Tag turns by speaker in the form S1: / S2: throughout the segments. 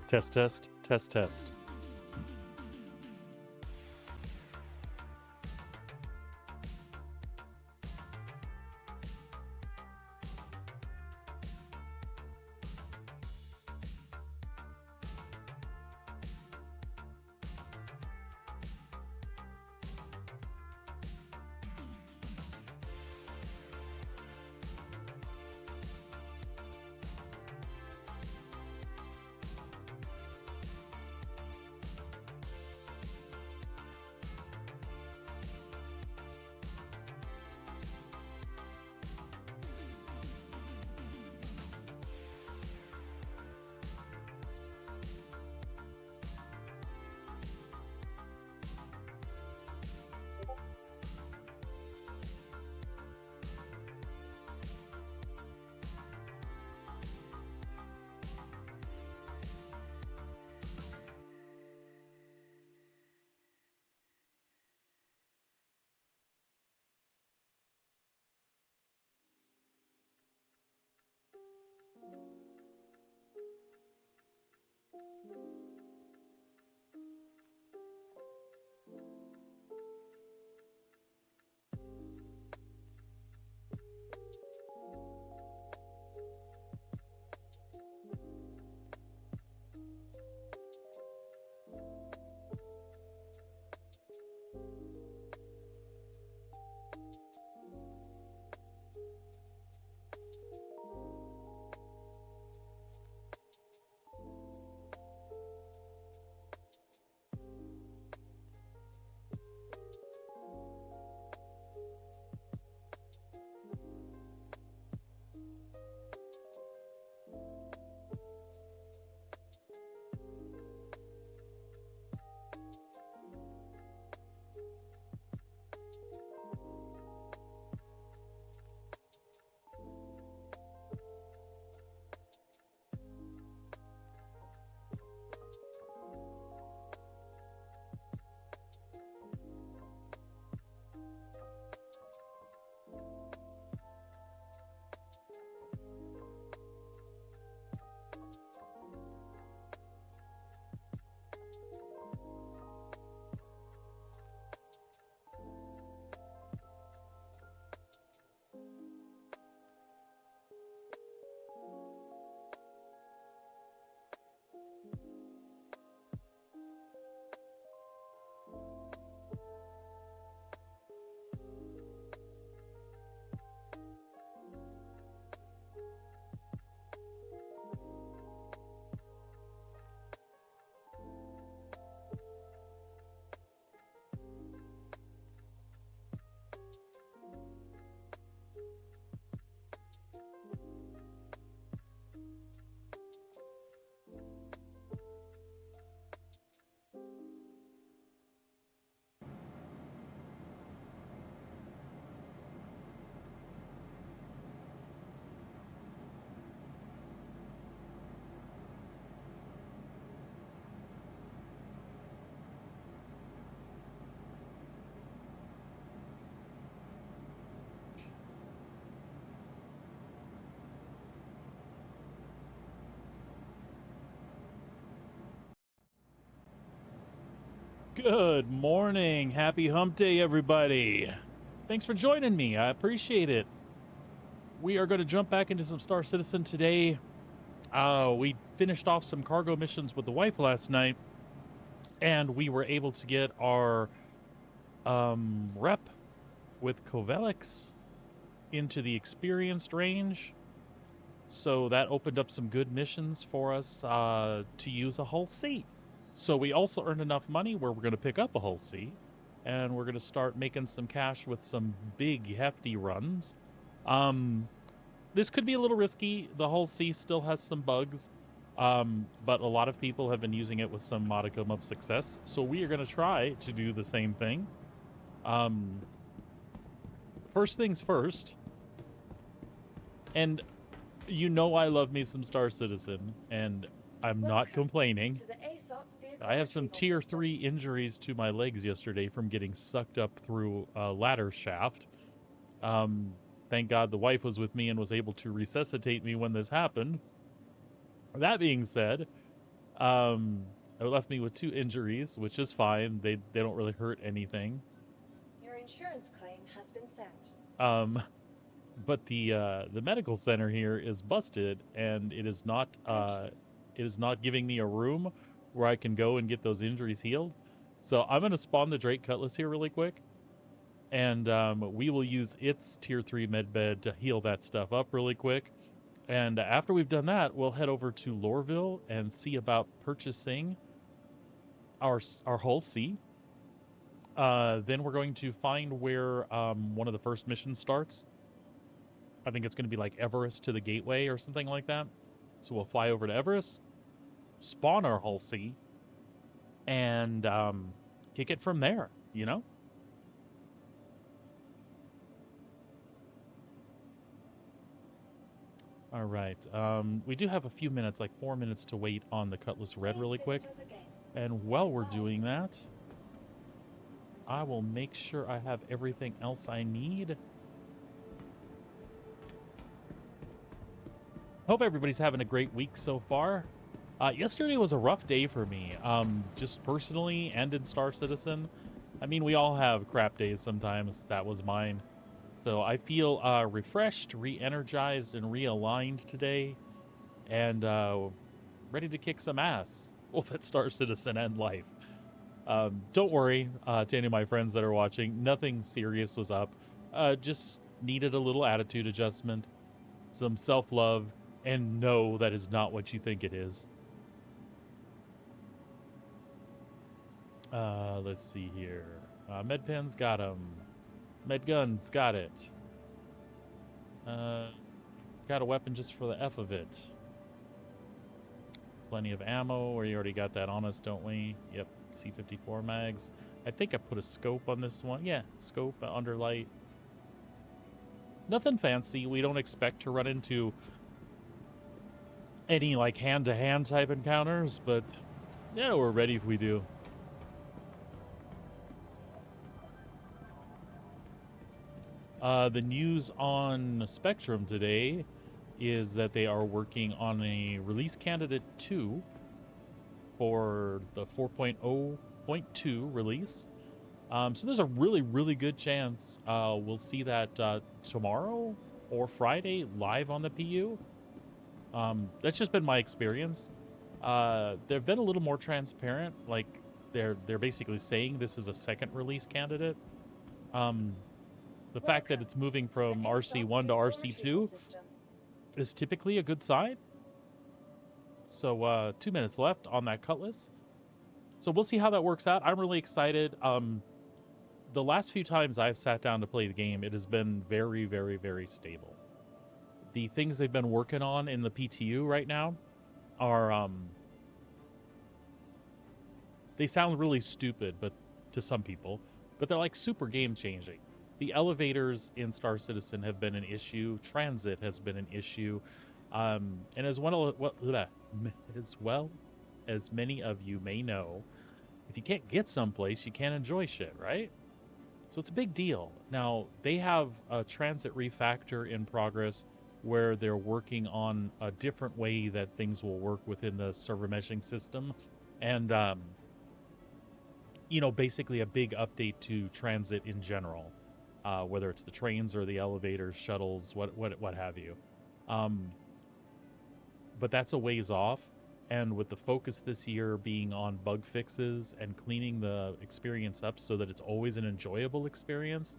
S1: Test, test, test, test. Good morning. Happy hump day, everybody. Thanks for joining me. I appreciate it. We are going to jump back into some Star Citizen today. We finished off some cargo missions with the wife last night, and we were able to get our rep with Kovelix into the experienced range. So that opened up some good missions for us to use a Hull C. So we also earned enough money where we're going to pick up a Hull C, and we're going to start making some cash with some big, hefty runs. This could be a little risky. The Hull C still has some bugs, but a lot of people have been using it with some modicum of success. So we are going to try to do the same thing. First things first, and you know I love me some Star Citizen, and I'm not complaining. I have some tier 3 injuries to my legs yesterday from getting sucked up through a ladder shaft. Thank God the wife was with me and was able to resuscitate me when this happened. That being said, Um, it left me with 2 injuries, which is fine. They don't really hurt anything.
S2: Your insurance claim has been sent.
S1: Um, but the medical center here is busted, and
S2: Thank you.
S1: it is not giving me a room where I can go and get those injuries healed. So I'm gonna spawn the Drake Cutlass here really quick, and we will use its tier 3 med bed to heal that stuff up really quick. And after we've done that, we'll head over to Lorville and see about purchasing our Hull C. Then we're going to find where one of the first missions starts. I think it's going to be like Everest to the Gateway or something like that. So we'll fly over to Everest, spawn our Hull C, and kick it from there, you know? All right. We do have a few minutes, like 4 minutes to wait on the Cutlass Red
S2: Please
S1: really quick.
S2: visit us again.
S1: And while we're
S2: Goodbye.
S1: doing that, I will make sure I have everything else I need. Hope everybody's having a great week so far. Yesterday was a rough day for me, just personally and in Star Citizen. I mean, we all have crap days sometimes. That was mine. So I feel refreshed, re-energized, and realigned today, and ready to kick some ass, both at Star Citizen and life. Don't worry, to any of my friends that are watching, nothing serious was up. Just needed a little attitude adjustment, some self-love, and no, that is not what you think it is. Let's see here. Med pens got them. Med guns got it. Got a weapon just for the F of it. Plenty of ammo. We already got that on us, don't we? Yep, C54 mags. I think I put a scope on this one. Yeah, scope, underlight. Nothing fancy. We don't expect to run into any like hand-to-hand type encounters, but yeah, we're ready if we do. The news on Spectrum today is that they are working on a release candidate 2 for the 4.0.2 release. So there's a really, really good chance we'll see that tomorrow or Friday live on the PU. That's just been my experience. They've been a little more transparent. Like they're basically saying this is a second release candidate. The fact that it's moving from RC1 to RC2 is typically a good sign. So 2 minutes left on that Cutlass. So we'll see how that works out. I'm really excited. The last few times I've sat down to play the game, it has been very, very, very stable. The things they've been working on in the PTU right now are they sound really stupid, but to some people, but they're like super game changing. The elevators in Star Citizen have been an issue. Transit has been an issue, and as well as many of you may know, if you can't get someplace, you can't enjoy shit, right? So it's a big deal. Now they have a transit refactor in progress where they're working on a different way that things will work within the server meshing system, and basically a big update to transit in general. Whether it's the trains or the elevators, shuttles, what have you. But that's a ways off. And with the focus this year being on bug fixes and cleaning the experience up so that it's always an enjoyable experience,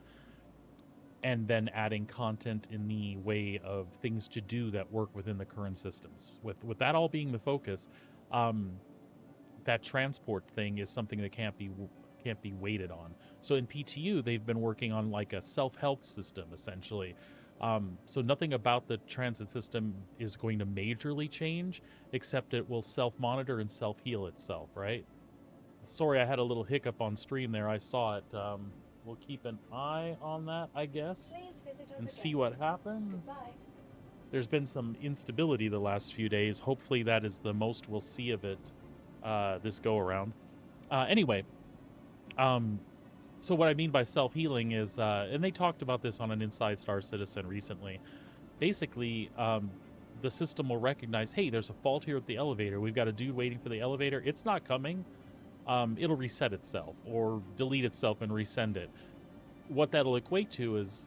S1: and then adding content in the way of things to do that work within the current systems. With that all being the focus, that transport thing is something that can't be weighted on. So in PTU, they've been working on like a self-help system, essentially. So nothing about the transit system is going to majorly change, except it will self-monitor and self-heal itself, right? Sorry, I had a little hiccup on stream there. I saw it. We'll keep an eye on that, I guess, and see what happens.
S2: Goodbye.
S1: There's been some instability the last few days. Hopefully that is the most we'll see of it this go-around. Anyway, so what I mean by self-healing is, and they talked about this on an Inside Star Citizen recently, basically the system will recognize, hey, there's a fault here with the elevator. We've got a dude waiting for the elevator. It's not coming. It'll reset itself or delete itself and resend it. What that'll equate to is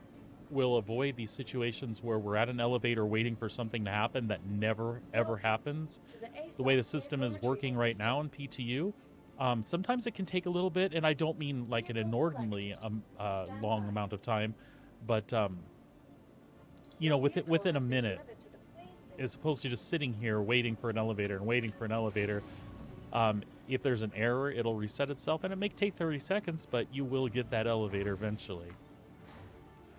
S1: we'll avoid these situations where we're at an elevator waiting for something to happen that never, ever happens. The way the system is working right now in PTU, sometimes it can take a little bit, and I don't mean like an inordinately long amount of time, but you know, within a minute, as opposed to just sitting here waiting for an elevator and waiting for an elevator. If there's an error, it'll reset itself, and it may take 30 seconds, but you will get that elevator eventually.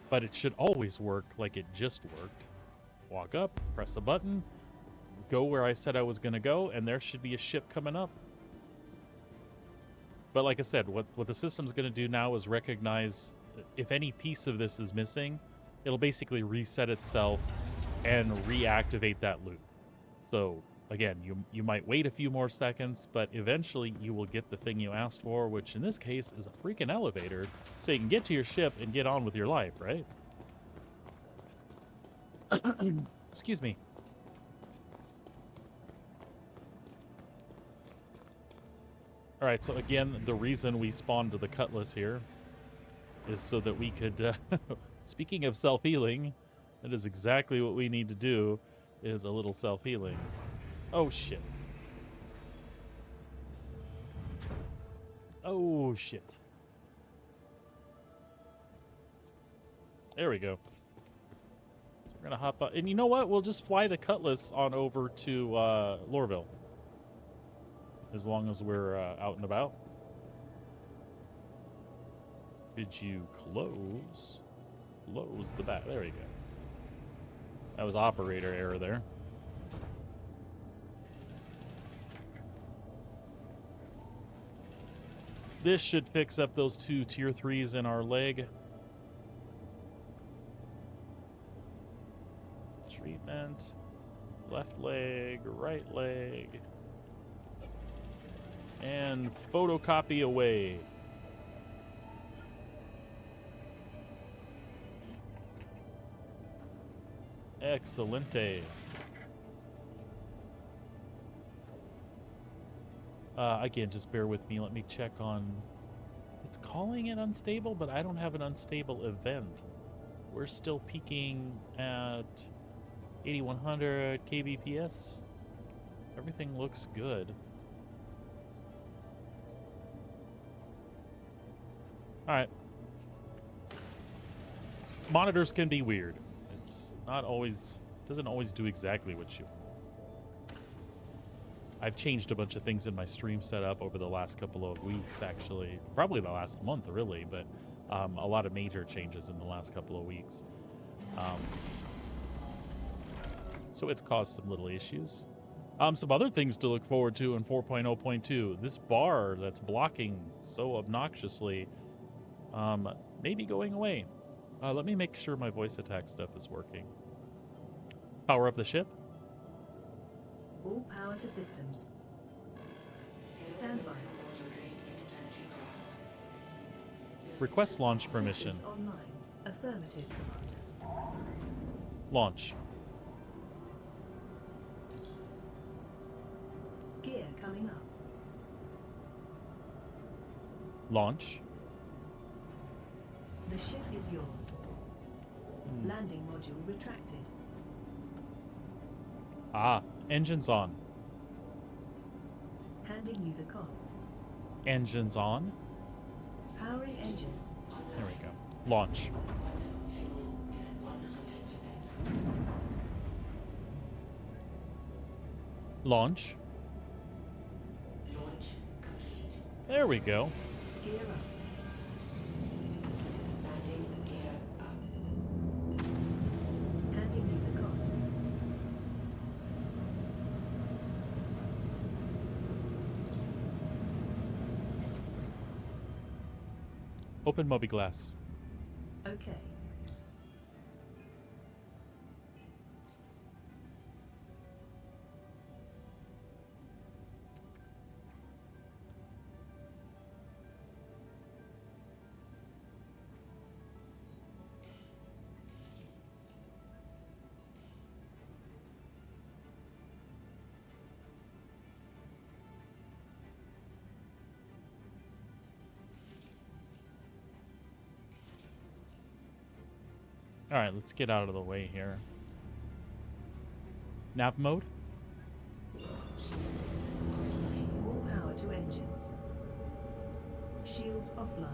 S1: But it should always work like it just worked. Walk up, press a button, go where I said I was going to go, and there should be a ship coming up. But like I said, what the system's going to do now is recognize if any piece of this is missing, it'll basically reset itself and reactivate that loop. So again, you might wait a few more seconds, but eventually you will get the thing you asked for, which in this case is a freaking elevator, so you can get to your ship and get on with your life, right? Excuse me. All right, so again, the reason we spawned the Cutlass here is so that we could, speaking of self-healing, that is exactly what we need to do, is a little self-healing. Oh, shit. Oh, shit. There we go. So we're going to hop up. And you know what? We'll just fly the Cutlass on over to Lorville. As long as we're out and about. Did you close the back? There we go. That was operator error there. This should fix up those 2 tier 3s in our leg. Treatment. Left leg, right leg. And photocopy away. Excelente. Again, just bear with me. Let me check on... It's calling it unstable, but I don't have an unstable event. We're still peaking at 8100 kbps. Everything looks good. Alright. Monitors can be weird. It's not always... doesn't always do exactly what you... I've changed a bunch of things in my stream setup over the last couple of weeks, actually. Probably the last month, really, but a lot of major changes in the last couple of weeks. So it's caused some little issues. Some other things to look forward to in 4.0.2. This bar that's blocking so obnoxiously may be going away. Let me make sure my voice attack stuff is working. Power up the ship.
S3: All power to systems. Stand by.
S1: Request launch permission.
S3: Systems online. Affirmative, Commander.
S1: Launch.
S3: Gear coming up.
S1: Launch.
S3: The ship is yours. Landing module retracted.
S1: Ah, engines on.
S3: Handing you the con.
S1: Engines on.
S3: Powering engines.
S1: There we go. Launch. Launch.
S4: Launch complete.
S1: There we go.
S3: Gear up.
S4: Landing gear up.
S3: Handing you the con.
S1: Open Moby Glass.
S3: Okay.
S1: All right, let's get out of the way here. Nav mode?
S3: All power to engines. Shields offline.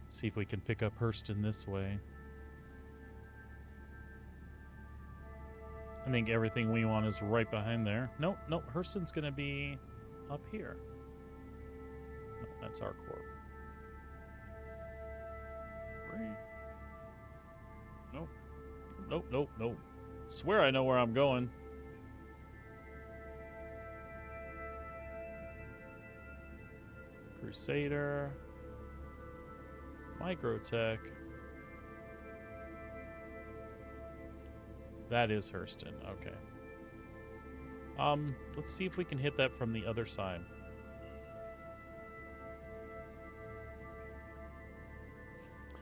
S1: See if we can pick up Hurston this way. I think everything we want is right behind there. Nope, nope. Hurston's going to be up here. No, that's our corp. Right. Nope. Nope, nope, nope. Swear I know where I'm going. Crusader. Microtech. That is Hurston. Okay. Let's see if we can hit that from the other side.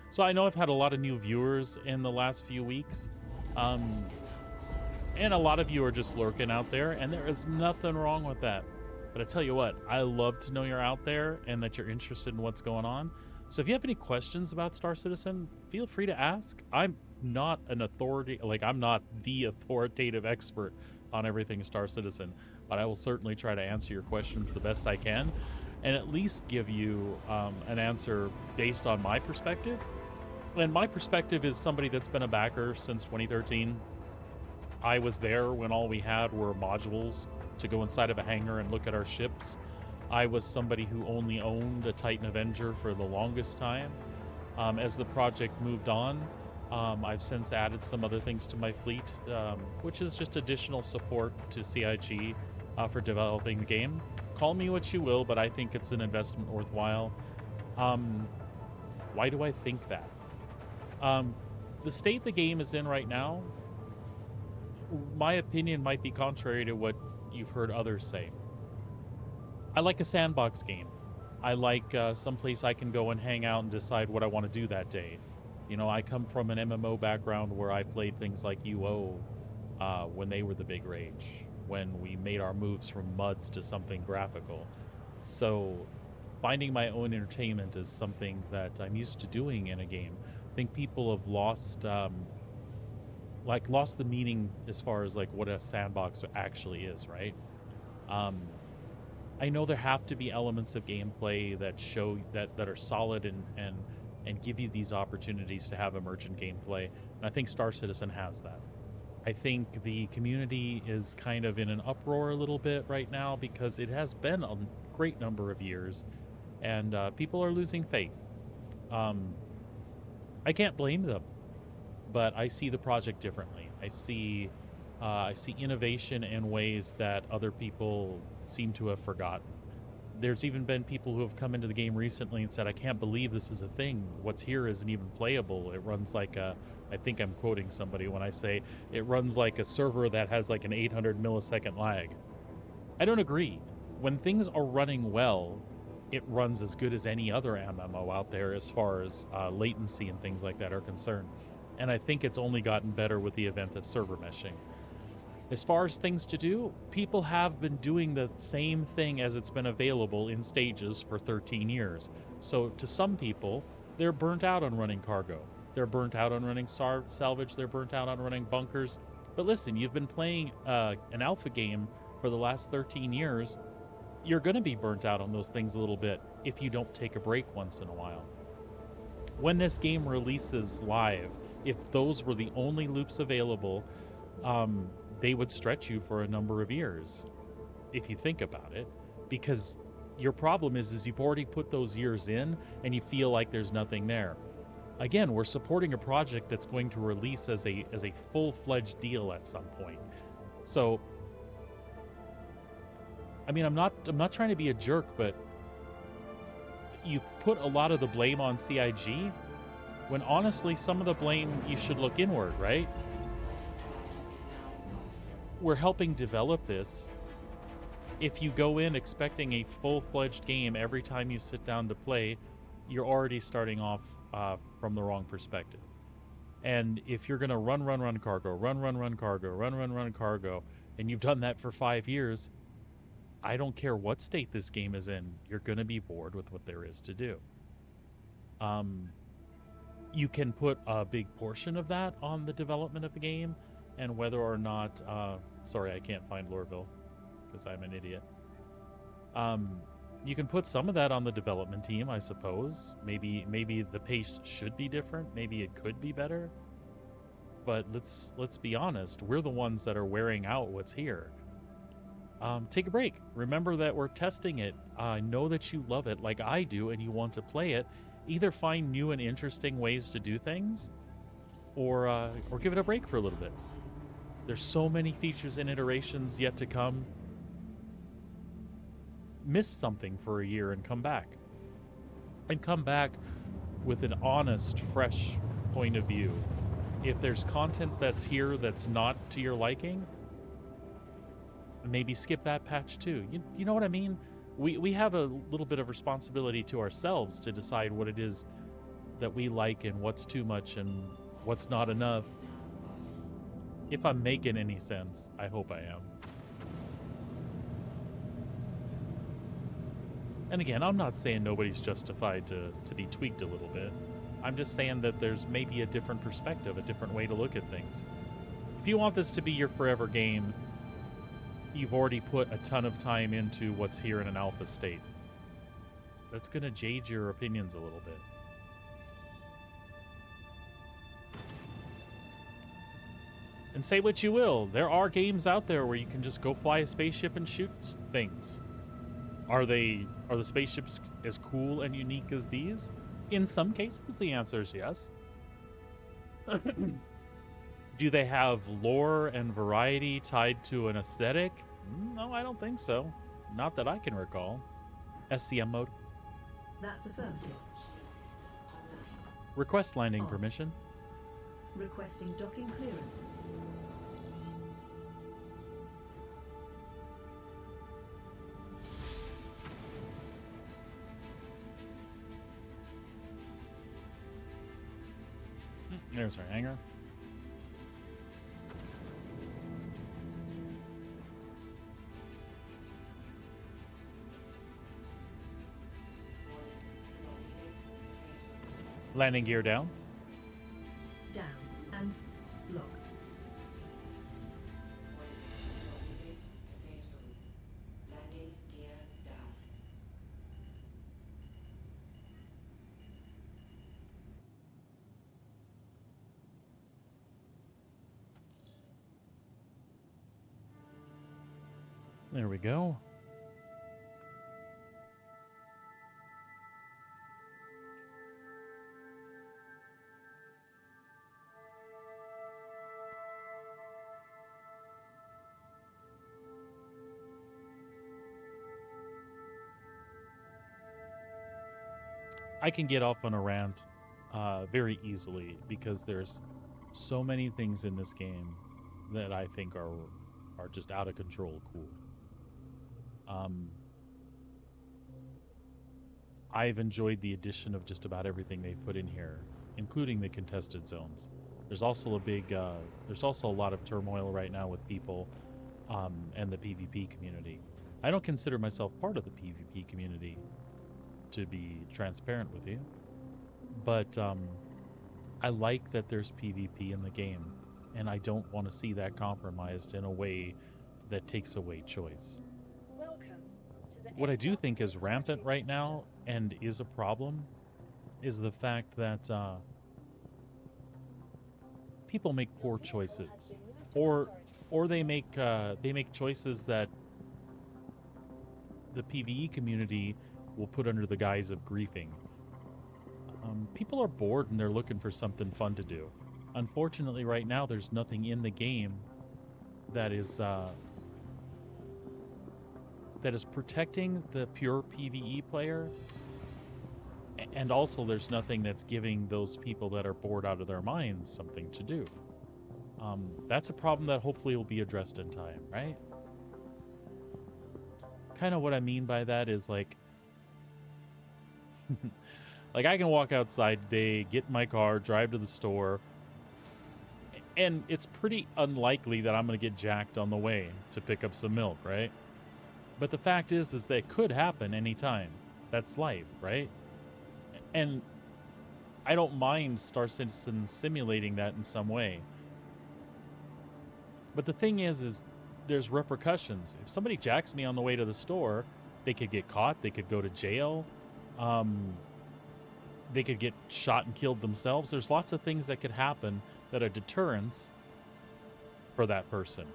S1: So I know I've had a lot of new viewers in the last few weeks. And a lot of you are just lurking out there, and there is nothing wrong with that. But I tell you what, I love to know you're out there and that you're interested in what's going on. So if you have any questions about Star Citizen, feel free to ask. I'm not an authority, like I'm not the authoritative expert on everything Star Citizen, but I will certainly try to answer your questions the best I can and at least give you an answer based on my perspective. And my perspective is somebody that's been a backer since 2013. I was there when all we had were modules to go inside of a hangar and look at our ships. I was somebody who only owned a Titan Avenger for the longest time. As the project moved on, I've since added some other things to my fleet, which is just additional support to CIG for developing the game. Call me what you will, but I think it's an investment worthwhile. Why do I think that? The state the game is in right now, my opinion might be contrary to what you've heard others say. I like a sandbox game. I like someplace I can go and hang out and decide what I want to do that day. You know, I come from an MMO background where I played things like UO when they were the big rage, when we made our moves from MUDs to something graphical. So finding my own entertainment is something that I'm used to doing in a game. I think people have lost the meaning as far as like what a sandbox actually is, right? I know there have to be elements of gameplay that show that are solid and give you these opportunities to have emergent gameplay, and I think Star Citizen has that. I think the community is kind of in an uproar a little bit right now because it has been a great number of years, and people are losing faith. I can't blame them, but I see the project differently. I see innovation in ways that other people seem to have forgotten. There's even been people who have come into the game recently and said, I can't believe this is a thing. What's here isn't even playable. It runs like I think I'm quoting somebody when I say it runs like a server that has like an 800 millisecond lag. I don't agree. When things are running well, it runs as good as any other MMO out there as far as latency and things like that are concerned. And I think it's only gotten better with the advent of server meshing. As far as things to do, people have been doing the same thing as it's been available in stages for 13 years. So to some people, they're burnt out on running cargo. They're burnt out on running salvage. They're burnt out on running bunkers. But listen, you've been playing an alpha game for the last 13 years. You're going to be burnt out on those things a little bit if you don't take a break once in a while. When this game releases live, if those were the only loops available, they would stretch you for a number of years, if you think about it, because your problem is you've already put those years in and you feel like there's nothing there. Again, we're supporting a project that's going to release as a full-fledged deal at some point. So, I mean, I'm not trying to be a jerk, but you put a lot of the blame on CIG when honestly some of the blame you should look inward, right? We're helping develop this. If you go in expecting a full-fledged game every time you sit down to play, you're already starting off from the wrong perspective. And if you're going to run cargo, run cargo, run cargo, and you've done that for 5 years, I don't care what state this game is in, you're going to be bored with what there is to do. You can put a big portion of that on the development of the game, and whether or not, sorry, I can't find Lorville because I'm an idiot. You can put some of that on the development team, I suppose. Maybe the pace should be different. Maybe it could be better. But let's be honest. We're the ones that are wearing out what's here. Take a break. Remember that we're testing it. I know that you love it like I do and you want to play it. Either find new and interesting ways to do things or give it a break for a little bit. There's so many features and iterations yet to come. Miss something for a year and come back. And come back with an honest, fresh point of view. If there's content that's here that's not to your liking, maybe skip that patch too. You know what I mean? We have a little bit of responsibility to ourselves to decide what it is that we like and what's too much and what's not enough. If I'm making any sense, I hope I am. And again, I'm not saying nobody's justified to be tweaked a little bit. I'm just saying that there's maybe a different perspective, a different way to look at things. If you want this to be your forever game, you've already put a ton of time into what's here in an alpha state. That's going to jade your opinions a little bit. And say what you will, there are games out there where you can just go fly a spaceship and shoot things. Are the spaceships as cool and unique as these? In some cases, the answer is yes. Do they have lore and variety tied to an aesthetic? No, I don't think so. Not that I can recall. SCM mode.
S3: That's affirmative.
S1: Request landing permission.
S3: Requesting docking clearance.
S1: There's our hangar. Landing gear down.
S3: Down and locked.
S4: Landing gear down.
S1: There we go. I can get off on a rant very easily because there's so many things in this game that I think are just out of control cool. I've enjoyed the addition of just about everything they've put in here, including the contested zones. There's also a lot of turmoil right now with people and the PvP community. I don't consider myself part of the PvP community, to be transparent with you, but I like that there's PvP in the game, and I don't want to see that compromised in a way that takes away choice.
S2: Welcome to the
S1: What I do
S2: Exile
S1: think is
S2: Group
S1: rampant
S2: Country
S1: right now and is a problem is the fact that people make poor
S2: Your vehicle has
S1: choices,
S2: been moved to the
S1: or
S2: storage
S1: they make choices that the PvE community will put under the guise of griefing. People are bored and they're looking for something fun to do. Unfortunately, right now there's nothing in the game that is protecting the pure PvE player, and also there's nothing that's giving those people that are bored out of their minds something to do. That's a problem that hopefully will be addressed in time, right? Kind of what I mean by that is like like I can walk outside today, get in my car, drive to the store, And it's pretty unlikely that I'm going to get jacked on the way to pick up some milk, right? But the fact is that it could happen anytime. That's life, right? And I don't mind Star Citizen simulating that in some way. But the thing is there's repercussions. If somebody jacks me on the way to the store, they could get caught. They could go to jail. They could get shot and killed themselves. There's lots of things that could happen that are deterrents for that person.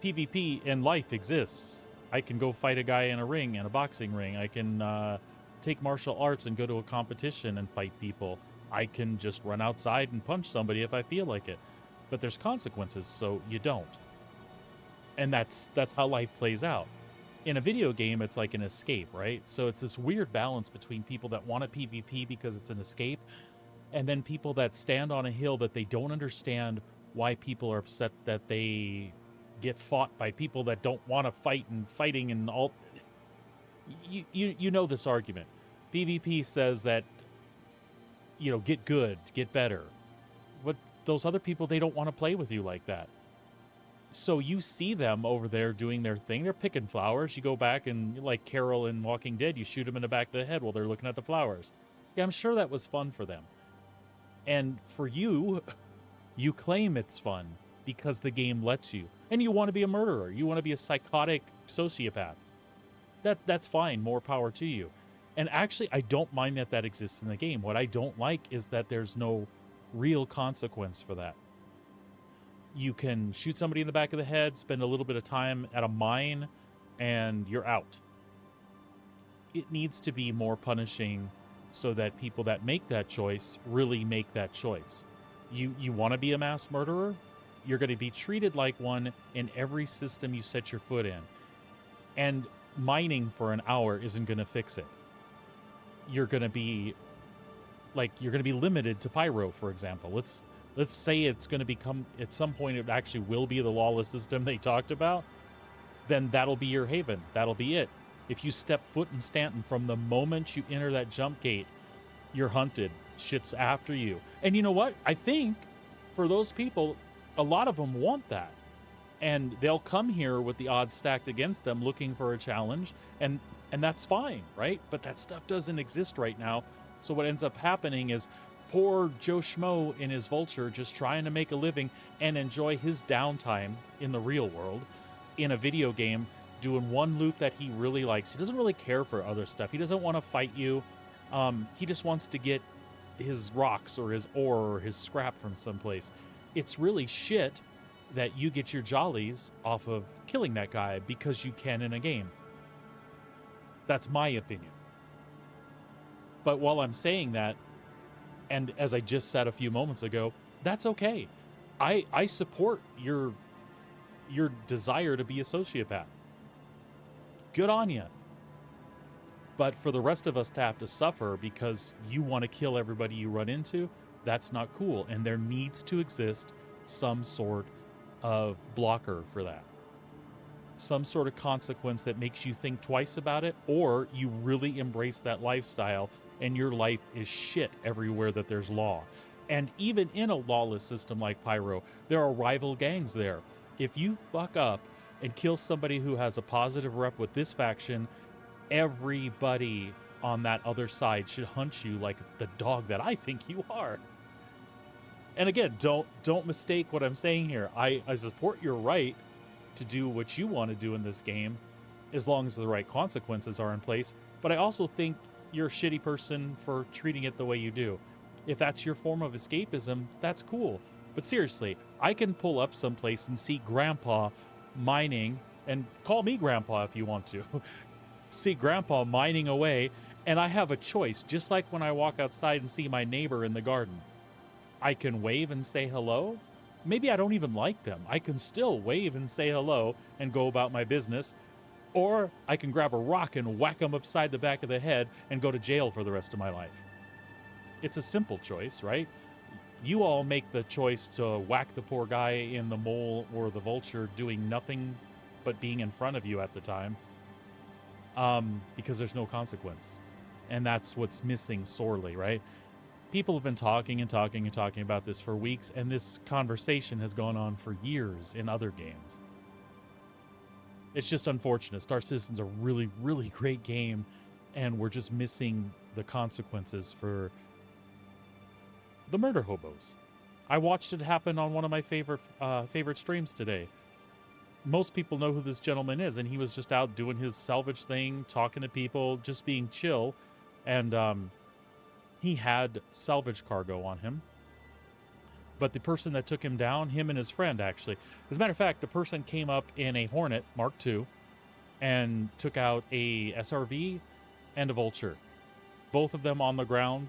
S1: PvP in life exists. I can go fight a guy in a ring, in a boxing ring. I can take martial arts and go to a competition and fight people. I can just run outside and punch somebody if I feel like it. But there's consequences, so you don't. And that's how life plays out. In a video game, it's like an escape, right? So it's this weird balance between people that want a PvP because it's an escape, and then people that stand on a hill that they don't understand why people are upset that they get fought by people that don't want to fight and fighting and all. You know this argument. PvP says that, get good, get better. But those other people, they don't want to play with you like that. So you see them over there doing their thing. They're picking flowers. You go back and, like Carol in Walking Dead, you shoot them in the back of the head while they're looking at the flowers. Yeah, I'm sure that was fun for them. And for you, you claim it's fun because the game lets you. And you want to be a murderer. You want to be a psychotic sociopath. That's fine. More power to you. And actually, I don't mind that exists in the game. What I don't like is that there's no real consequence for that. You can shoot somebody in the back of the head, spend a little bit of time at a mine, and you're out. It needs to be more punishing so that people that make that choice really make that choice. You want to be a mass murderer? You're going to be treated like one in every system you set your foot in. And mining for an hour isn't going to fix it. You're going to be limited to pyro, for example. Let's say it's going to become, at some point, it actually will be the lawless system they talked about. Then that'll be your haven. That'll be it. If you step foot in Stanton from the moment you enter that jump gate, you're hunted. Shit's after you. And you know what? I think for those people, a lot of them want that. And they'll come here with the odds stacked against them looking for a challenge. And that's fine, right? But that stuff doesn't exist right now. So what ends up happening is poor Joe Schmo in his Vulture just trying to make a living and enjoy his downtime in the real world in a video game, doing one loop that he really likes. He doesn't really care for other stuff. He doesn't want to fight you. He just wants to get his rocks or his ore or his scrap from someplace. It's really shit that you get your jollies off of killing that guy because you can in a game. That's my opinion. But while I'm saying that, and as I just said a few moments ago, that's okay. I support your desire to be a sociopath. Good on you. But for the rest of us to have to suffer because you want to kill everybody you run into, that's not cool. And there needs to exist some sort of blocker for that. Some sort of consequence that makes you think twice about it, or you really embrace that lifestyle and your life is shit everywhere that there's law. And even in a lawless system like Pyro, there are rival gangs there. If you fuck up and kill somebody who has a positive rep with this faction, everybody on that other side should hunt you like the dog that I think you are. And again, don't mistake what I'm saying here. I support your right to do what you want to do in this game, as long as the right consequences are in place. But I also think you're a shitty person for treating it the way you do. If that's your form of escapism, that's cool. But seriously, I can pull up someplace and see Grandpa mining, and call me Grandpa if you want to. See Grandpa mining away, and I have a choice, just like when I walk outside and see my neighbor in the garden. I can wave and say hello. Maybe I don't even like them. I can still wave and say hello and go about my business. Or I can grab a rock and whack them upside the back of the head and go to jail for the rest of my life. It's a simple choice, right? You all make the choice to whack the poor guy in the mole or the vulture doing nothing but being in front of you at the time, because there's no consequence. And that's what's missing sorely, right? people have been talking and talking and talking about this for weeks, and this conversation has gone on for years in other games. It's just unfortunate. Star Citizen's a really, really great game, and we're just missing the consequences for the murder hobos. I watched it happen on one of my favorite streams today. Most people know who this gentleman is, and he was just out doing his salvage thing, talking to people, just being chill, and he had salvage cargo on him. But the person that took him down, him and his friend, actually. As a matter of fact, the person came up in a Hornet Mark II and took out a SRV and a Vulture. Both of them on the ground.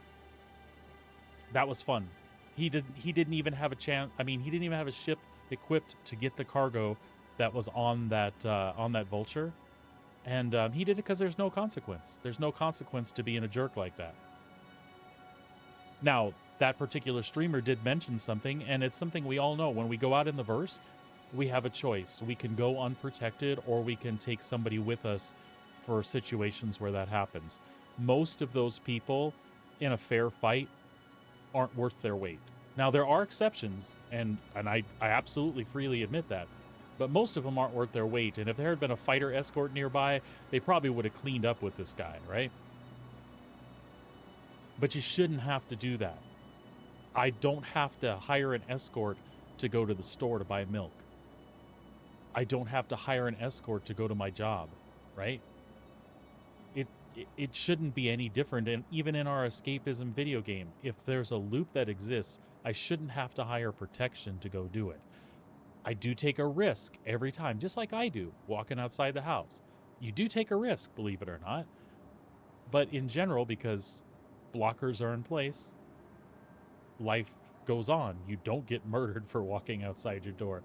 S1: That was fun. He didn't even have a chance. I mean, he didn't even have a ship equipped to get the cargo that was on that Vulture. And he did it because there's no consequence. There's no consequence to being a jerk like that. Now, that particular streamer did mention something, and it's something we all know. When we go out in the verse, we have a choice. We can go unprotected, or we can take somebody with us for situations where that happens. Most of those people in a fair fight aren't worth their weight. Now, there are exceptions, and I absolutely freely admit that, but most of them aren't worth their weight. And if there had been a fighter escort nearby, they probably would have cleaned up with this guy, right? But you shouldn't have to do that. I don't have to hire an escort to go to the store to buy milk. I don't have to hire an escort to go to my job, right? It shouldn't be any different. And even in our escapism video game, if there's a loop that exists, I shouldn't have to hire protection to go do it. I do take a risk every time, just like I do, walking outside the house. You do take a risk, believe it or not. But in general, because blockers are in place, life goes on. You don't get murdered for walking outside your door.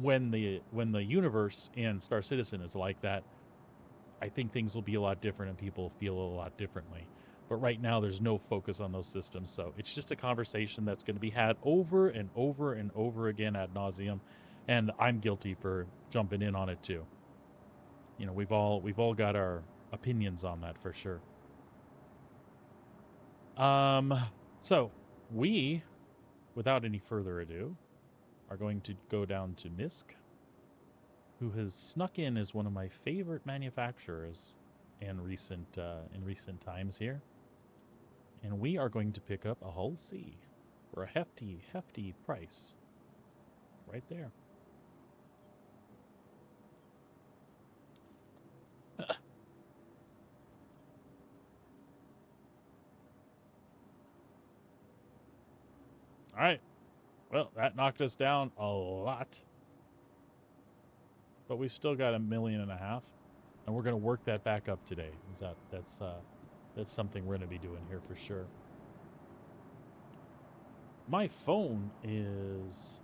S1: When the universe in Star Citizen is like that, I think things will be a lot different and people feel a lot differently. But right now, there's no focus on those systems, so it's just a conversation that's going to be had over and over and over again ad nauseum, and I'm guilty for jumping in on it too. You know, we've all got our opinions on that for sure. So we, without any further ado, are going to go down to Misk, who has snuck in as one of my favorite manufacturers in recent times here. And we are going to pick up a Hull C for a hefty price. Right there. All right. Well, that knocked us down a lot. But we've still got $1.5 million, and we're going to work that back up today. That's something we're going to be doing here for sure. My phone is...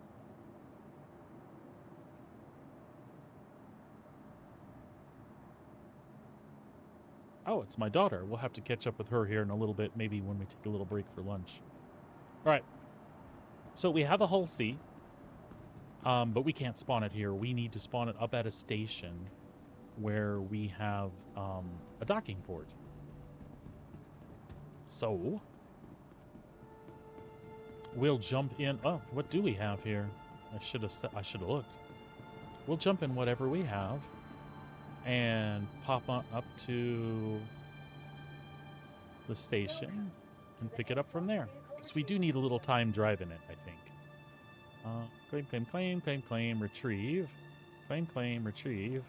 S1: Oh, it's my daughter. We'll have to catch up with her here in a little bit, maybe when we take a little break for lunch. All right. So we have a Hull C, but we can't spawn it here. We need to spawn it up at a station where we have a docking port. So we'll jump in. Oh, what do we have here? I should have looked. We'll jump in whatever we have and pop on up to the station and pick it up from there. Because we do need a little time driving it, I think. Claim, retrieve. Claim, retrieve.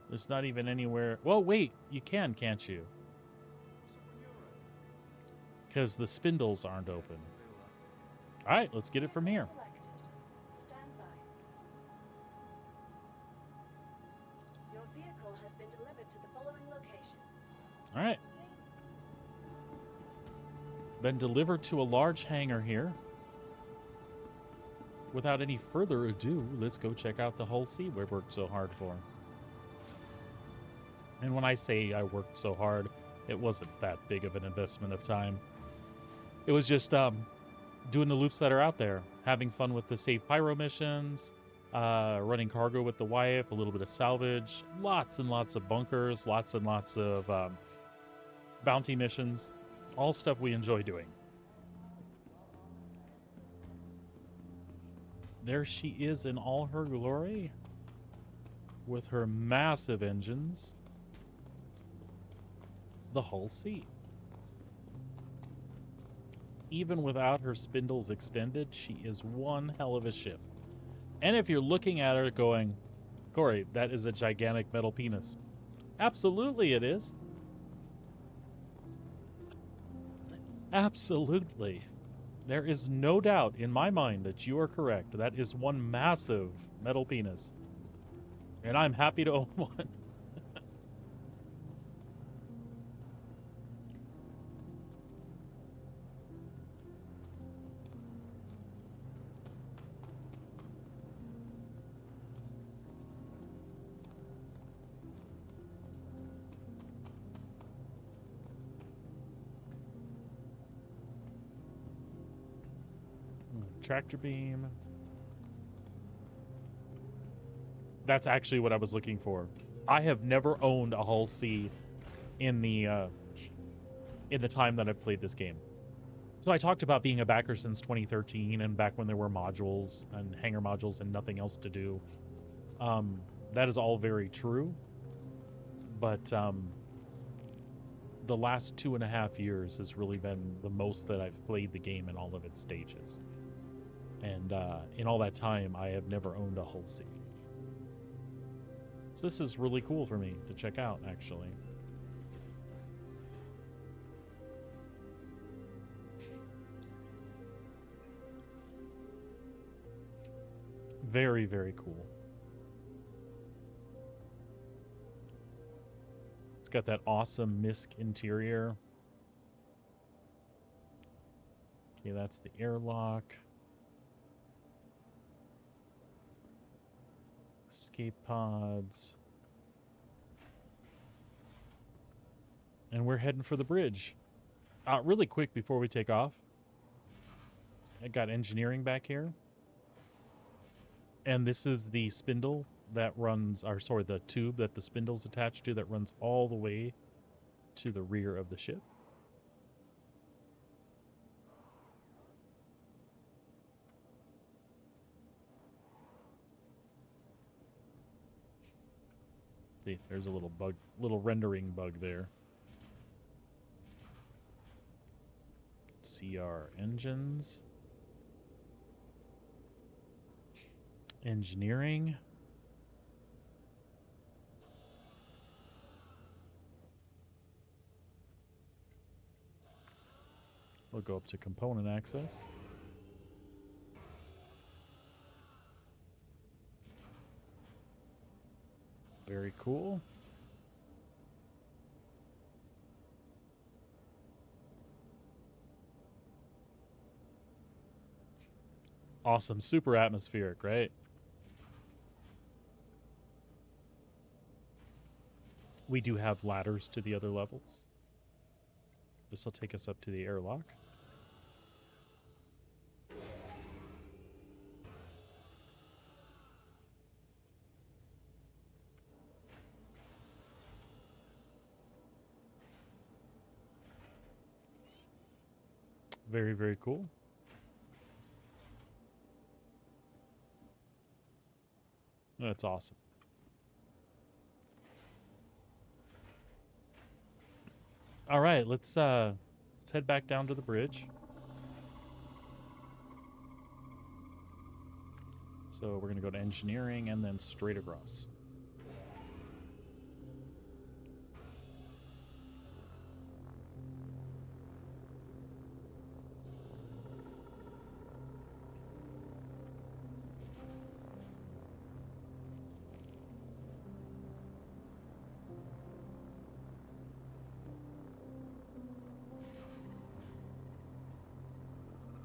S1: There's not even anywhere... Well, wait, you can, can't you? Because the spindles aren't open. All right, let's get it from here.
S3: Stand by. Your vehicle has been delivered to the following location.
S1: All right. Been delivered to a large hangar here. Without any further ado, let's go check out the Hull C we worked so hard for. And when I say I worked so hard, it wasn't that big of an investment of time. It was just doing the loops that are out there, having fun with the Save Pyro missions, running cargo with the wife, a little bit of salvage, lots and lots of bunkers, lots and lots of bounty missions, all stuff we enjoy doing. There she is in all her glory with her massive engines, the Hull C. Even without her spindles extended, she is one hell of a ship. And if you're looking at her going, Corey, that is a gigantic metal penis. Absolutely it is. Absolutely. There is no doubt in my mind that you are correct. That is one massive metal penis. And I'm happy to own one. Tractor beam. That's actually what I was looking for. I have never owned a Hull C in the time that I've played this game. So I talked about being a backer since 2013 and back when there were modules and hangar modules and nothing else to do. That is all very true. But the last 2.5 years has really been the most that I've played the game in all of its stages. And in all that time, I have never owned a Hull C. So this is really cool for me to check out, actually. Very, very cool. It's got that awesome MISC interior. Okay, that's the airlock. Escape pods. And we're heading for the bridge. Really quick before we take off. I got engineering back here. And this is the spindle that runs, or sorry, the tube that the spindle's attached to that runs all the way to the rear of the ship. See, there's a little bug, little rendering bug there. CR engines. Engineering. We'll go up to component access. Very cool. Awesome. Super atmospheric, right? We do have ladders to the other levels. This will take us up to the airlock. Very, very cool. That's awesome. All right, let's head back down to the bridge. So we're gonna go to engineering and then straight across.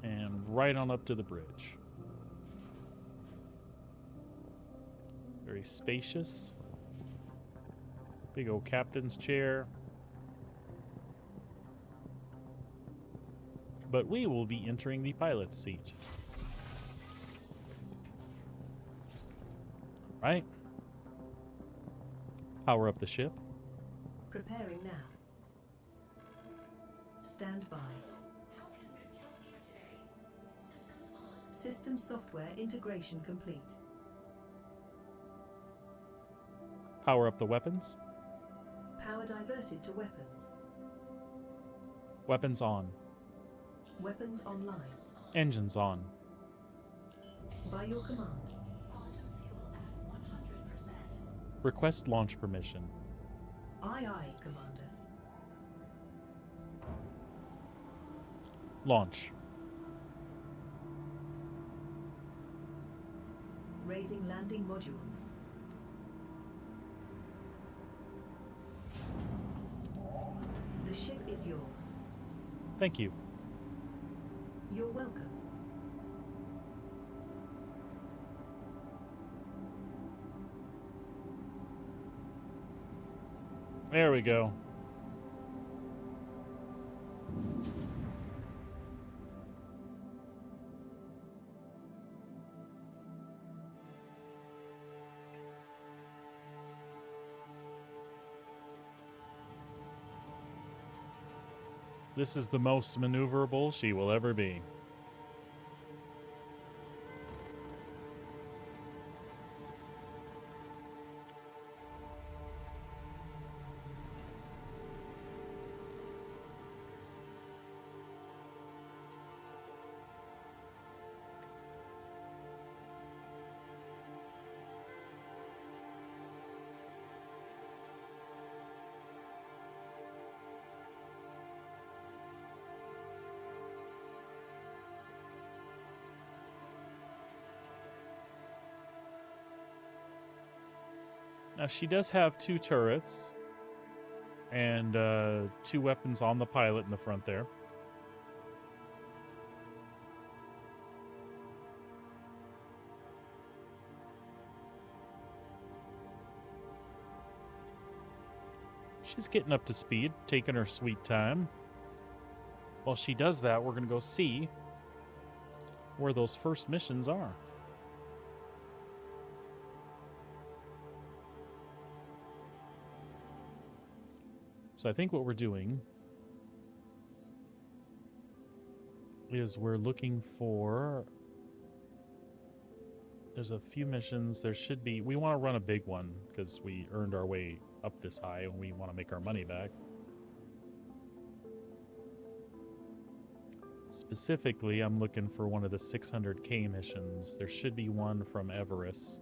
S1: And right on up to the bridge. Very spacious. Big old captain's chair. But we will be entering the pilot's seat. right. Power up the ship.
S5: Preparing now. Stand by. System software integration complete.
S1: Power up the weapons.
S5: Power diverted to weapons.
S1: Weapons on.
S5: Weapons online.
S1: Engines on.
S5: By your command.
S1: Request launch permission.
S5: Aye, aye, Commander.
S1: Launch.
S5: Raising landing modules. The ship is yours.
S1: Thank you.
S5: You're welcome.
S1: There we go. This is the most maneuverable she will ever be. Now, she does have 2 turrets and 2 weapons on the pilot in the front there. She's getting up to speed, taking her sweet time. While she does that, we're going to go see where those first missions are. So I think what we're doing is we're looking for... There's a few missions. There should be... We want to run a big one because we earned our way up this high and we want to make our money back. Specifically, I'm looking for one of the 600K missions. There should be one from Everest.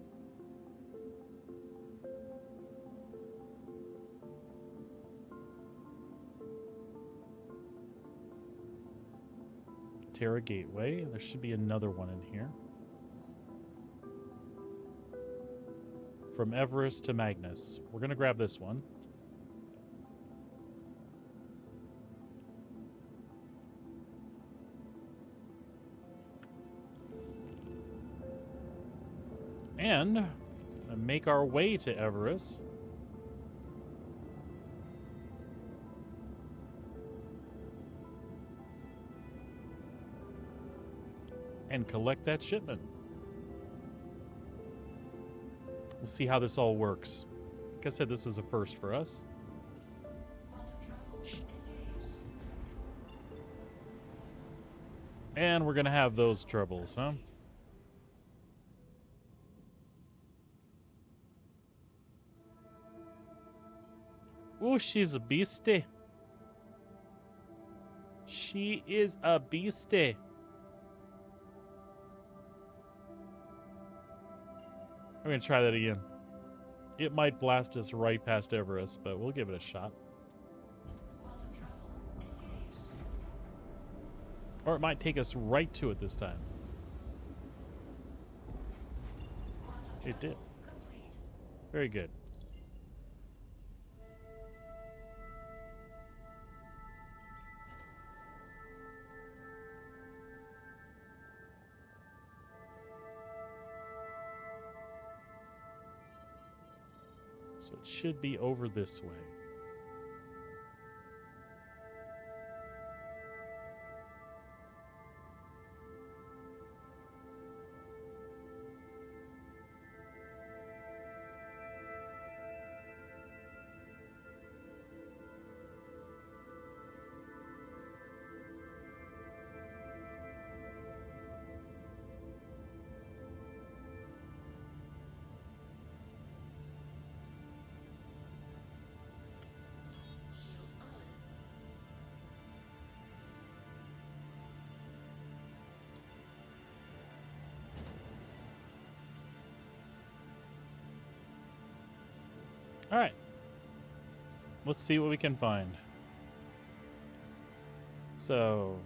S1: Terra Gateway. There should be another one in here. From Everest to Magnus. We're going to grab this one. And make our way to Everest. And collect that shipment. We'll see how this all works. Like I said, this is a first for us. And we're going to have those troubles, huh? Ooh, she's a beastie. She is a beastie. I'm going to try that again. It might blast us right past Everest, but we'll give it a shot. Or it might take us right to it this time. It did. Very good. So it should be over this way. All right. Let's see what we can find. So,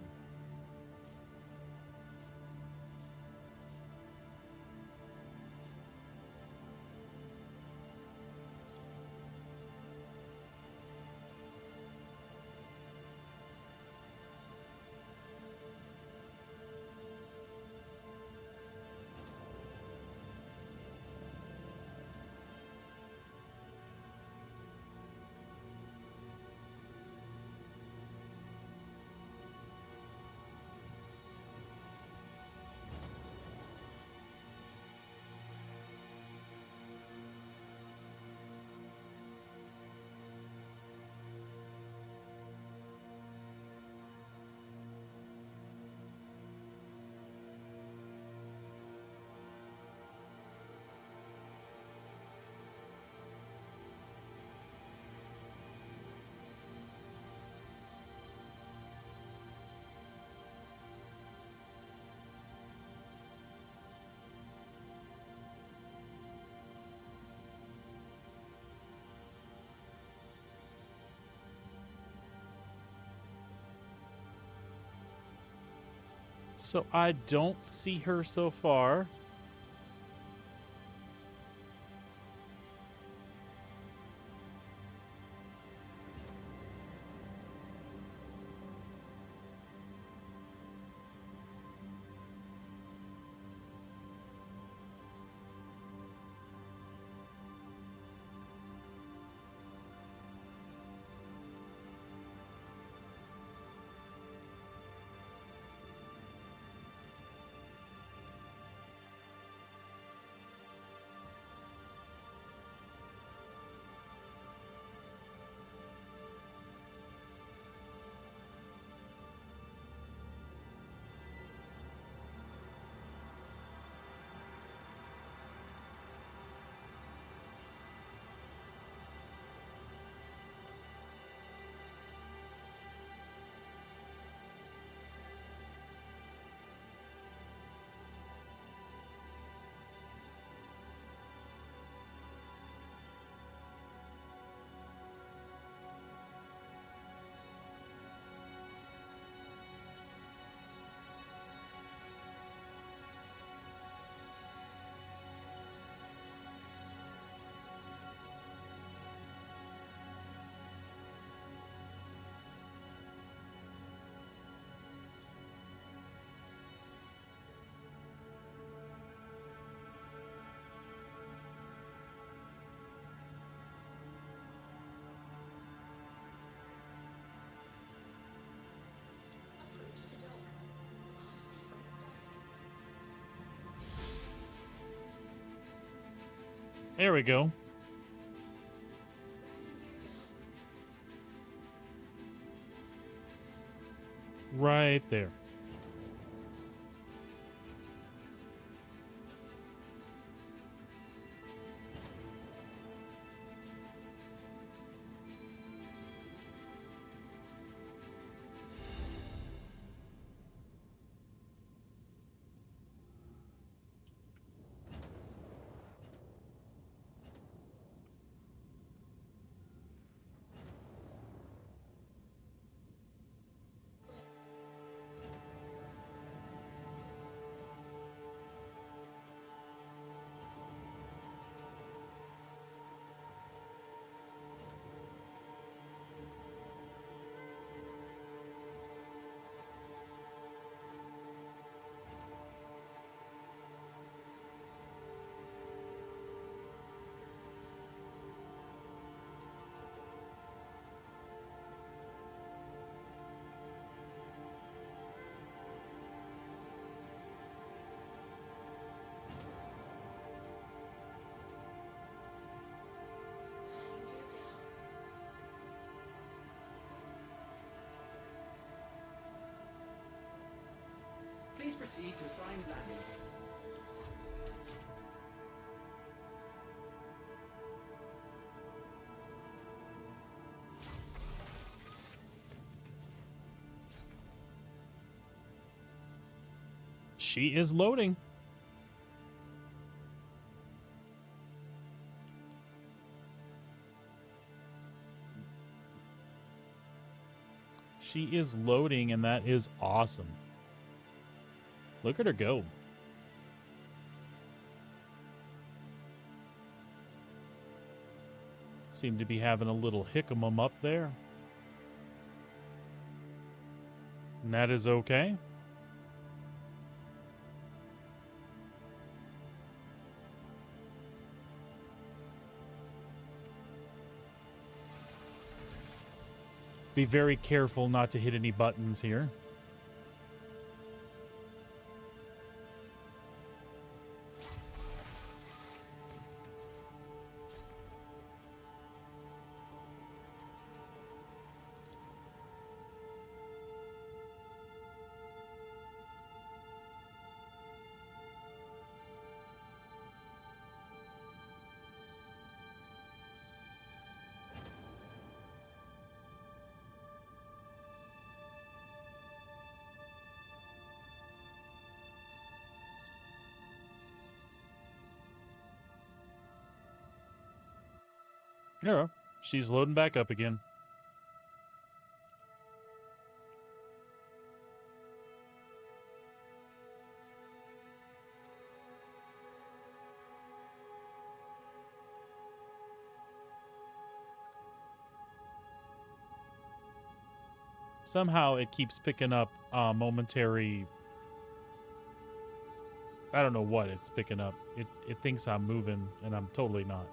S1: I don't see her so far. There we go. Right there.
S6: Please proceed to assigned landing.
S1: She is loading. She is loading, and that is awesome. Look at her go. Seem to be having a little hickamum up there. And that is okay. Be very careful not to hit any buttons here. Yeah, she's loading back up again. Somehow it keeps picking up momentary. I don't know what it's picking up. It thinks I'm moving, and I'm totally not.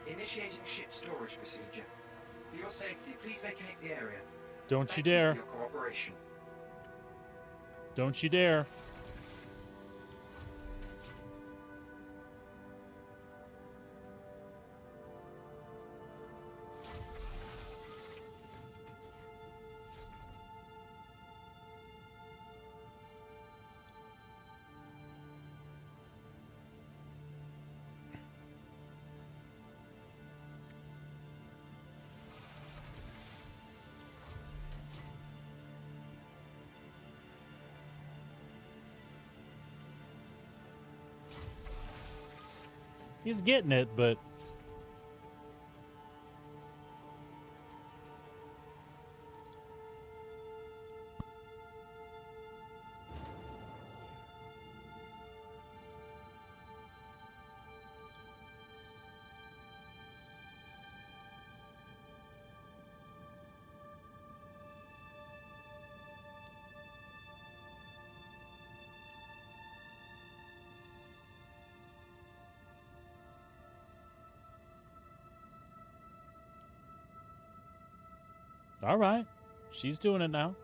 S6: Initiating ship storage procedure. For your safety, please vacate the area.
S1: Don't you
S6: Thank
S1: dare.
S6: for your cooperation.
S1: Don't you dare. He's getting it, but all right. She's doing it now.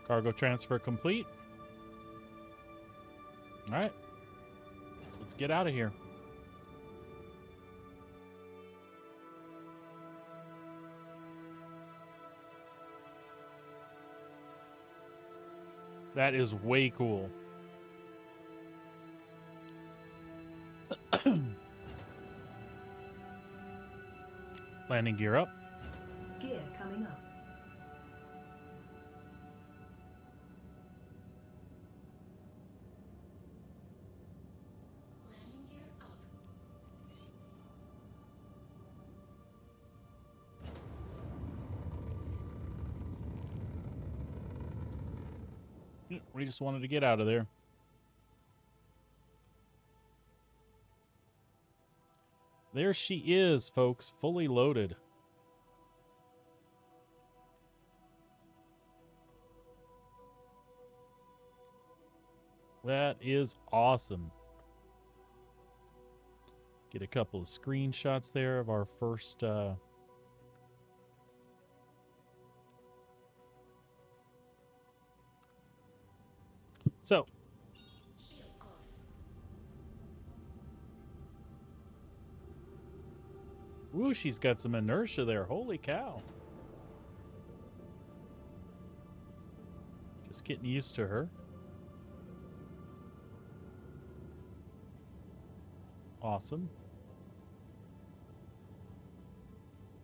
S1: Cargo transfer complete. All right. Let's get out of here. That is way cool. Landing gear up.
S5: Gear coming up.
S3: Landing gear up.
S1: We just wanted to get out of there. There she is, folks, fully loaded. That is awesome. Get a couple of screenshots there of our first So,
S3: Shield off.
S1: woo, she's got some inertia there. Holy cow. Just getting used to her. Awesome.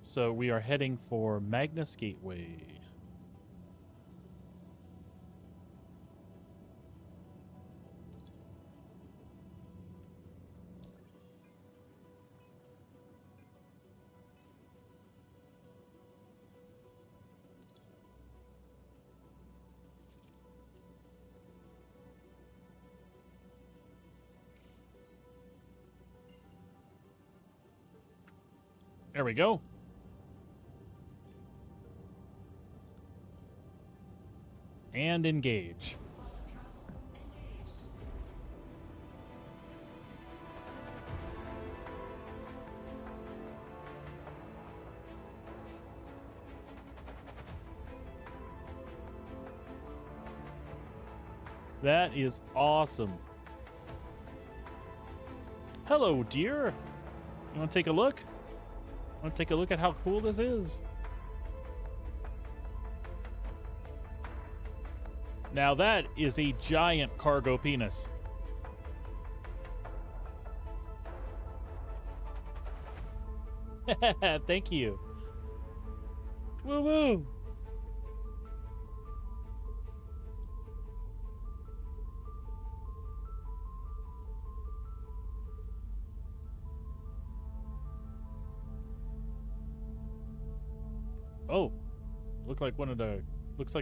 S1: So we are heading for Magnus Gateway. There we go. And engage. That is awesome. Hello, dear. You want to take a look? Want to take a look at how cool this is? Now that is a giant cargo penis. Thank you. Woo woo. Oh, looks like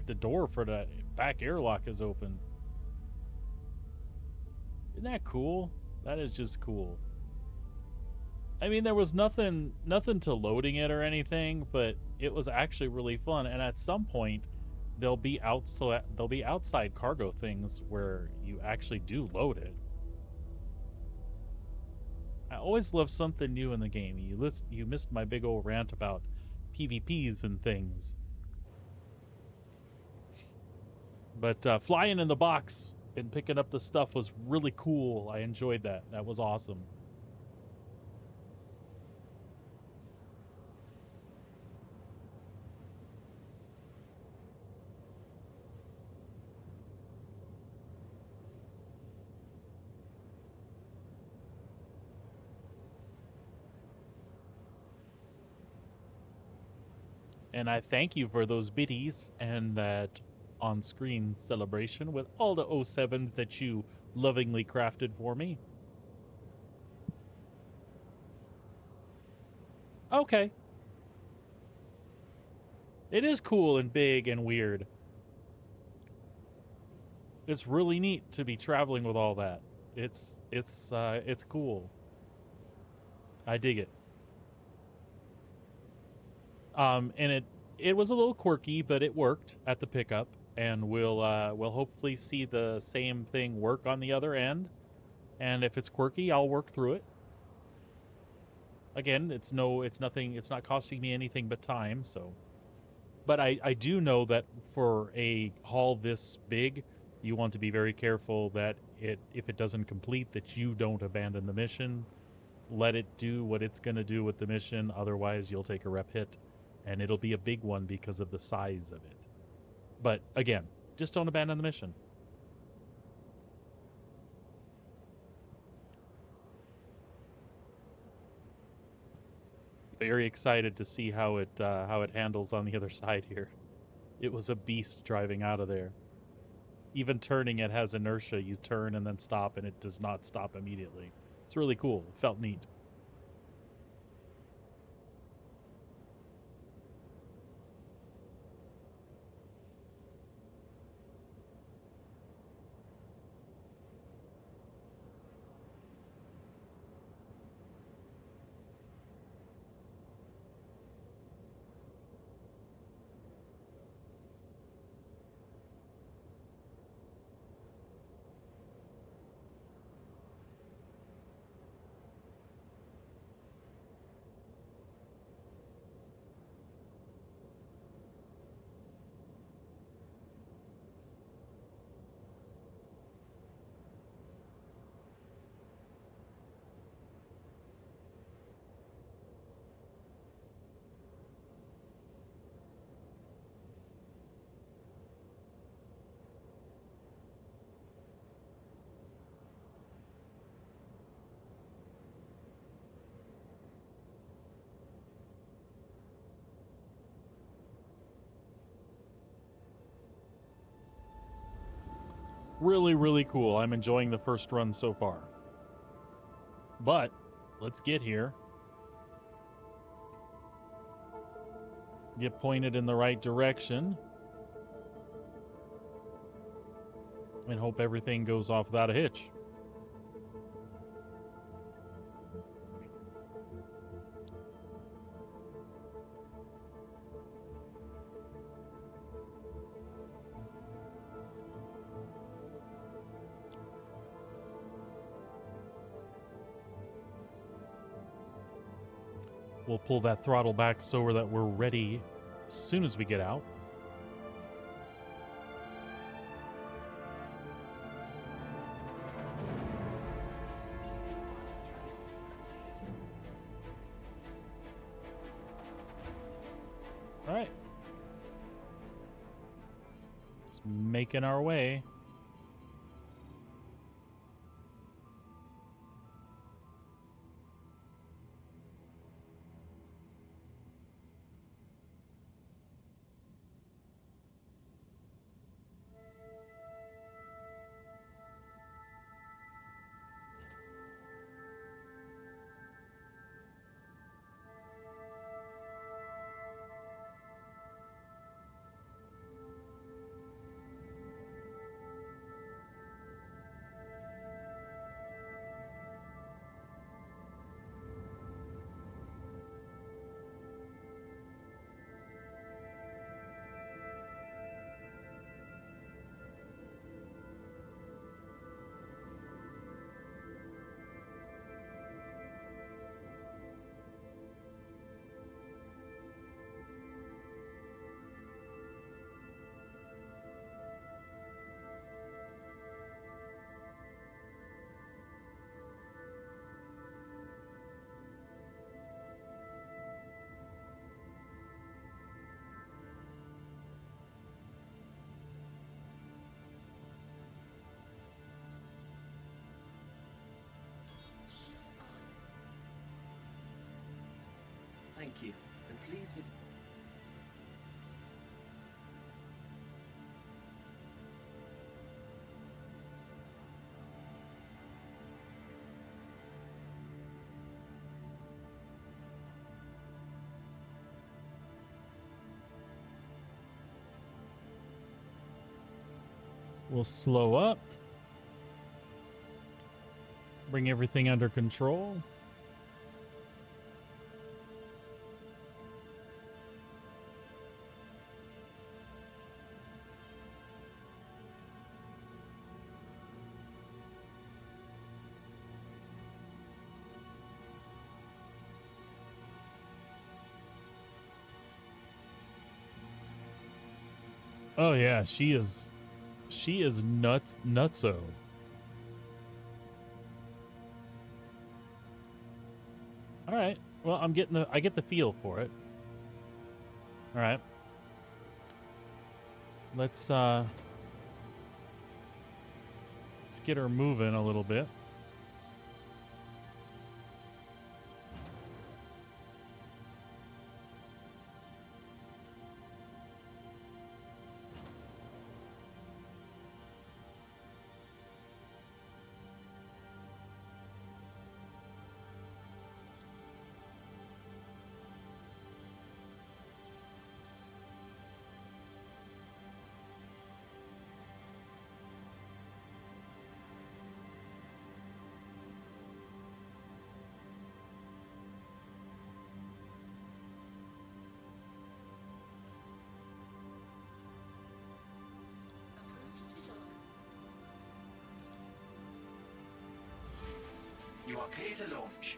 S1: the door for the back airlock is open. Isn't that cool? That is just cool. I mean, there was nothing to loading it or anything, but it was actually really fun. And at some point, there'll be outside cargo things where you actually do load it. I always love something new in the game. You missed my big old rant about PvPs and things. But flying in the box and picking up the stuff was really cool. I enjoyed that. That was awesome. And I thank you for those biddies and that on-screen celebration with all the 07s that you lovingly crafted for me. Okay. It is cool and big and weird. It's really neat to be traveling with all that. It's cool. I dig it. And it was a little quirky, but it worked at the pickup, and we'll hopefully see the same thing work on the other end. And if it's quirky, I'll work through it. Again, it's not costing me anything but time, so. But I do know that for a haul this big, you want to be very careful that if it doesn't complete, that you don't abandon the mission. Let it do what it's going to do with the mission, otherwise you'll take a rep hit. And it'll be a big one because of the size of it. But again, just don't abandon the mission. very excited to see how it handles on the other side here. It was a beast driving out of there. Even turning, it has inertia. You turn and then stop, and it does not stop immediately. It's really cool. It felt neat. Really, really cool. I'm enjoying the first run so far. But let's get here. Get pointed in the right direction. And hope everything goes off without a hitch. We'll pull that throttle back so that we're ready as soon as we get out. All right. Just making our way.
S6: Thank you, and please visit.
S1: We'll slow up. Bring everything under control. Oh yeah, she is nutso. All right. Well, I get the feel for it. All right. Let's get her moving a little bit.
S6: are clear to launch.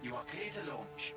S6: You are clear to launch.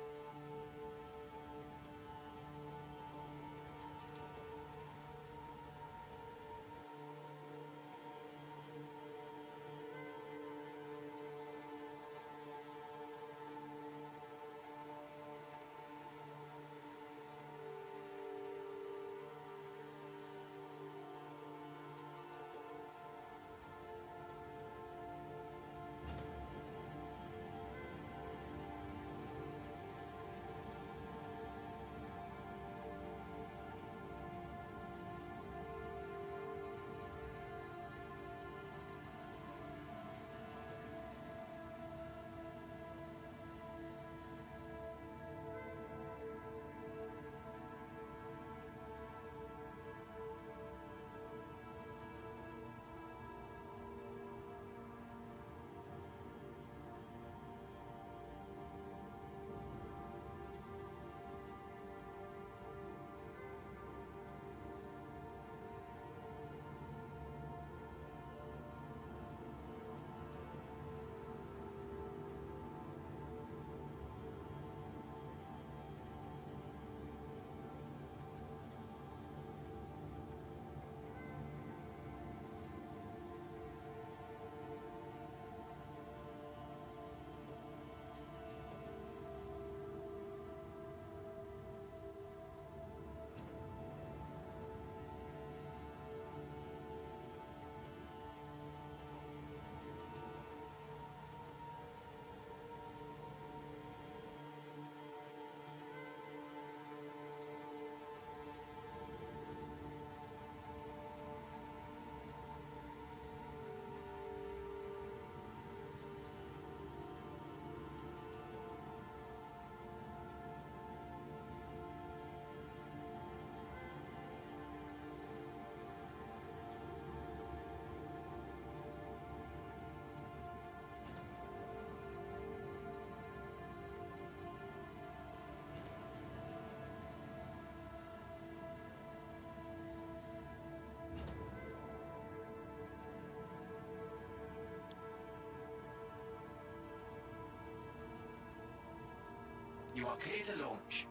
S6: You are clear to launch.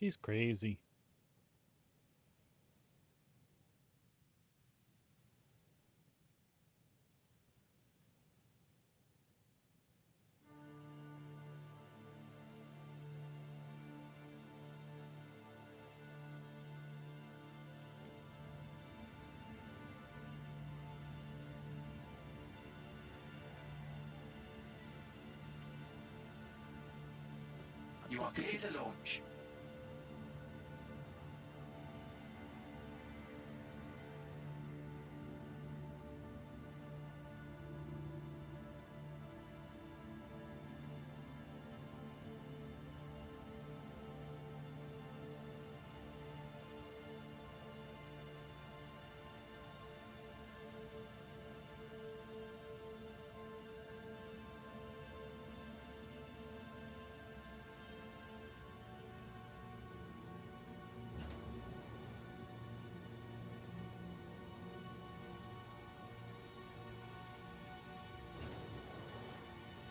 S1: She's crazy.
S6: You are clear to launch.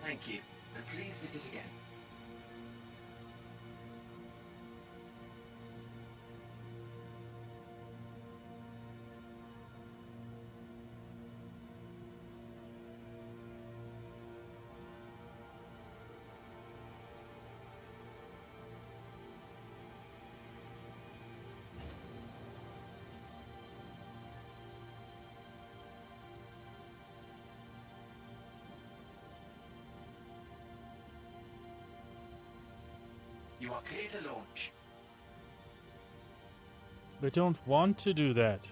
S6: Thank you, and please visit again. You are clear to launch.
S1: They don't want to do that.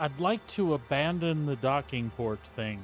S1: I'd like to abandon the docking port thing.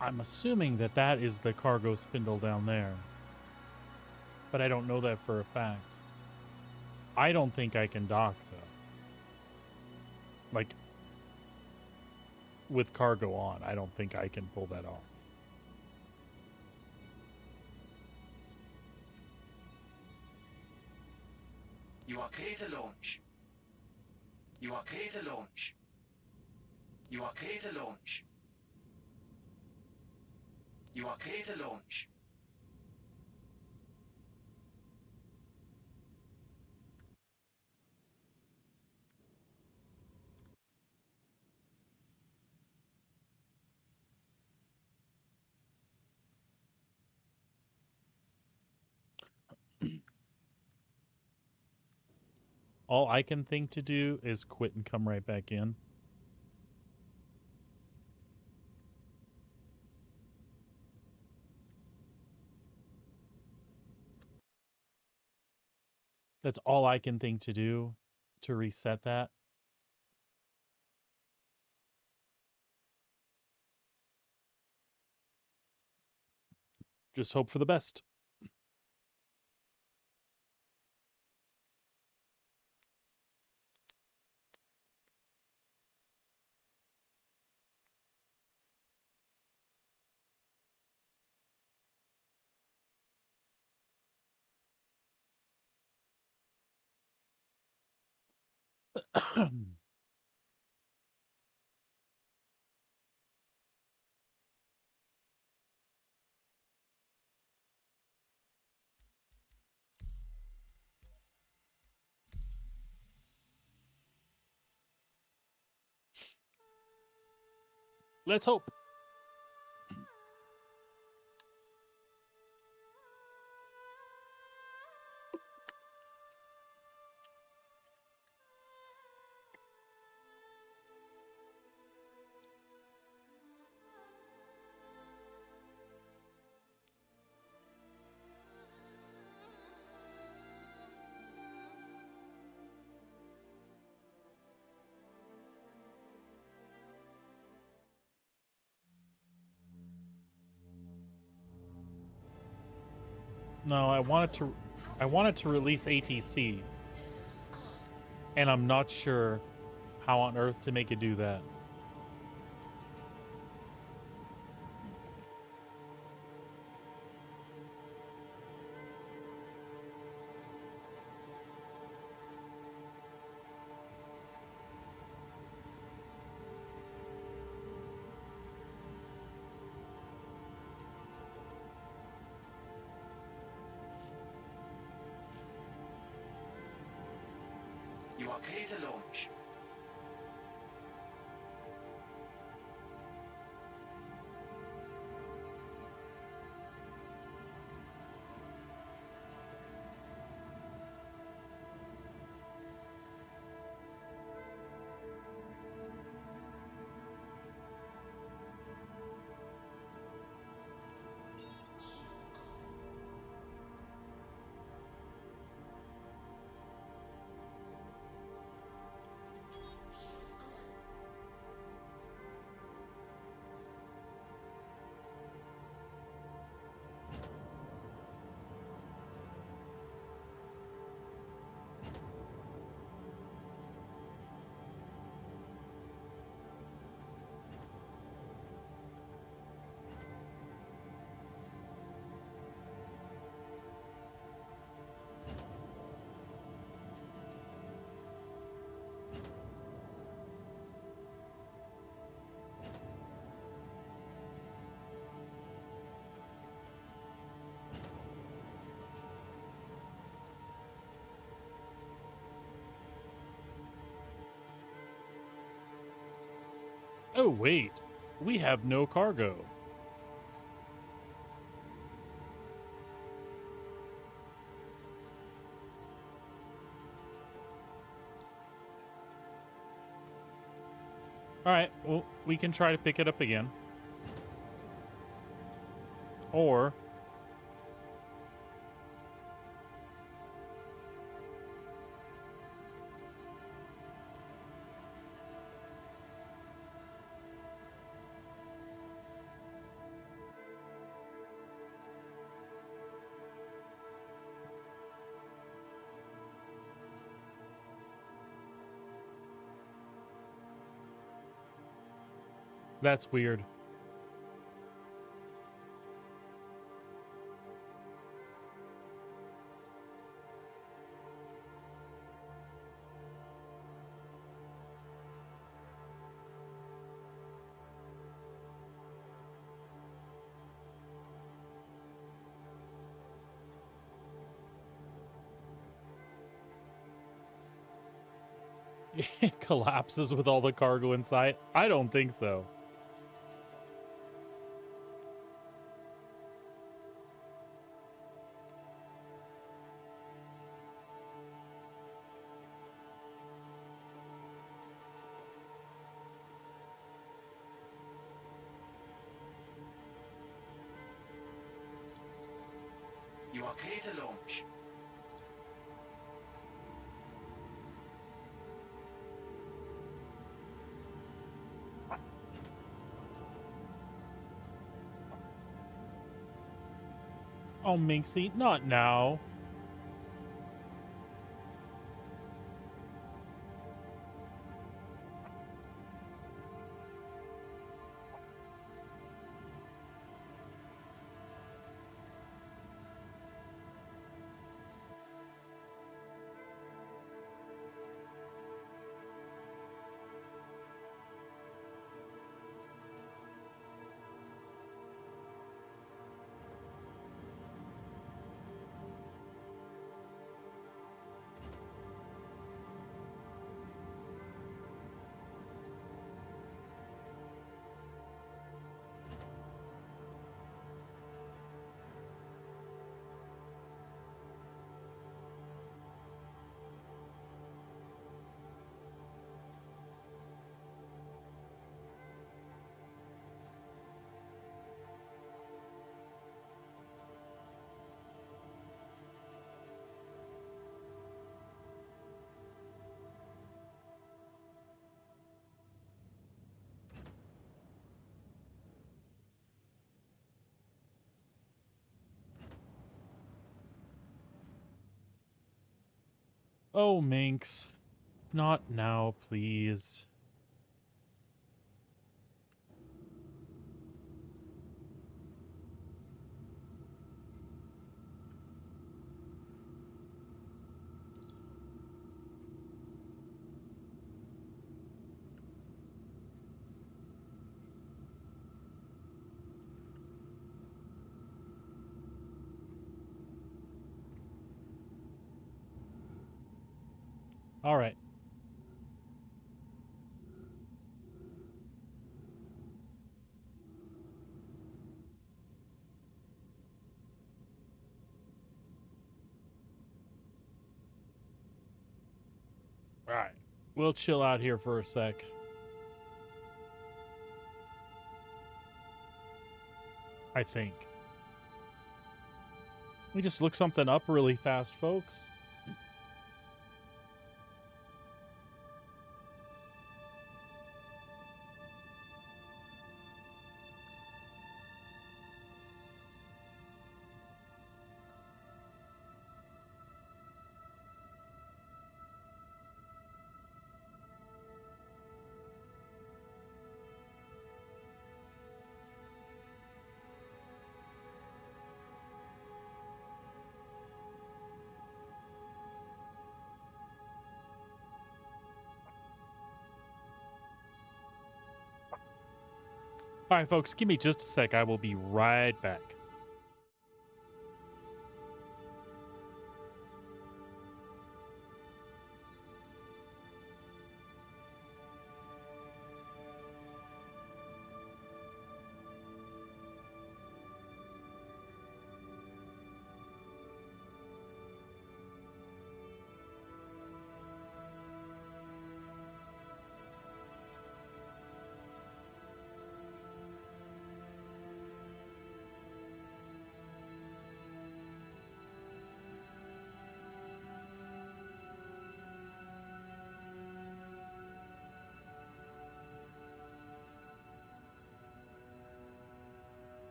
S1: I'm assuming that that is the cargo spindle down there. But I don't know that for a fact. I don't think I can dock, though. Like, with cargo on, I don't think I can pull that off.
S6: You are clear to launch. You are clear to launch. You are clear to launch. You are clear to launch.
S1: All I can think to do is quit and come right back in. That's all I can think to do to reset that. Just hope for the best. Let's hope. No, I wanted to release ATC. And I'm not sure how on earth to make it do that.
S6: You are clear to launch.
S1: Oh, wait. We have no cargo. All right. Well, we can try to pick it up again. Or that's weird. It collapses with all the cargo inside. I don't think so.
S6: You are clear to launch.
S1: Oh, Minxie, not now. Oh, Minx. Not now, please. All right. All right. We'll chill out here for a sec. I think. We just look something up really fast, folks. All right, folks, give me just a sec. I will be right back.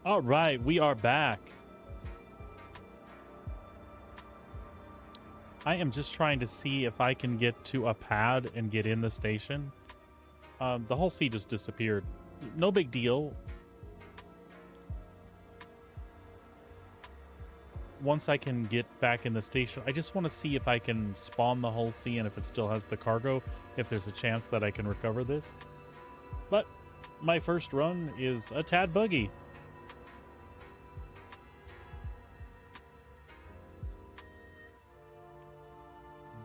S1: All right, we are back. I am just trying to see if I can get to a pad and get in the station. The whole sea just disappeared. No big deal. Once I can get back in the station, I just want to see if I can spawn the whole sea and if it still has the cargo, if there's a chance that I can recover this. But my first run is a tad buggy.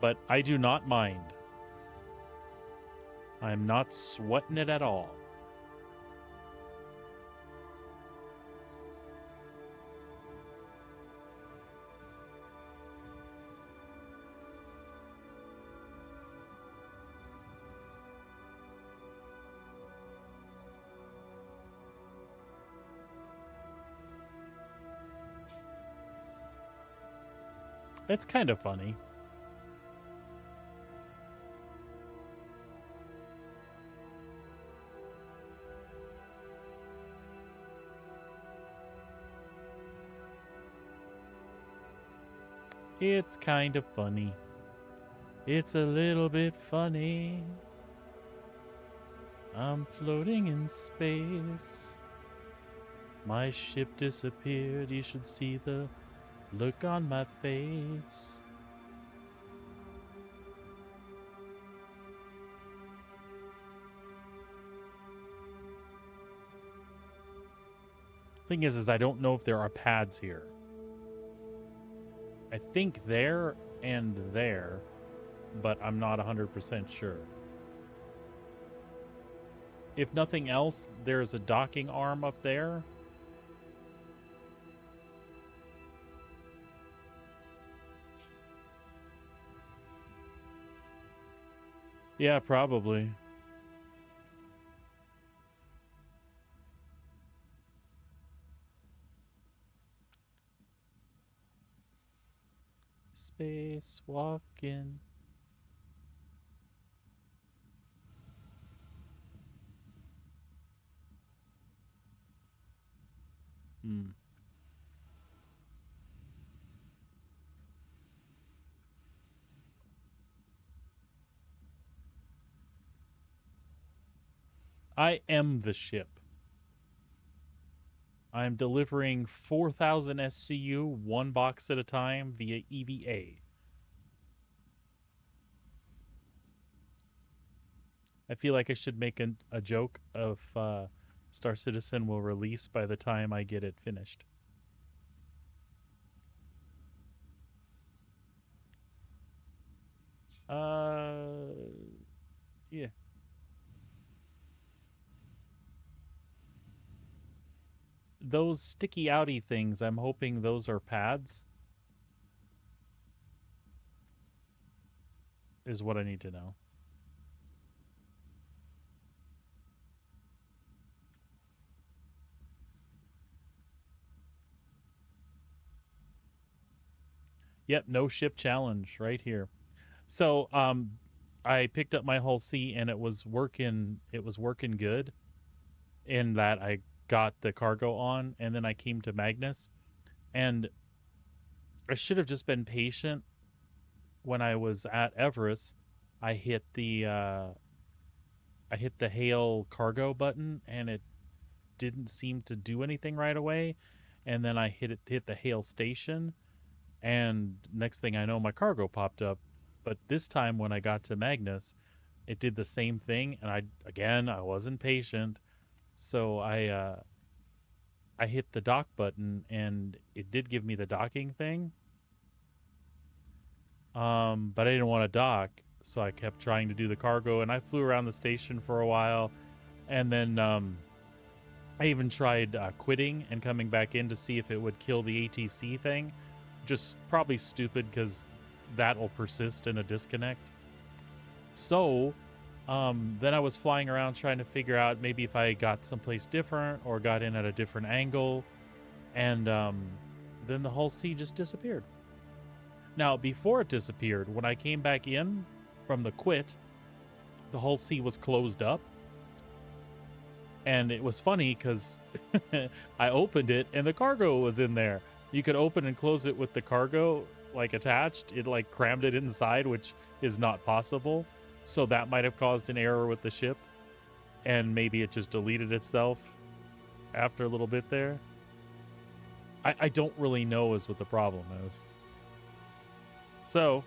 S1: But I do not mind. I'm not sweating it at all. It's kind of funny. It's kind of funny. It's a little bit funny. I'm floating in space. My ship disappeared. You should see the look on my face. Thing is I don't know if there are pads here. I think there and there, but I'm not 100% sure. If nothing else, there's a docking arm up there. Yeah, probably. Spacewalking. I am the ship. I'm delivering 4,000 SCU, one box at a time, via EVA. I feel like I should make a joke of Star Citizen will release by the time I get it finished. Yeah. Those sticky outy things, I'm hoping those are pads. Is what I need to know. Yep, no ship challenge right here. So, I picked up my hull C and it was working good in that I got the cargo on, and then I came to Magnus, and I should have just been patient. When I was at Everest, I hit the hail cargo button and it didn't seem to do anything right away, and then I hit the hail station, and next thing I know my cargo popped up. But this time when I got to Magnus, it did the same thing, and I wasn't patient. So I hit the dock button, and it did give me the docking thing. But I didn't want to dock, so I kept trying to do the cargo, and I flew around the station for a while, and then I even tried quitting and coming back in to see if it would kill the ATC thing. Just probably stupid, because that will persist in a disconnect. So then I was flying around trying to figure out maybe if I got someplace different or got in at a different angle, and then the whole sea just disappeared. Now, before it disappeared, when I came back in from the quit, the whole sea was closed up. And it was funny because I opened it and the cargo was in there. You could open and close it with the cargo like attached. It like crammed it inside, which is not possible. So that might have caused an error with the ship. And maybe it just deleted itself after a little bit there. I don't really know is what the problem is. So,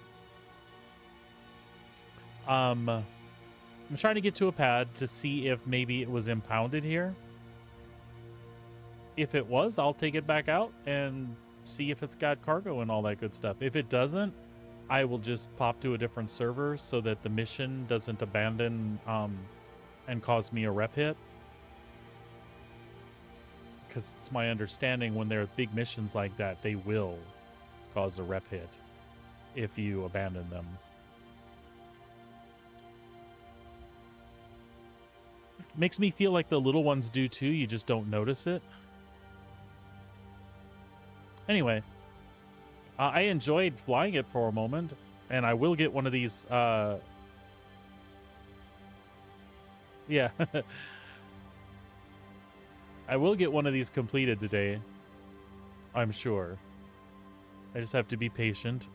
S1: I'm trying to get to a pad to see if maybe it was impounded here. If it was, I'll take it back out and see if it's got cargo and all that good stuff. If it doesn't, I will just pop to a different server so that the mission doesn't abandon and cause me a rep hit. Because it's my understanding when there are big missions like that, they will cause a rep hit if you abandon them. Makes me feel like the little ones do too, you just don't notice it. Anyway, I enjoyed flying it for a moment, and I will get one of these, yeah. I will get one of these completed today, I'm sure. I just have to be patient.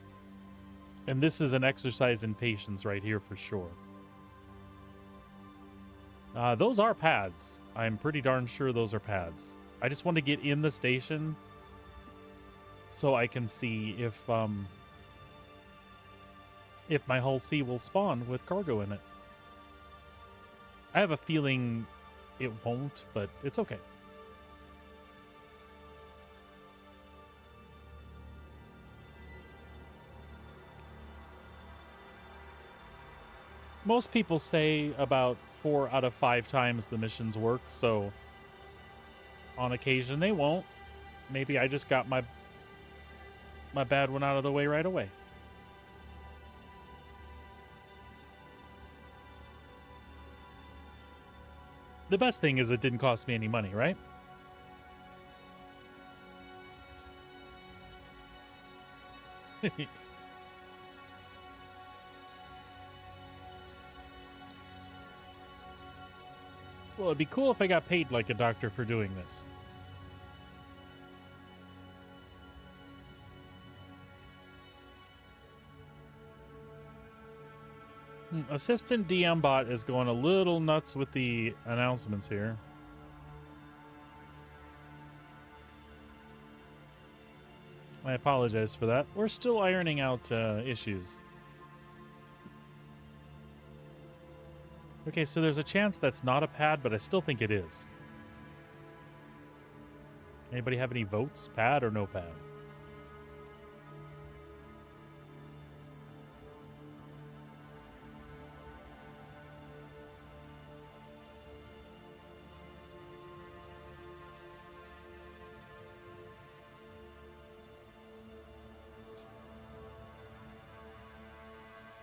S1: And this is an exercise in patience right here for sure. Those are pads. I'm pretty darn sure those are pads. I just want to get in the station so I can see if my Hull C will spawn with cargo in it. I have a feeling it won't, but it's okay. Most people say about 4 out of 5 times the missions work, so on occasion they won't. Maybe I just got my bad one out of the way right away. The best thing is it didn't cost me any money, right? Well, it'd be cool if I got paid like a doctor for doing this. Assistant DM bot is going a little nuts with the announcements here. I apologize for that. We're still ironing out issues. Okay, so there's a chance that's not a pad, but I still think it is. Anybody have any votes? Pad or no pad?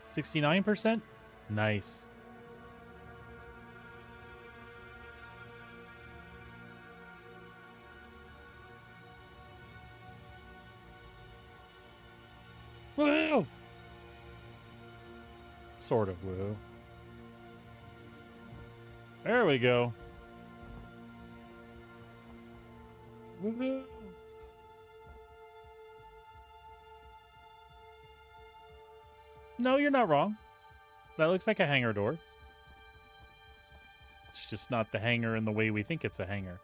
S1: $69%? Nice. Woo! Sort of woo. There we go. Woo! No, you're not wrong. That looks like a hangar door. It's just not the hangar in the way we think it's a hangar.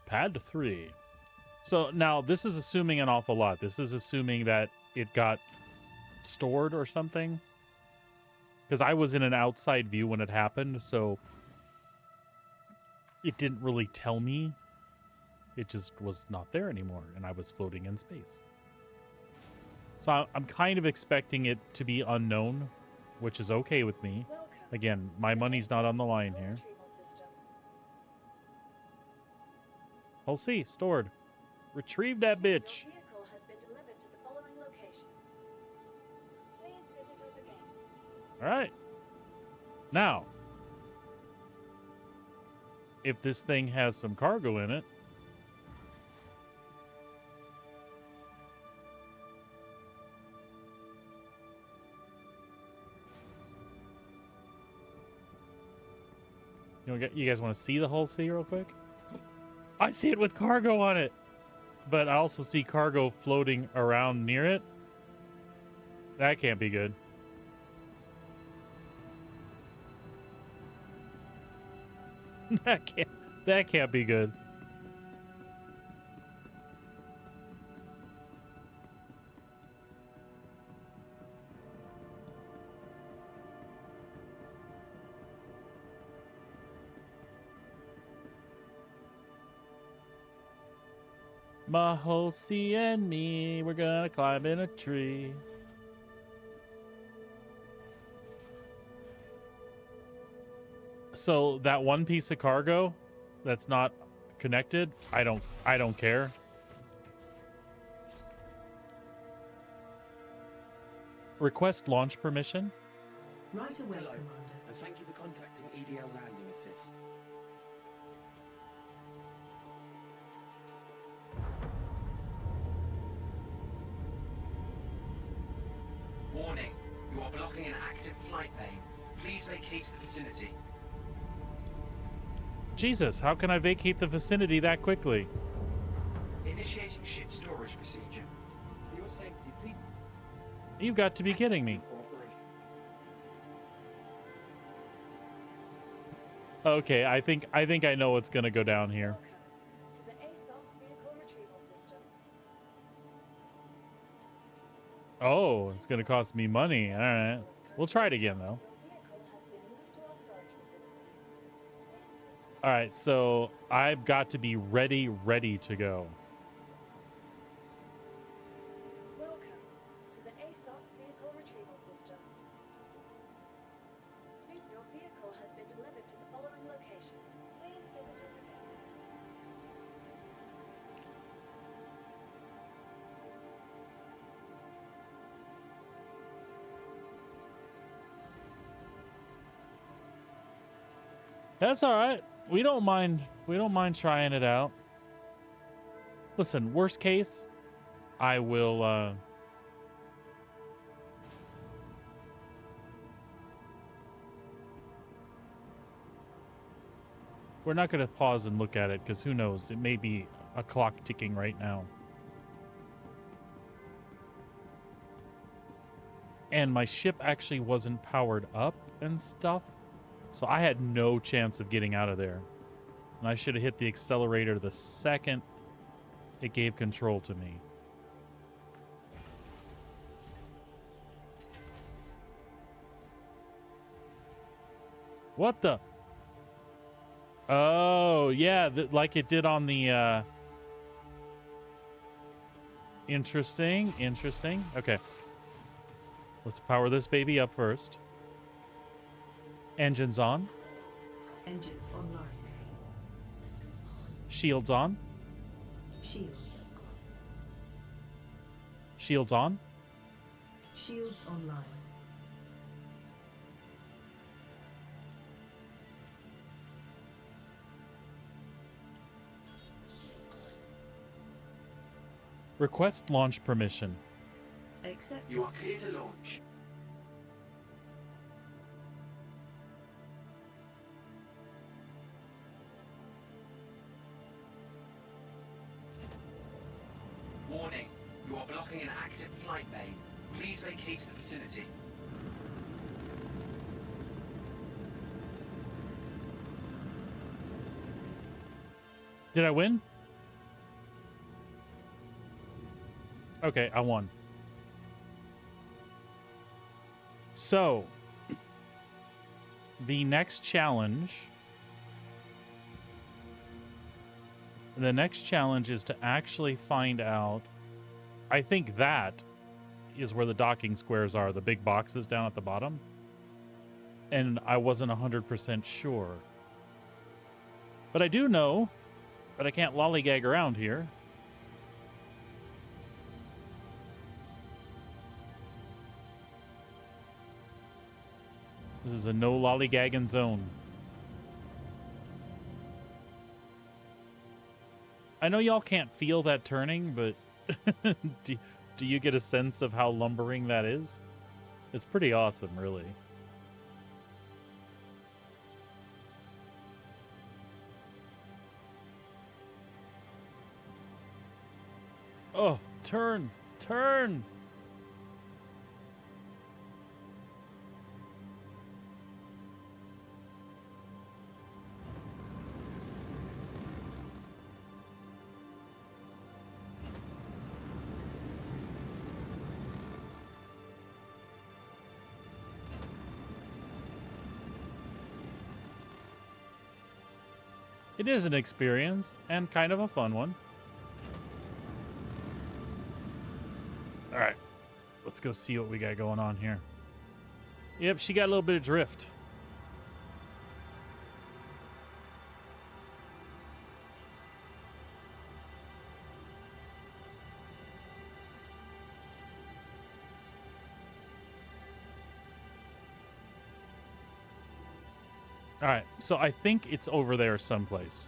S1: Pad 3. So now this is assuming an awful lot. This is assuming that it got stored or something. Because I was in an outside view when it happened, so it didn't really tell me. It just was not there anymore, and I was floating in space. So I'm kind of expecting it to be unknown, which is okay with me.
S3: Welcome
S1: Again,
S3: to
S1: my
S3: the
S1: money's not on the line
S3: Hull
S1: here.
S3: retrieval system.
S1: I'll see. Stored. Retrieve that bitch.
S3: Your vehicle has been delivered to the following location. Please visit us again.
S1: All right. Now, if this thing has some cargo in it, You guys want to see the Hull C real quick? I see it with cargo on it, but I also see cargo floating around near it. That can't be good. That can't be good. Mahosi and me, we're gonna climb in a tree. So that one piece of cargo that's not connected, I don't care. Request launch permission.
S5: Right away,
S7: Hello,
S5: Commander.
S7: and thank you for contacting EDL Landing Assist.
S6: Warning, you are blocking an active flight lane. Please vacate the vicinity.
S1: Jesus, how can I vacate the vicinity that quickly?
S6: Initiating ship storage procedure.
S7: For your safety, please
S1: You've got to be kidding me.
S7: cooperation.
S1: Okay, I think I know what's gonna go down here.
S3: Welcome to the ASOP vehicle retrieval system.
S1: Oh, it's gonna cost me money. All right, we'll try it again though.
S3: Your vehicle has been moved to our storage facility.
S1: All right, so I've got to be ready to go.
S3: Welcome to the ASOP vehicle retrieval system. Your vehicle has been delivered to the following location. Please visit us again.
S1: That's all right. We don't mind trying it out. Listen, worst case, I will we're not going to pause and look at it because who knows, it may be a clock ticking right now. And my ship actually wasn't powered up and stuff. So I had no chance of getting out of there. And I should have hit the accelerator the second it gave control to me. What the? Oh, yeah, like it did on the... Interesting. Okay. Let's power this baby up first. Engines on.
S5: Engines online.
S1: Shields on.
S5: Shields.
S1: Shields on.
S5: Shields online.
S1: Request launch permission.
S5: Accepted.
S6: You are clear to launch. Warning, you are blocking an active flight lane. Please vacate the vicinity.
S1: Did I win? Okay, I won. So, the next challenge is to actually find out. I think that is where the docking squares are, the big boxes down at the bottom. And I wasn't 100% sure. But I do know that I can't lollygag around here. This is a no lollygagging zone. I know y'all can't feel that turning, but do you get a sense of how lumbering that is? It's pretty awesome, really. Oh, turn, turn. It is an experience and kind of a fun one. All right, let's go see what we got going on here. Yep, she got a little bit of drift. All right, so I think it's over there someplace.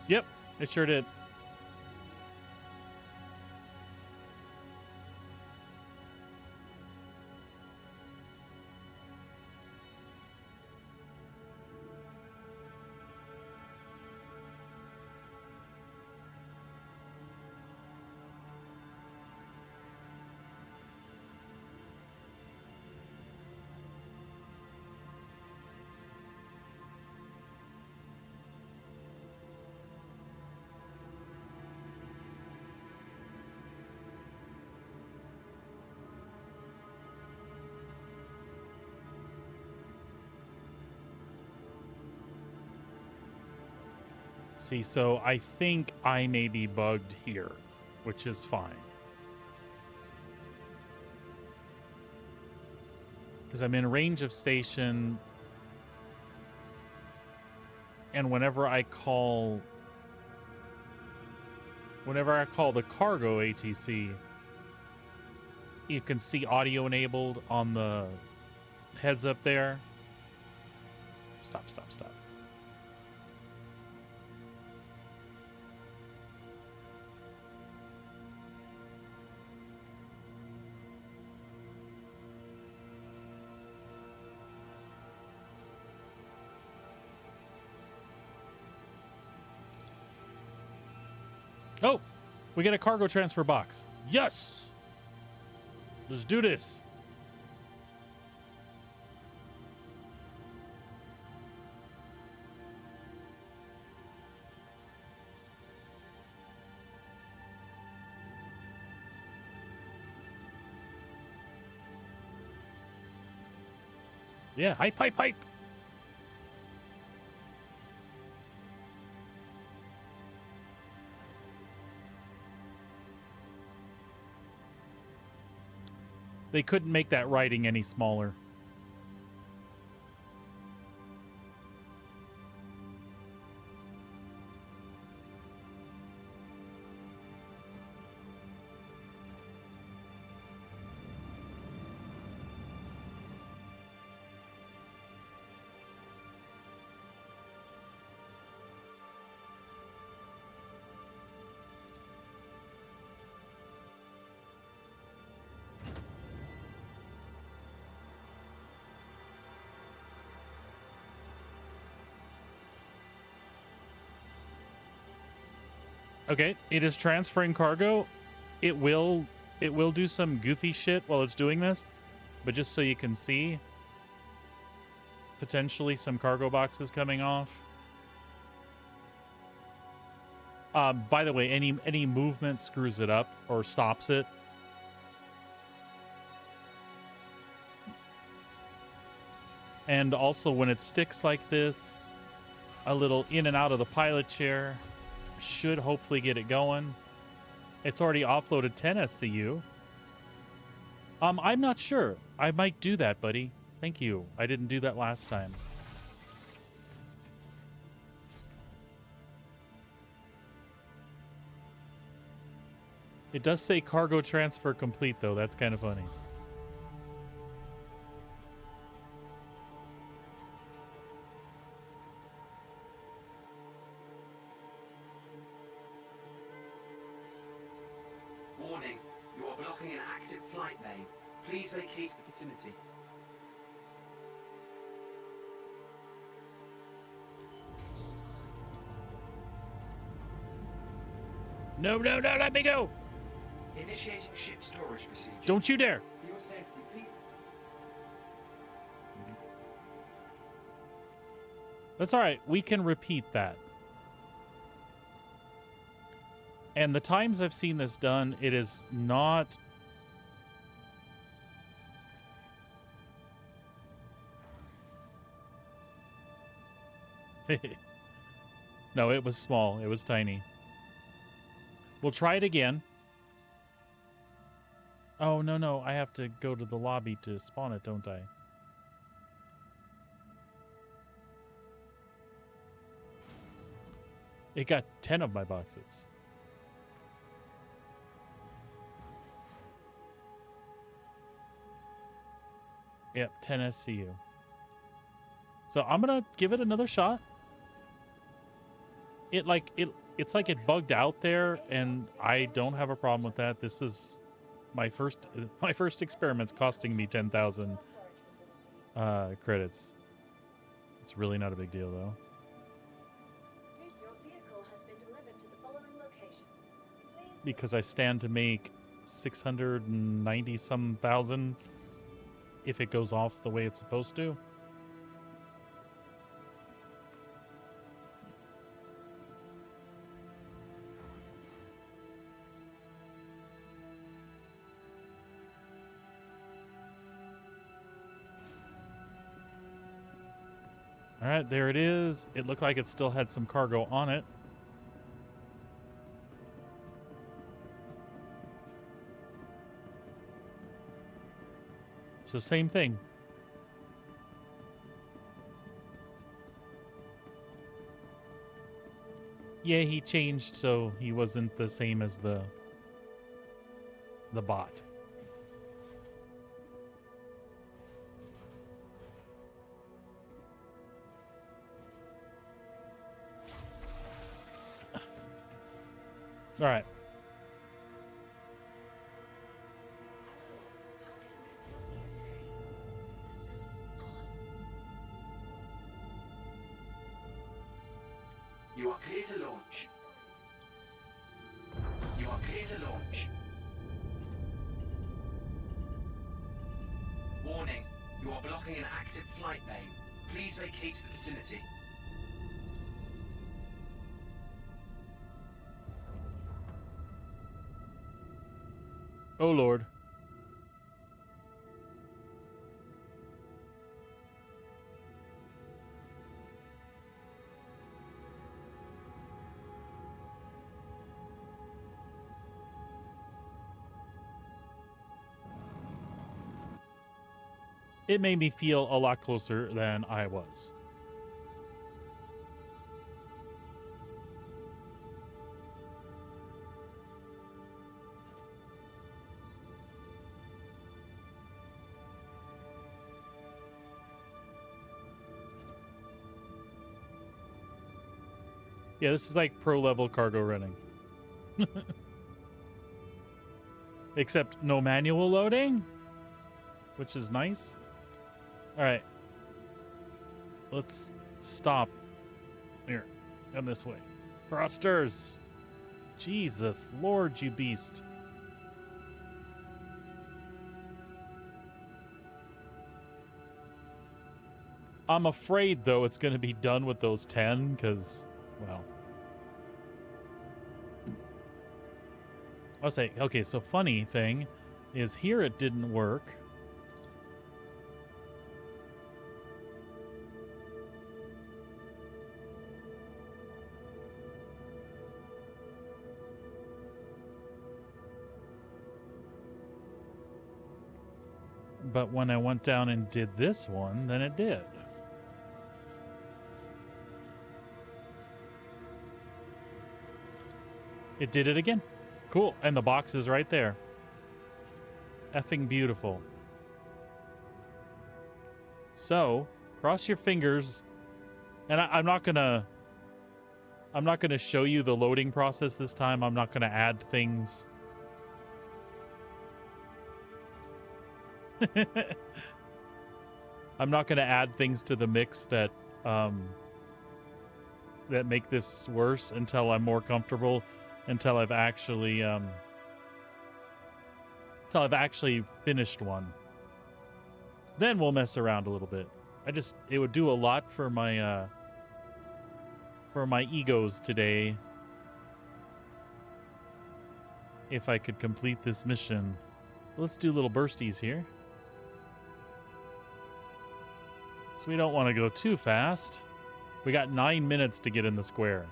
S1: Yep, it sure did. See, so I think I may be bugged here, which is fine. Because I'm in range of station, and whenever I call the cargo ATC, you can see audio enabled on the heads up there. Stop, stop, stop. Oh, we get a cargo transfer box. Yes! Let's do this. Yeah, hype, hype, hype. They couldn't make that writing any smaller. Okay, it is transferring cargo. It will do some goofy shit while it's doing this, but just so you can see, potentially some cargo boxes coming off. By the way, any movement screws it up or stops it. And also when it sticks like this, a little in and out of the pilot chair should hopefully get it going. It's already offloaded 10 SCU. I'm not sure. I might do that, buddy. Thank you. I didn't do that last time. It does say cargo transfer complete, though. That's kind of funny.
S6: Warning. blocking an active flight lane. Please vacate the vicinity.
S1: No, no, no, let me go.
S6: Initiating ship storage procedure.
S1: Don't you dare.
S7: For your safety, please.
S1: That's all right. We can repeat that. And the times I've seen this done, it is not... No, it was small. It was tiny. We'll try it again. Oh, no, no. I have to go to the lobby to spawn it, don't I? It got 10 of my boxes. Yep, 10 SCU. So I'm gonna give it another shot. It's like it bugged out there, and I don't have a problem with that. This is my first experiment's costing me 10,000
S3: Storage facility.
S1: credits. It's really not a big deal though.
S3: Your vehicle has been delivered to the following location. Please
S1: Because I stand to make 690 some thousand if it goes off the way it's supposed to. All right, there it is. It looked like it still had some cargo on it. So same thing. Yeah, he changed so he wasn't the same as the bot. All right.
S6: You are clear to launch. You are clear to launch. Warning, you are blocking an active flight lane. Please vacate the vicinity.
S1: Oh, Lord. It made me feel a lot closer than I was. Yeah, this is like pro level cargo running. Except no manual loading, which is nice. All right. Let's stop. Here, come this way. Thrusters. Jesus, Lord, you beast. I'm afraid, though, it's going to be done with those 10, because, well... I'll say, okay, so funny thing is here it didn't work. But when I went down and did this one, then it did. It did it again. Cool. And the box is right there. Effing beautiful. So, cross your fingers. And I'm not gonna show you the loading process this time. I'm not gonna add things. I'm not going to add things to the mix that that make this worse until I'm more comfortable, until I've actually finished one. Then we'll mess around a little bit. It would do a lot for my egos today if I could complete this mission. Let's do little bursties here. So we don't want to go too fast. We got 9 minutes to get in the square.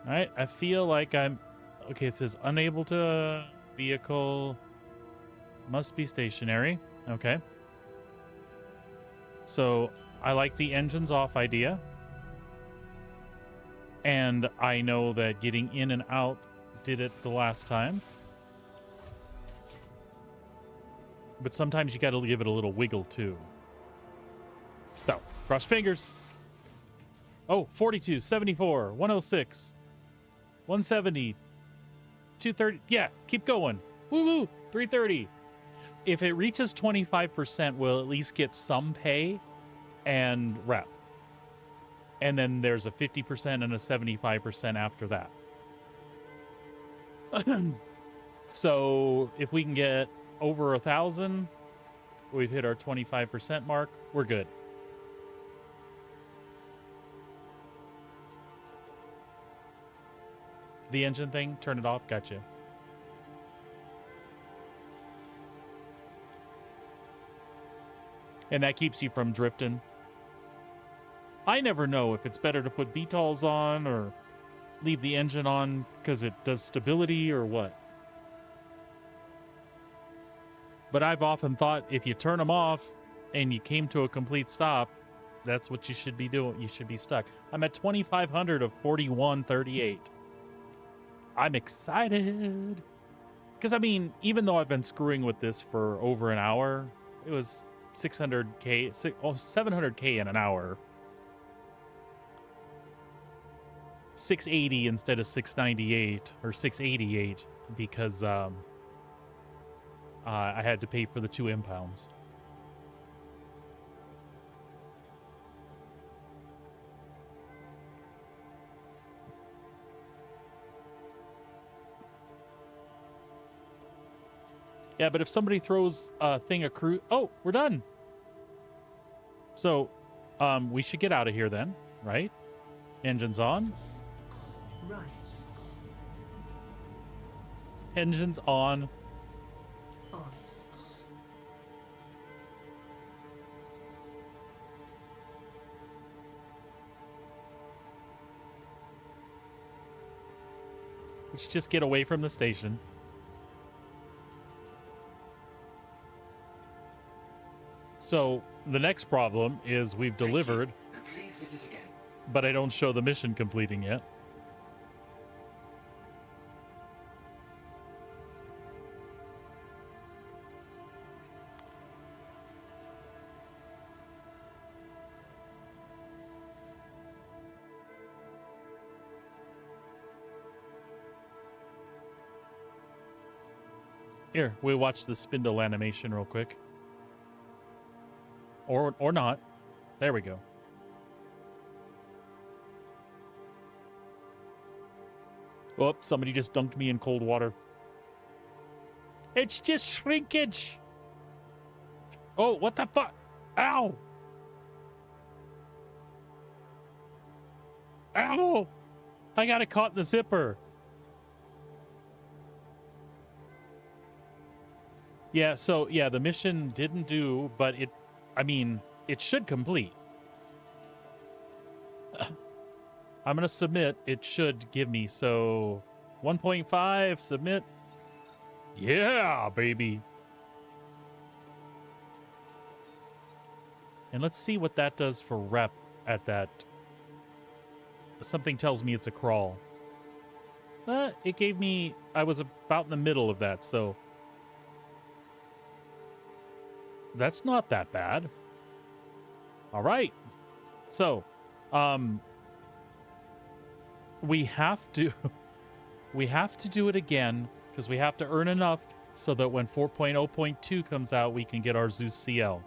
S1: All right, I feel like I'm... Okay, it says unable to vehicle, must be stationary. Okay. So I like the engines off idea. And I know that getting in and out did it the last time. But sometimes you got to give it a little wiggle too. So, cross fingers. Oh, 42, 74, 106. 170, 230. Yeah, keep going. Woo-hoo, 330. If it reaches 25%, we'll at least get some pay and rep. And then there's a 50% and a 75% after that. So if we can get over 1,000, we've hit our 25% mark. We're good. The engine thing, turn it off. Gotcha. And that keeps you from drifting. I never know if it's better to put VTOLs on or leave the engine on because it does stability or what. But I've often thought if you turn them off and you came to a complete stop, that's what you should be doing. You should be stuck. I'm at 2,500 of 4138. I'm excited. Because, I mean, even though I've been screwing with this for over an hour, it was 700K in an hour. 680 instead of 698 or 688 because I had to pay for the 2 impounds. Yeah, but if somebody throws a thing of crew... Oh, we're done. So, we should get out of here then, right? Engines on.
S5: Right.
S1: Engines on.
S5: Off.
S1: Let's just get away from the station. So, the next problem is we've delivered,
S6: And please visit again.
S1: but I don't show the mission completing yet. Here, we'll watch the spindle animation real quick. Or not. There we go. Oh, somebody just dunked me in cold water. It's just shrinkage. Oh, what the fuck? Ow! Ow! I got it caught in the zipper. Yeah, so, yeah, the mission didn't do, but it should complete. I'm going to submit. It should give me, so 1.5, submit. Yeah, baby. And let's see what that does for rep at that. Something tells me it's a crawl. It gave me... I was about in the middle of that, so... That's not that bad. All right. So, we have to... We have to do it again, because we have to earn enough so that when 4.0.2 comes out, we can get our Zeus CL.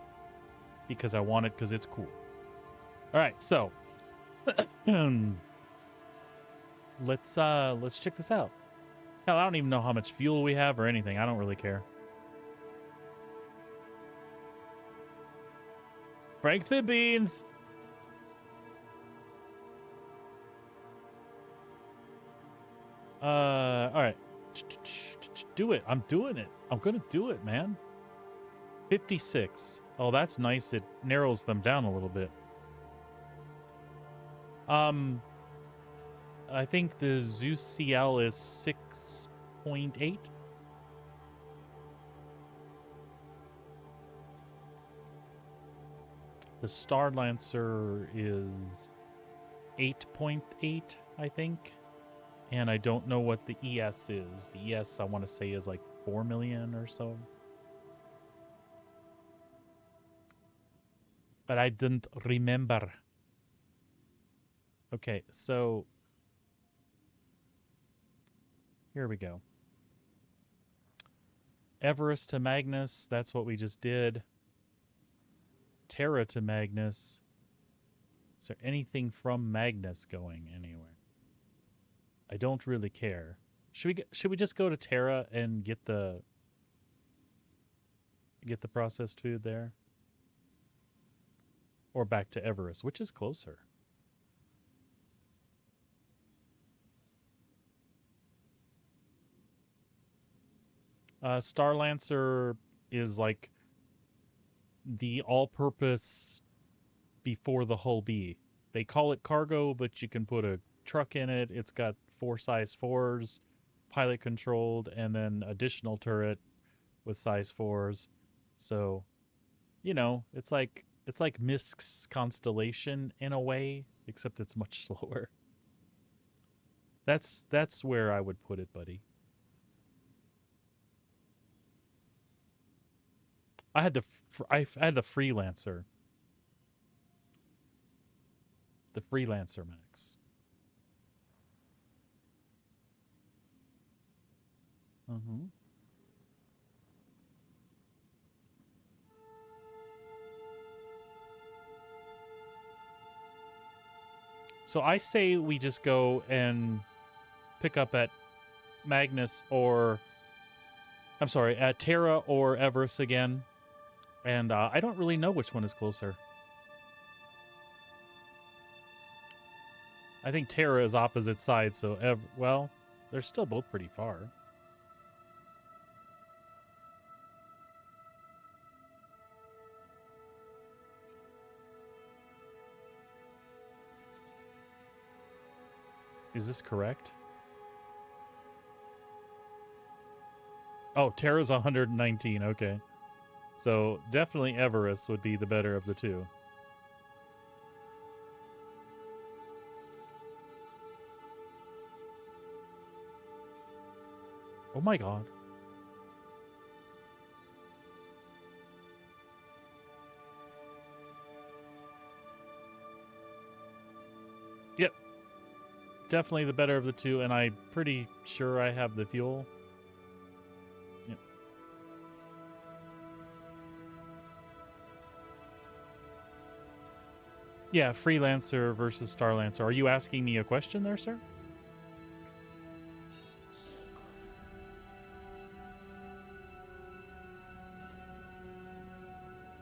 S1: Because I want it because it's cool. All right, so... let's check this out. Hell, I don't even know how much fuel we have or anything. I don't really care. Frank the beans. All right. Do it. I'm doing it. I'm gonna do it, man. 56. Oh, that's nice. It narrows them down a little bit. I think the Zeus CL is 6.8. The Star Lancer is 8.8, I think. And I don't know what the ES is. The ES, I want to say, is like 4 million or so. But I didn't remember. Okay, so here we go. Everest to Magnus, that's what we just did. Terra to Magnus. Is there anything from Magnus going anywhere? I don't really care. Should we just go to Terra and get the processed food there? Or back to Everest, which is closer? Star Lancer is like the all-purpose before the Hull B. They call it cargo, but you can put a truck in it. It's got 4 size 4s, pilot controlled, and then additional turret with size 4s. So, you know, it's like Misk's Constellation in a way, except it's much slower. That's where I would put it, buddy. I had the Freelancer. The Freelancer Max. So I say we just go and pick up at Magnus or... I'm sorry, at Terra or Everest again. And I don't really know which one is closer. I think Terra is opposite sides, so... well, they're still both pretty far. Is this correct? Oh, Terra's 119. Okay. So definitely Everest would be the better of the two. Oh my god. Yep. Definitely the better of the two, and I'm pretty sure I have the fuel. Yep. Yeah, Freelancer versus Starlancer. Are you asking me a question there, sir?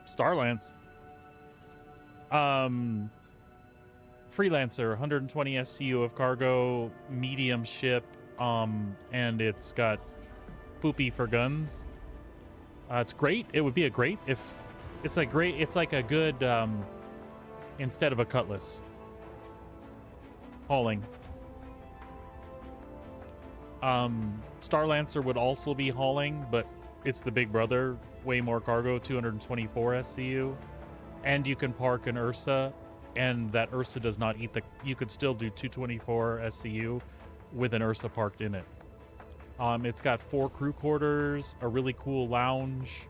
S1: Starlance. Freelancer, 120 SCU of cargo, medium ship, and it's got poopy for guns. It's great. It would be a great if it's like great. It's like a good instead of a Cutlass hauling. Starlancer would also be hauling, but it's the big brother, way more cargo, 224 SCU. And you can park an Ursa, and that Ursa does not eat the... You could still do 224 SCU with an Ursa parked in it. It's got 4 crew quarters, a really cool lounge.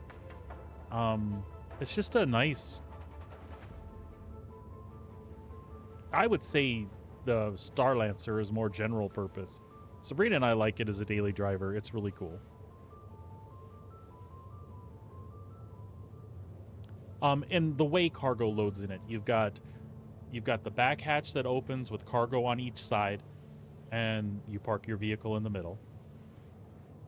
S1: It's just a nice... I would say the Starlancer is more general purpose. Sabrina and I like it as a daily driver. It's really cool. And the way cargo loads in it, you've got the back hatch that opens with cargo on each side, and you park your vehicle in the middle.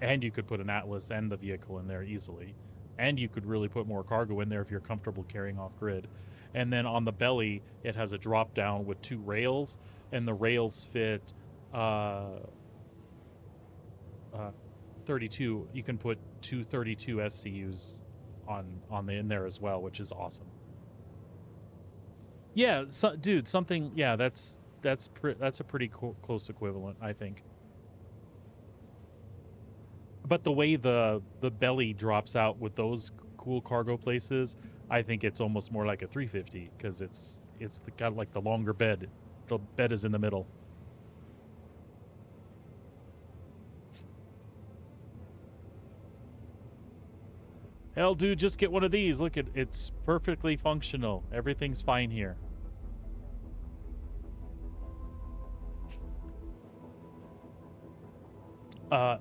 S1: And you could put an Atlas and the vehicle in there easily. And you could really put more cargo in there if you're comfortable carrying off grid. And then on the belly, it has a drop down with 2 rails, and the rails fit 32. You can put 2 32 SCUs in there as well, which is awesome. Yeah, dude, something. Yeah, that's a pretty close equivalent, I think. But the way the belly drops out with those cool cargo places, I think it's almost more like a 350 because it's got like the longer bed. The bed is in the middle. Hell, dude, just get one of these. Look, it's perfectly functional. Everything's fine here.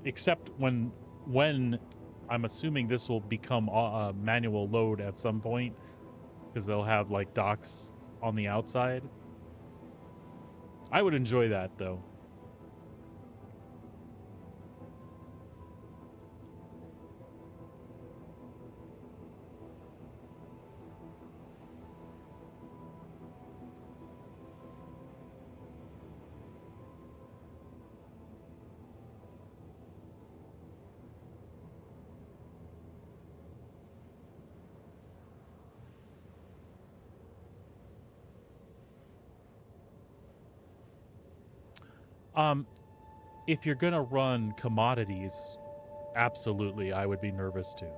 S1: Except when I'm assuming this will become a manual load at some point, because they'll have like docks on the outside. I would enjoy that though. If you're gonna run commodities, absolutely, I would be nervous too.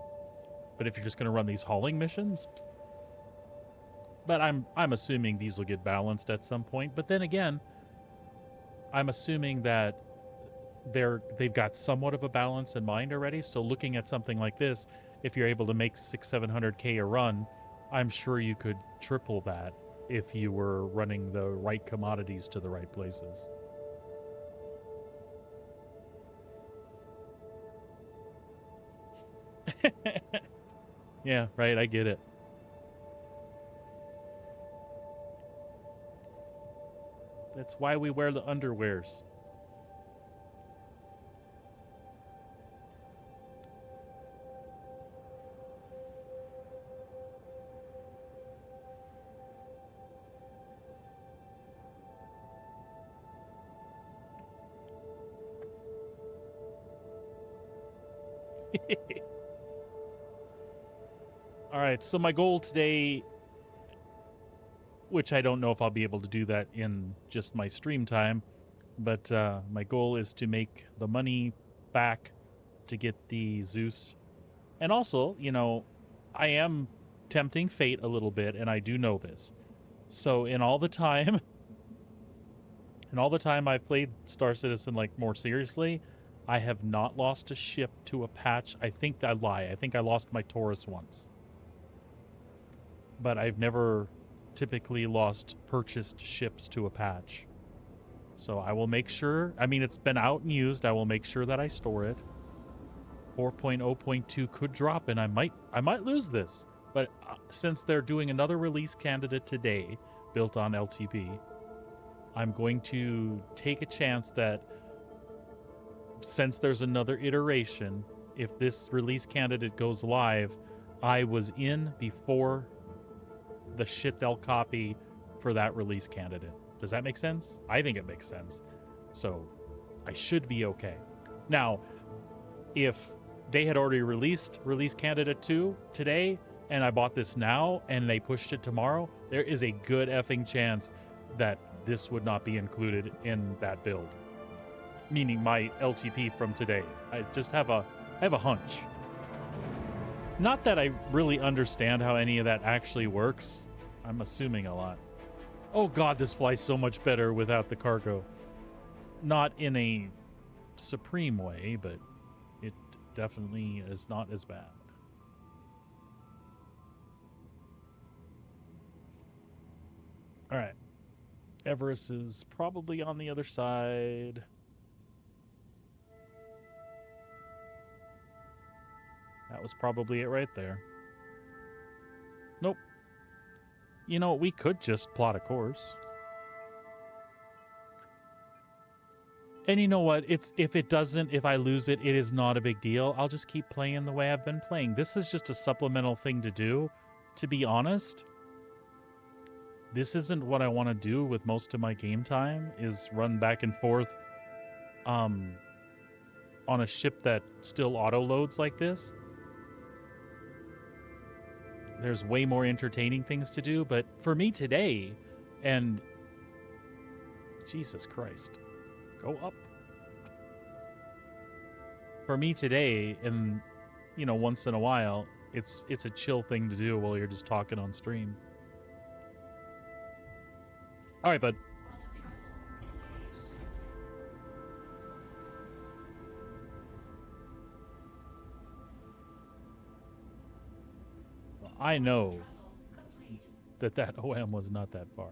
S1: But if you're just gonna run these hauling missions, but I'm assuming these will get balanced at some point. But then again, I'm assuming that they've got somewhat of a balance in mind already. So looking at something like this, if you're able to make 600-700K a run, I'm sure you could triple that if you were running the right commodities to the right places. Yeah, right, I get it. That's why we wear the underwears. All right, so my goal today, which I don't know if I'll be able to do that in just my stream time, but my goal is to make the money back to get the Zeus. And also, you know, I am tempting fate a little bit, and I do know this. So in all the time I've played Star Citizen like more seriously, I have not lost a ship to a patch. I think I lie. I think I lost my Taurus once. But I've never typically lost purchased ships to a patch. So I will make sure, I mean, it's been out and used. I will make sure that I store it. 4.0.2 could drop, and I might lose this. But since they're doing another release candidate today, built on LTP, I'm going to take a chance that since there's another iteration, if this release candidate goes live, I was in before the shit they'll copy for that release candidate. Does that make sense? I think it makes sense. So I should be okay. Now, if they had already released release candidate 2 today and I bought this now and they pushed it tomorrow, there is a good effing chance that this would not be included in that build. meaning my LTP from today. I just have a hunch. Not that I really understand how any of that actually works. I'm assuming a lot. Oh god, this flies so much better without the cargo. Not in a supreme way, but it definitely is not as bad. All right. Everest is probably on the other side. That was probably it right there. Nope. You know, we could just plot a course. And you know what? If I lose it, it is not a big deal. I'll just keep playing the way I've been playing. This is just a supplemental thing to do. To be honest, this isn't what I want to do with most of my game time, is run back and forth on a ship that still auto loads like this. There's way more entertaining things to do, but for me today, and Jesus Christ, go up. For me today, and you know, once in a while, it's a chill thing to do while you're just talking on stream. All right, bud. I know that OM was not that far.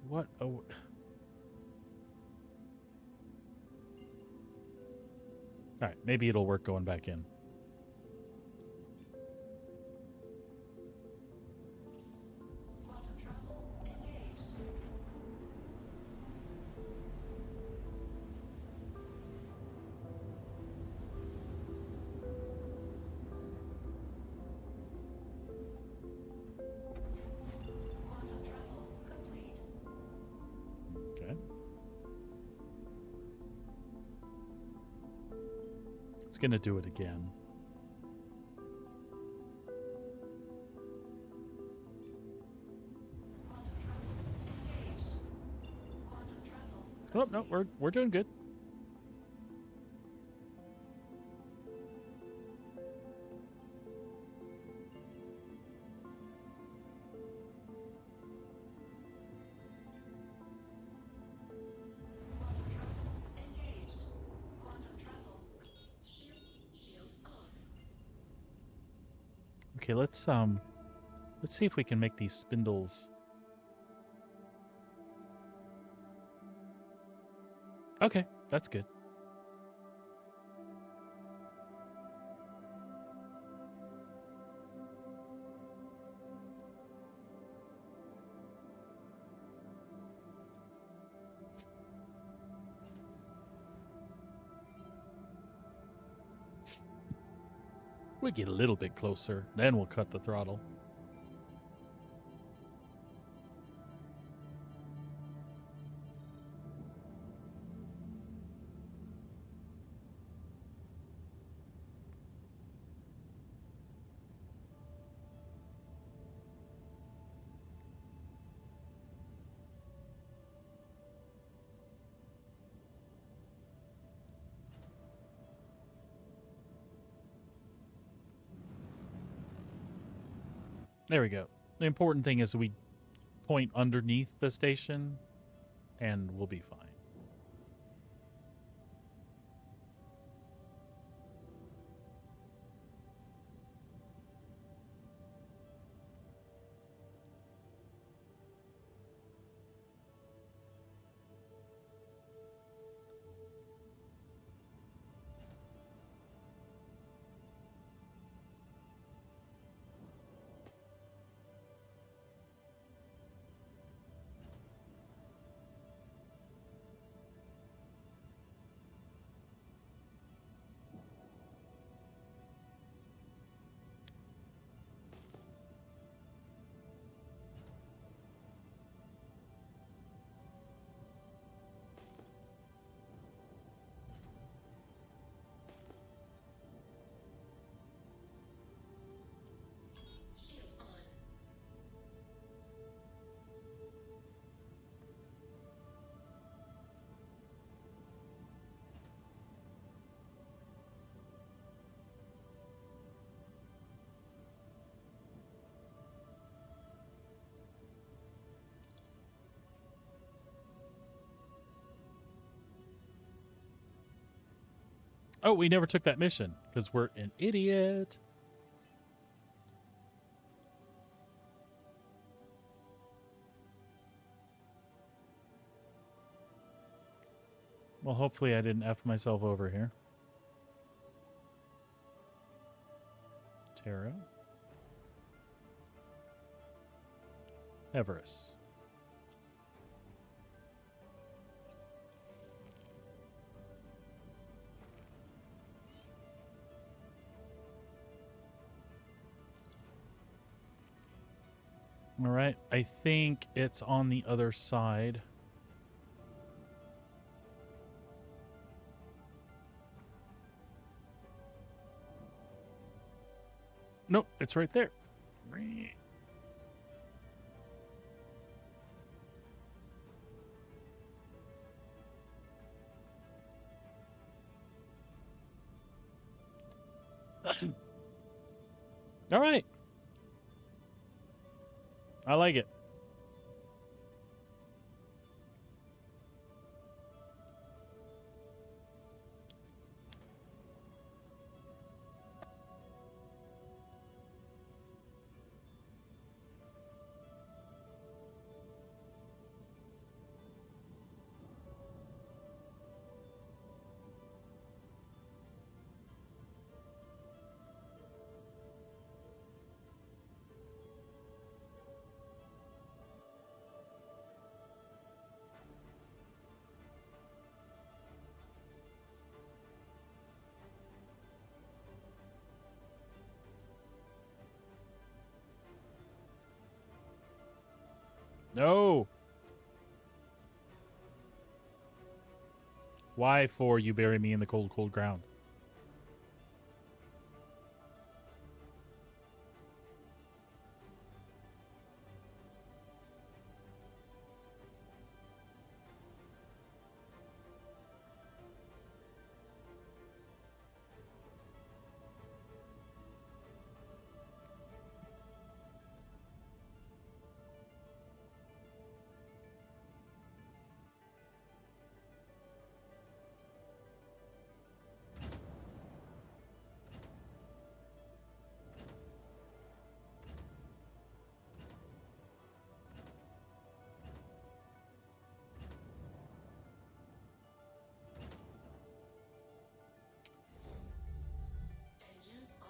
S1: What? Oh. All right, maybe it'll work going back in. Okay. It's gonna do it again. Oh, no, we're doing good. Okay, let's see if we can make these spindles. Okay, that's good. We'll get a little bit closer, then we'll cut the throttle. There we go. The important thing is we point underneath the station and we'll be fine. Oh, we never took that mission because we're an idiot. Well, hopefully I didn't F myself over here. Terra. Everest. All right, I think it's on the other side. Nope, it's right there. All right. I like it. No. Why for you bury me in the cold, cold ground?
S5: Engines off.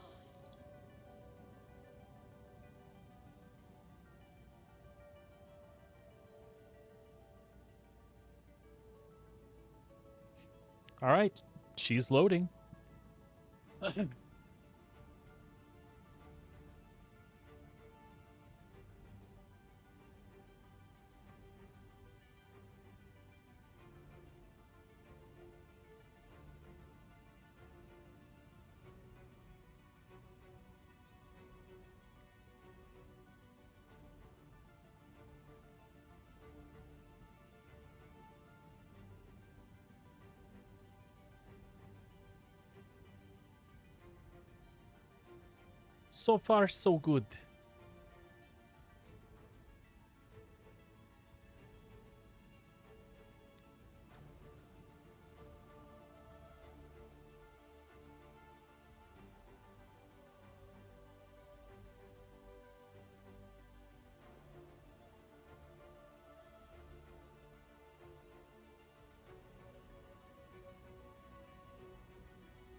S1: All right. She's loading. So far, so good.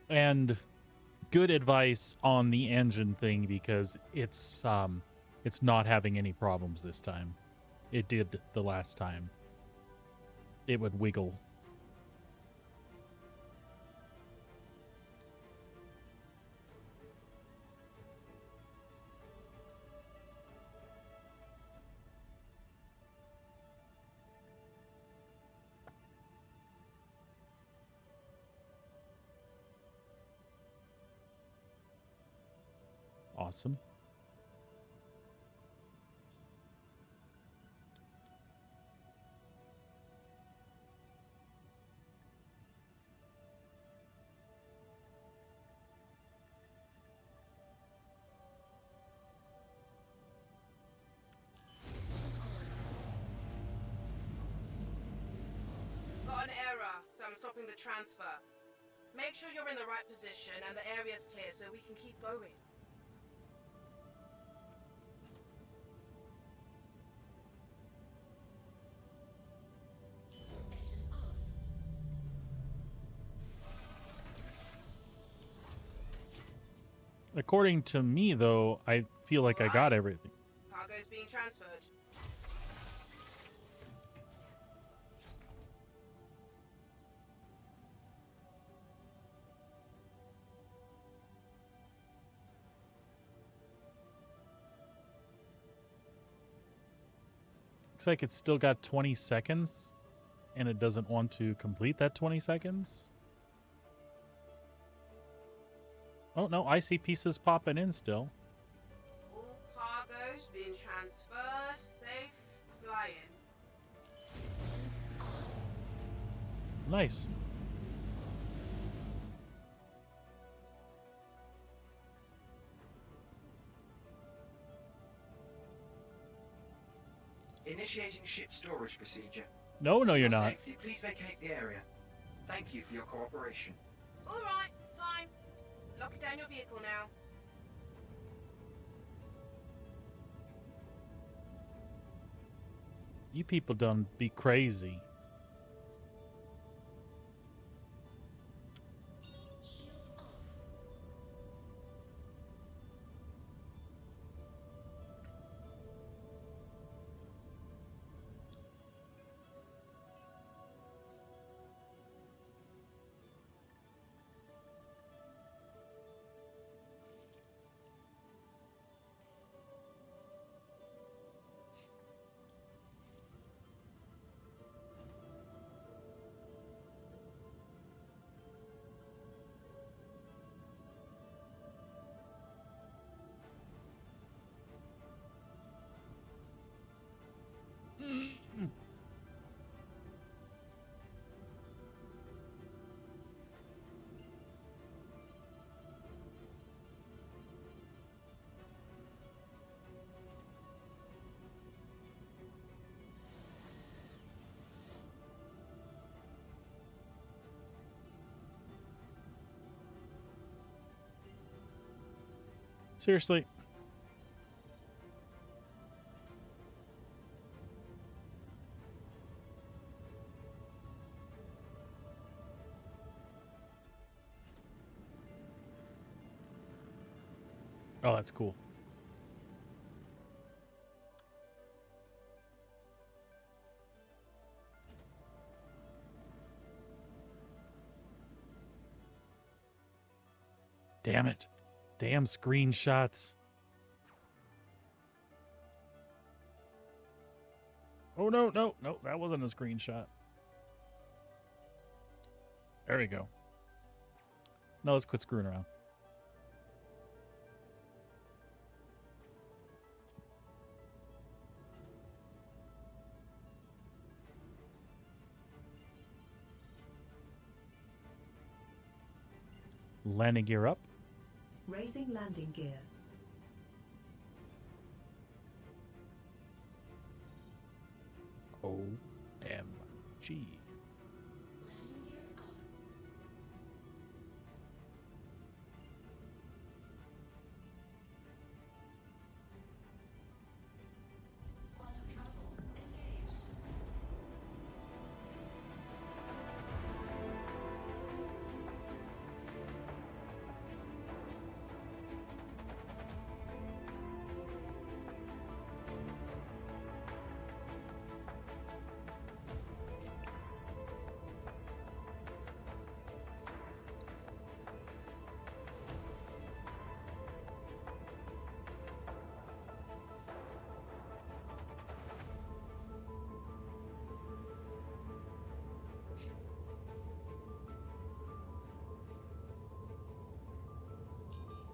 S1: And good advice on the engine thing because it's not having any problems this time. It did the last time. It would wiggle. Awesome.
S8: Got an error, so I'm stopping the transfer. Make sure you're in the right position and the area's clear so we can keep going.
S5: Engines off.
S1: According to me, though, I feel like I got everything.
S8: Cargo's being transferred.
S1: Looks like it's still got 20 seconds, and it doesn't want to complete that 20 seconds. Oh, no, I see pieces popping in still.
S8: All cargo's being transferred. Safe flying.
S5: Engines on.
S1: Nice.
S6: Initiating ship storage procedure.
S1: No, you're
S6: For
S1: not.
S6: Safety, please vacate the area. Thank you for your cooperation.
S8: All right, fine. Lock down your vehicle now.
S1: You people done be crazy.
S5: Shield off.
S1: Seriously. Oh, that's cool. Damn it. Damn screenshots. Oh, no, that wasn't a screenshot. There we go. No, let's quit screwing around. Landing gear up.
S9: Raising landing gear.
S1: OMG.
S5: Landing gear up.
S4: Quantum travel engaged.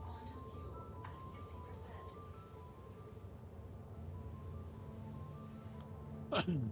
S5: Quantum fuel at 50%.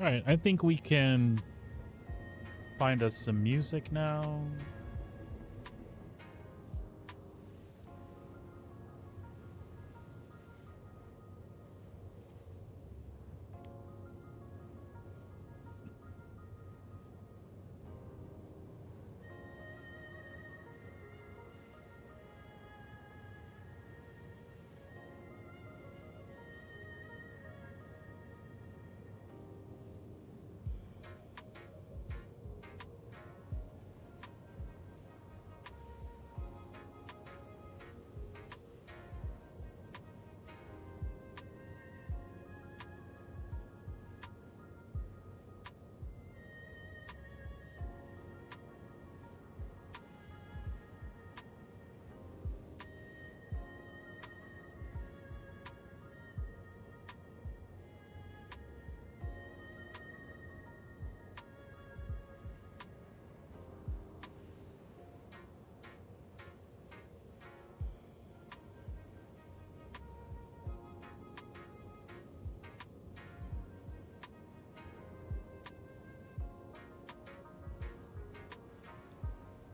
S1: All right, I think we can find us some music now.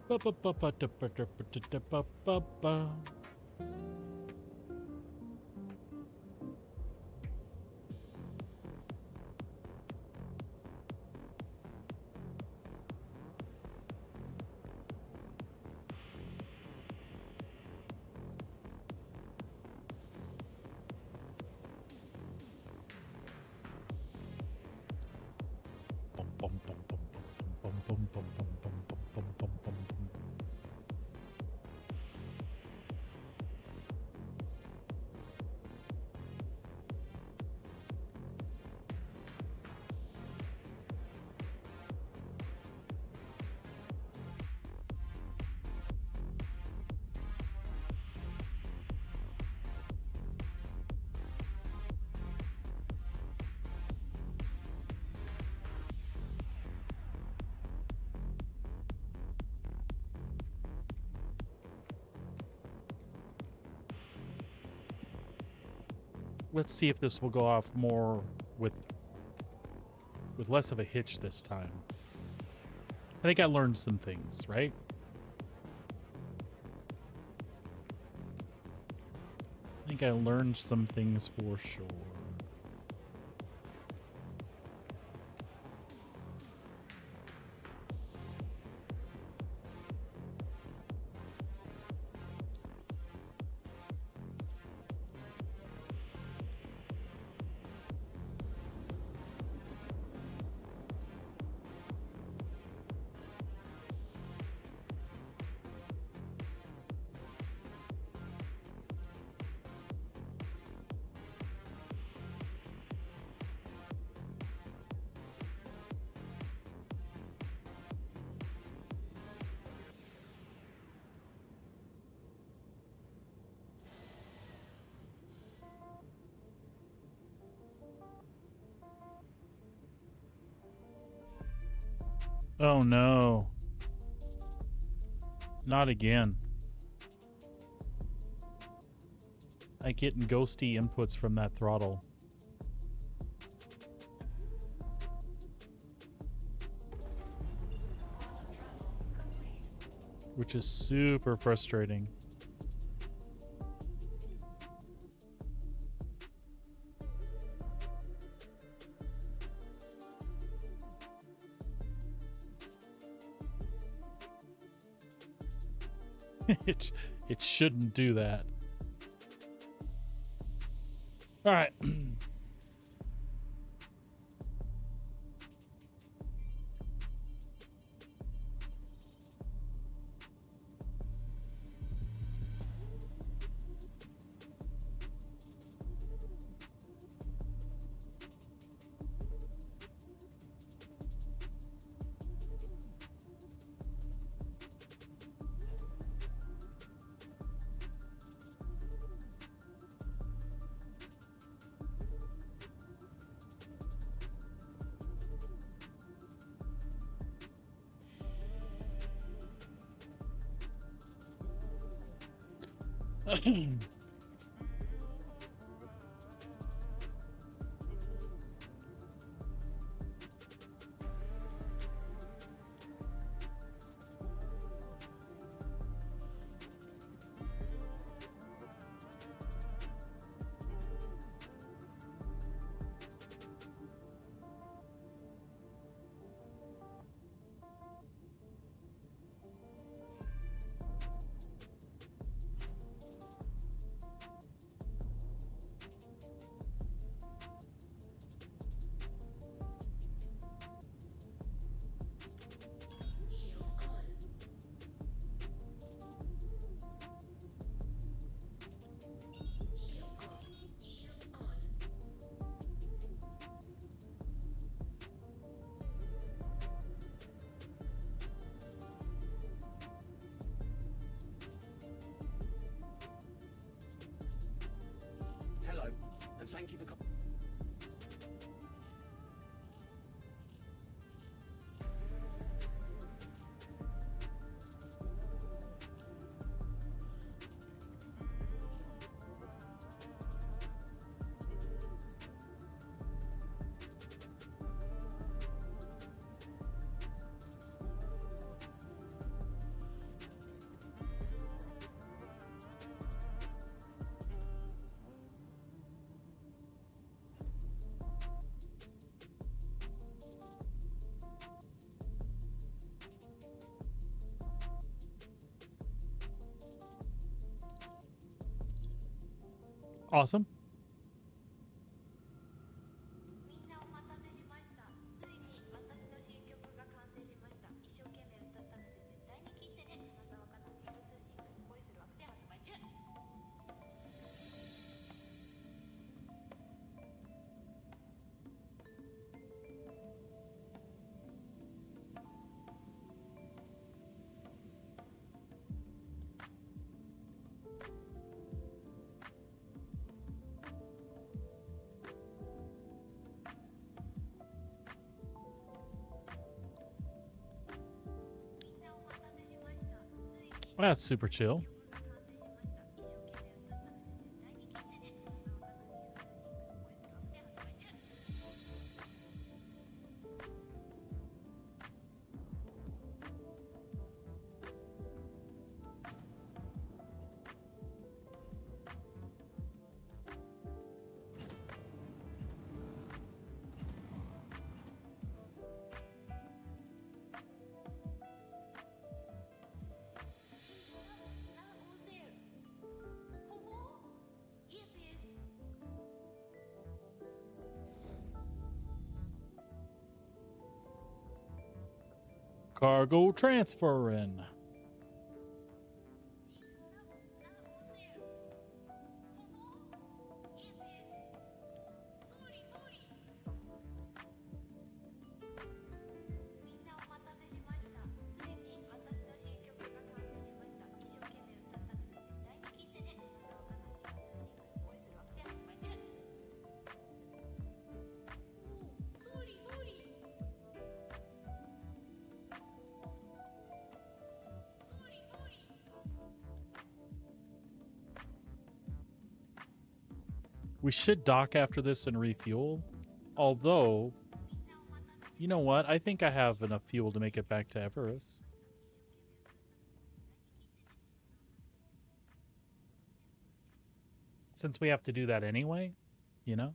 S1: Ba-ba-ba-ba-da-ba-da-ba-da-ba-ba. Bum, bum, bum, bum, bum, bum, bum, bum, bum, bum, bum, bum, bum, bum. Let's see if this will go off more with less of a hitch this time. I think I learned some things, right? I think I learned some things for sure. Oh no. Not again. I getting ghosty inputs from that throttle. Which is super frustrating. It shouldn't do that. All right. Awesome. That's super chill. Cargo transferring. We should dock after this and refuel. Although, you know what? I think I have enough fuel to make it back to Everest. Since we have to do that anyway, you know?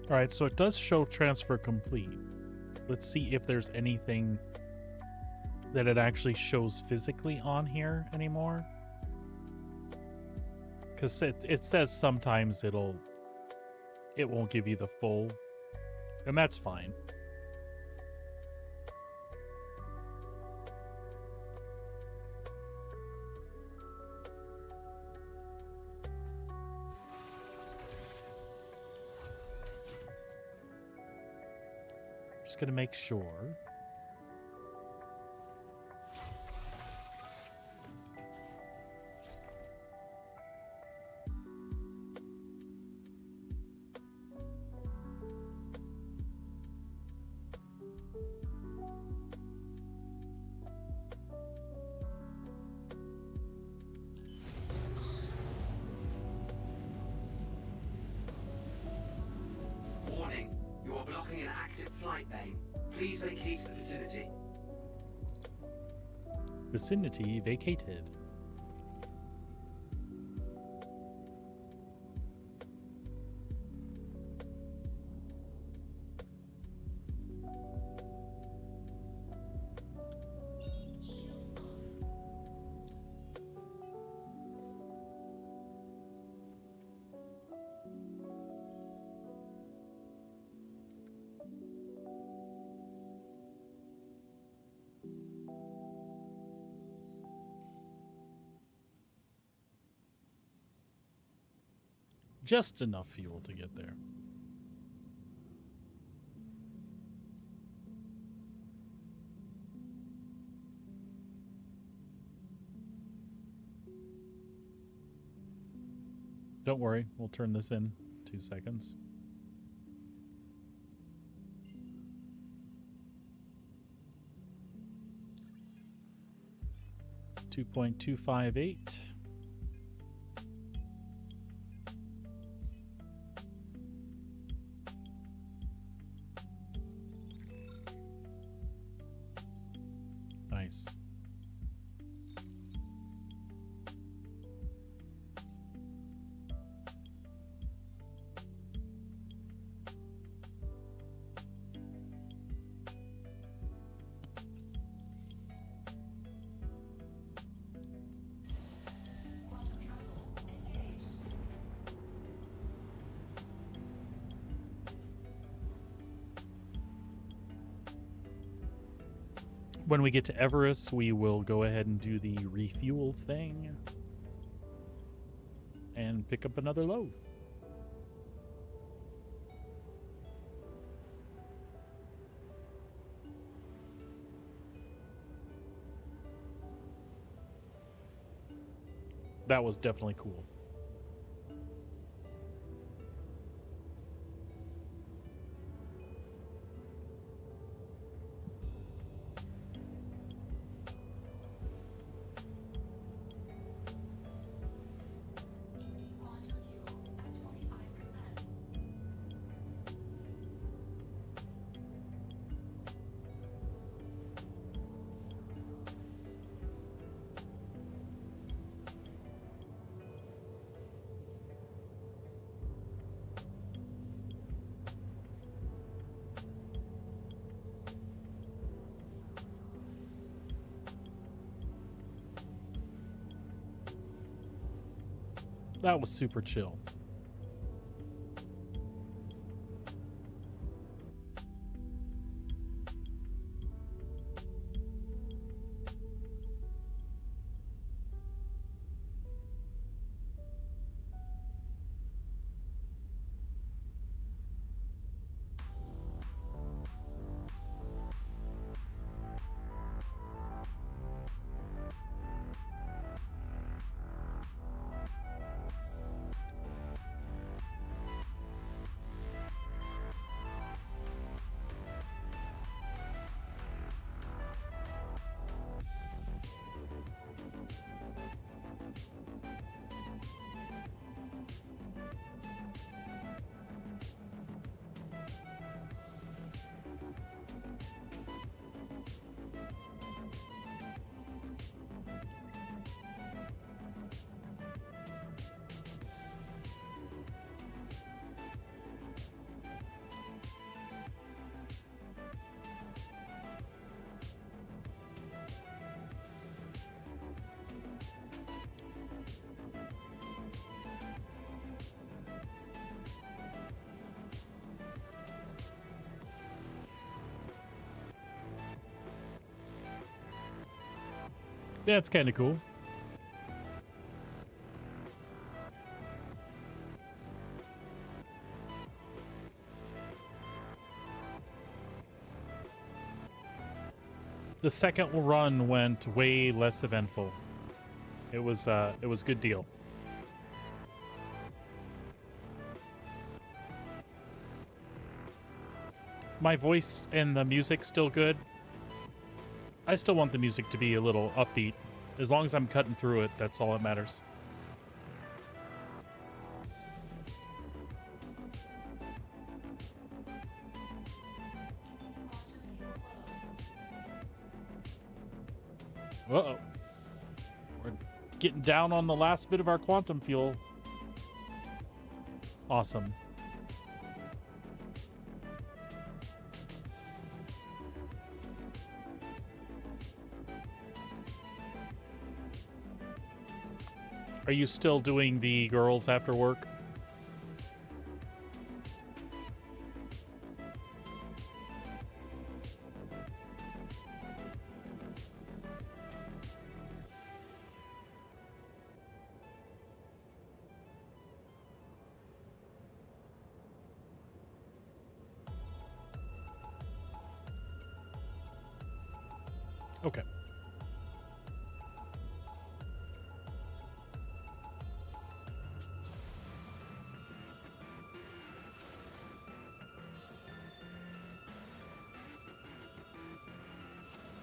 S1: All right, so it does show transfer complete. Let's see if there's anything that it actually shows physically on here anymore. Because it says sometimes it won't give you the full, and that's fine. Just gonna make sure.
S6: Warning, you are blocking an active flight lane. Please vacate the vicinity.
S1: Vicinity vacated.
S5: Shield off.
S1: Just enough fuel to get there. Don't worry, we'll turn this in 2 seconds. $2.258. Nice.
S4: Quantum travel engaged.
S1: When we get to Everest, we will go ahead and do the refuel thing and pick up another load. That was definitely cool.
S4: Quantum fuel at 25%.
S1: That was super chill. Yeah, it's kind of cool. The second run went way less eventful. It was a good deal. My voice and the music still good. I still want the music to be a little upbeat. As long as I'm cutting through it, that's all that matters. Uh-oh. We're getting down on the last bit of our quantum fuel. Awesome. Are you still doing the girls after work? Okay.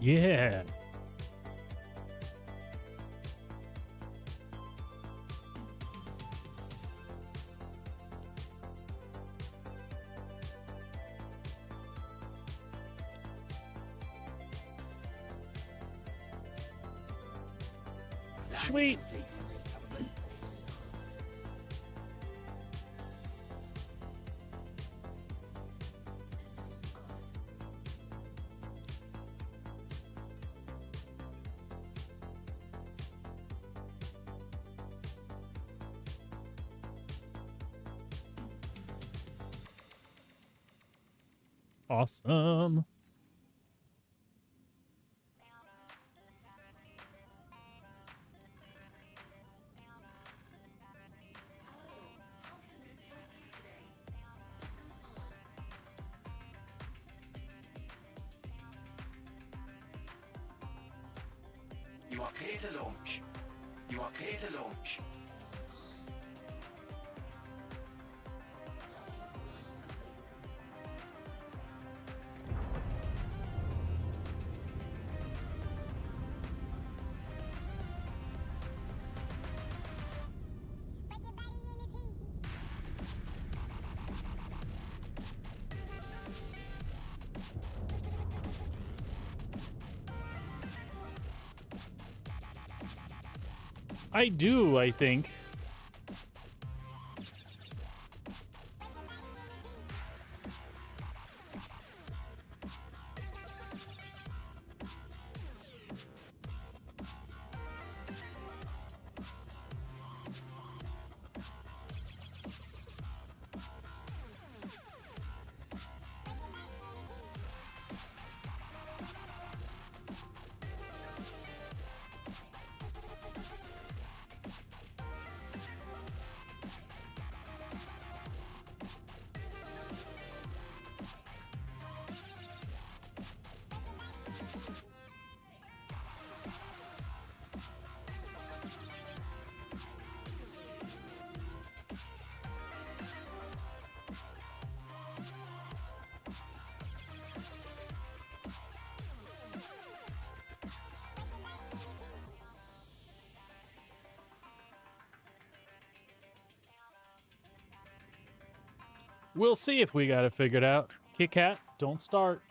S1: Yeah. Sweet. Awesome.
S6: You are clear to launch. You are clear to launch.
S1: I do, I think. We'll see if we got it figured out. Kit Kat, don't start.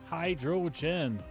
S1: Hydrogen.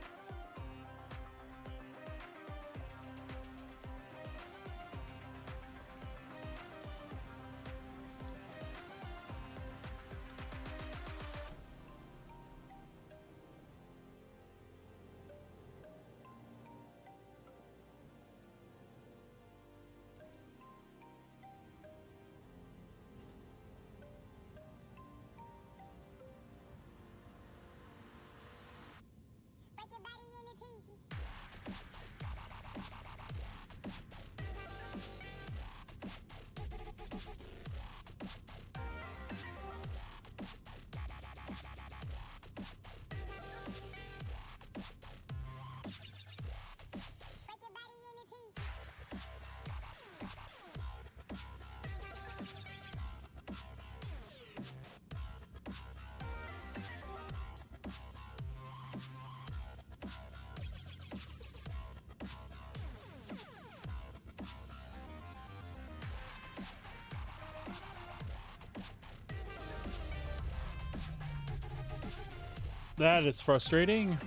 S1: That is frustrating.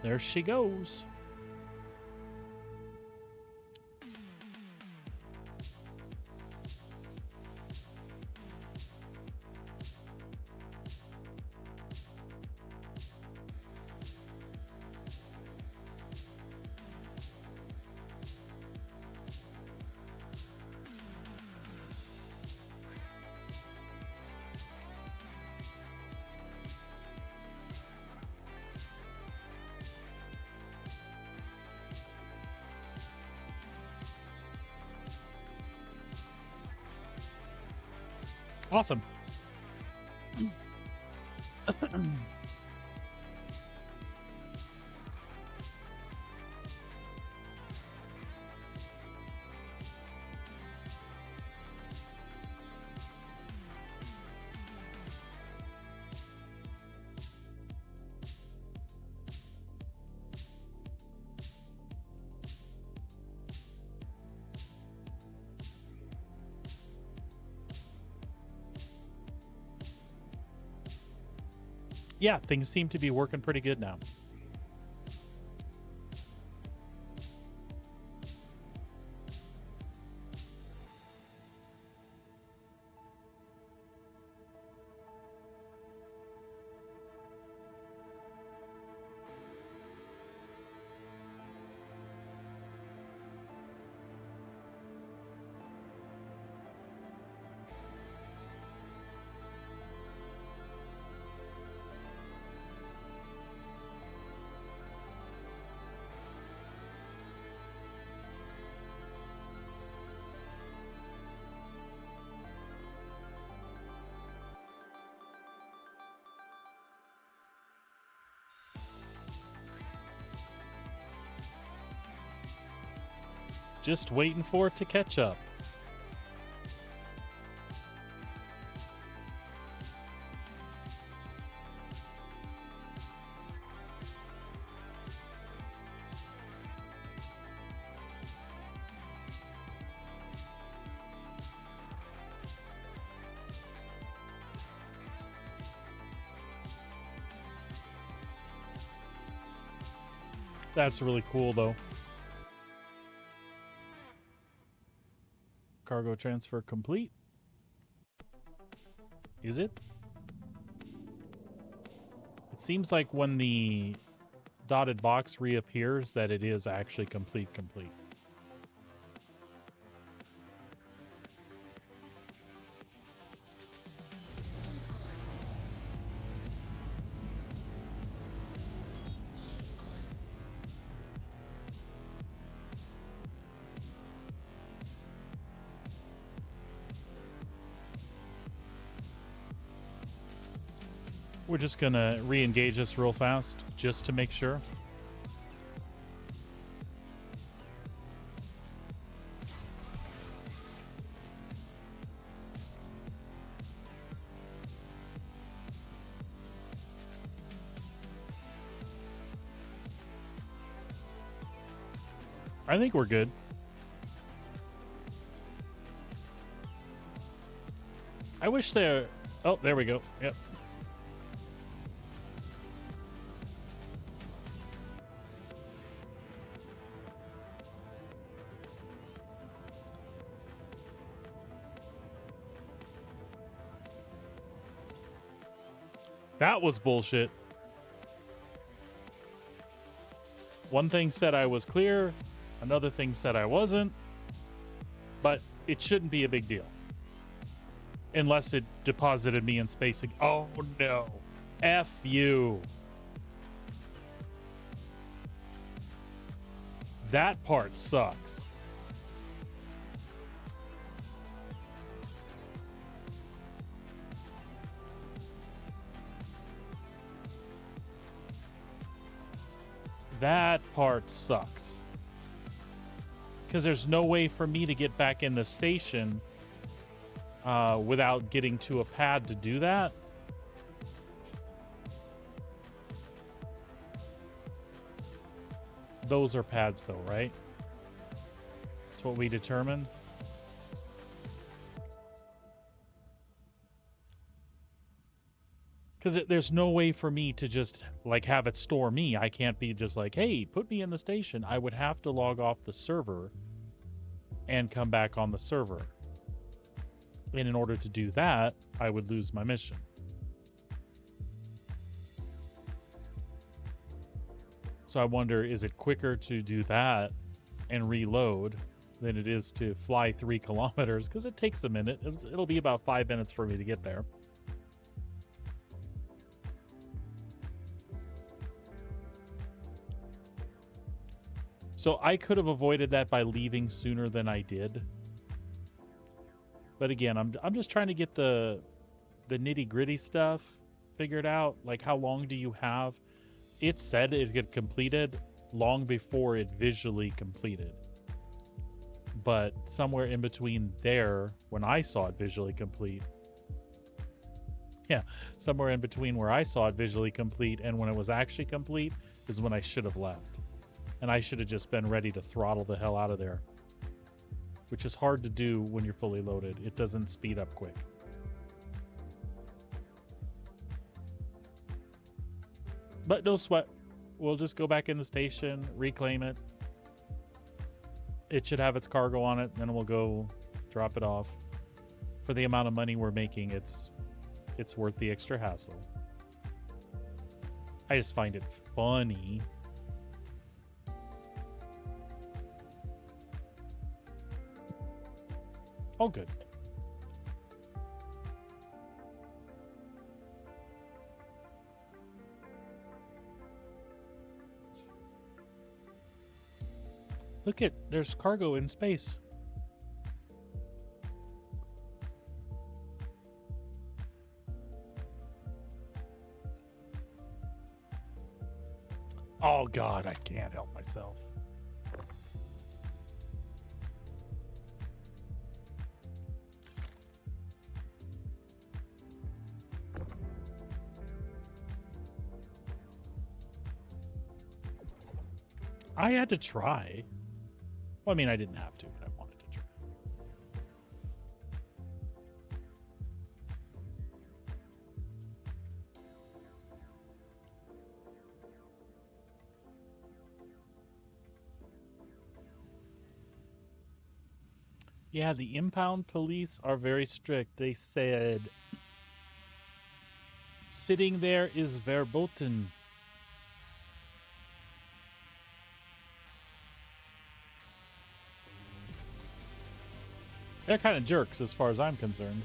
S1: There she goes. Awesome. Yeah, things seem to be working pretty good now. Just waiting for it to catch up. That's really cool, though. Cargo transfer complete. Is it? It seems like when the dotted box reappears that it is actually complete. We're just gonna re-engage this real fast, just to make sure. I think we're good. I wish there... Oh, there we go. Yep. That was bullshit. One thing said I was clear, another thing said I wasn't, but it shouldn't be a big deal. Unless it deposited me in space again. Oh no. F you. That part sucks. That part sucks. Because there's no way for me to get back in the station without getting to a pad to do that. Those are pads though, right? That's what we determined. Because there's no way for me to just like have it store me. I can't be just like, hey, put me in the station. I would have to log off the server and come back on the server. And in order to do that, I would lose my mission. So I wonder, is it quicker to do that and reload than it is to fly 3 kilometers? Because it takes a minute. It'll be about 5 minutes for me to get there. So I could have avoided that by leaving sooner than I did. But again, I'm just trying to get the nitty-gritty stuff figured out. Like, how long do you have? It said it had completed long before it visually completed. But somewhere in between there, when I saw it visually complete, somewhere in between where I saw it visually complete and when it was actually complete is when I should have left. And I should have just been ready to throttle the hell out of there. Which is hard to do when you're fully loaded. It doesn't speed up quick. But no sweat. We'll just go back in the station, reclaim it. It should have its cargo on it, then we'll go drop it off. For the amount of money we're making, it's worth the extra hassle. I just find it funny. Oh, good. Look at, there's cargo in space. Oh God, I can't help myself. I had to try. Well, I mean, I didn't have to, but I wanted to try. Yeah, the impound police are very strict. They said sitting there is verboten. They're kind of jerks as far as I'm concerned.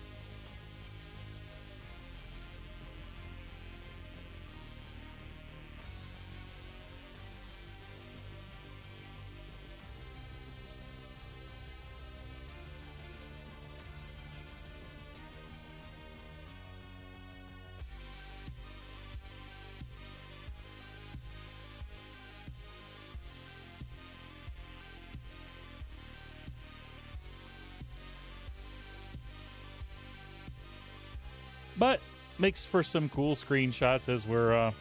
S1: But makes for some cool screenshots as we're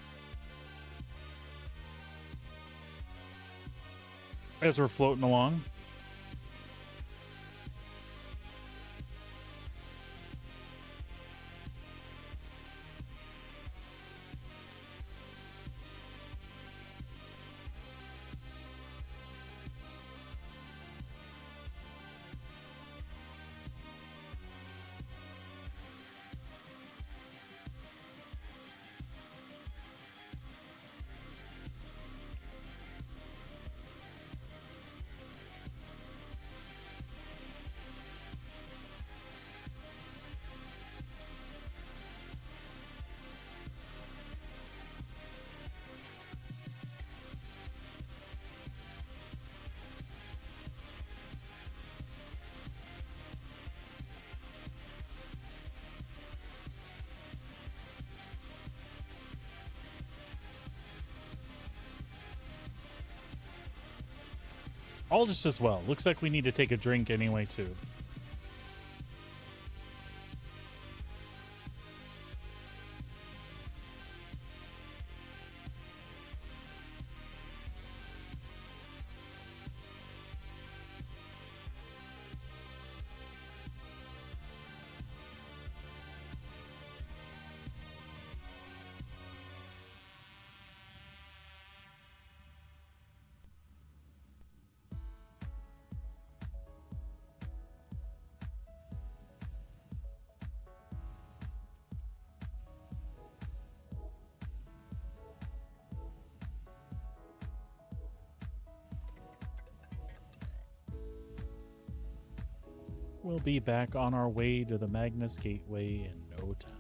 S1: floating along. All just as well. Looks like we need to take a drink anyway, too. We'll be back on our way to the Magnus Gateway in no time.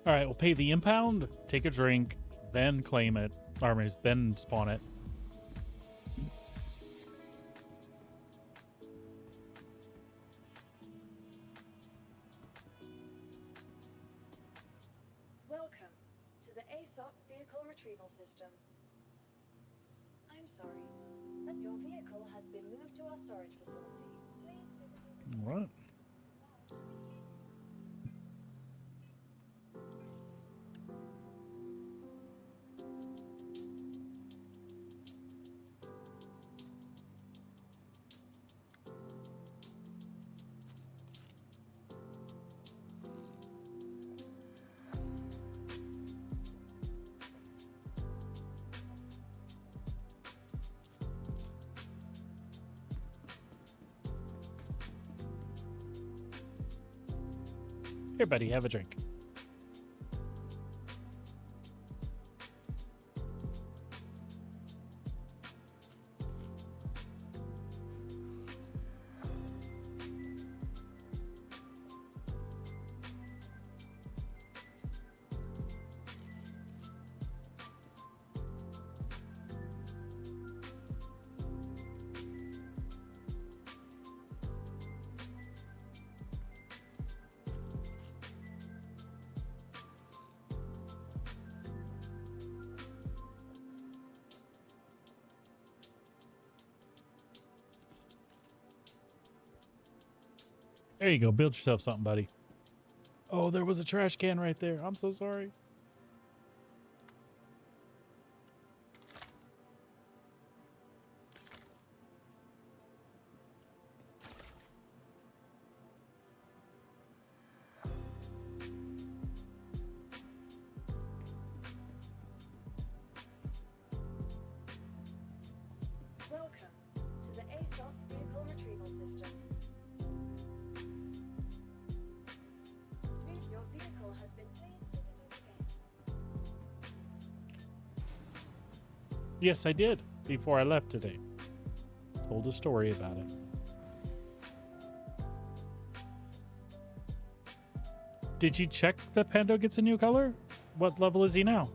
S1: All right, we'll pay the impound, take a drink, then claim it, or then spawn it.
S3: Welcome to the ASOP Vehicle Retrieval System. I'm sorry, but your vehicle has been moved to our storage facility. Please visit us again.
S1: All right. Here, buddy, have a drink. There you go. Build yourself something, buddy. Oh, there was a trash can right there. I'm so sorry.
S3: Welcome to the ASOP Vehicle Retrieval System. Your vehicle has been please visit us again.
S1: Yes, I did. Before I left today. Told a story about it. Did you check that Pando gets a new color? What level is he now?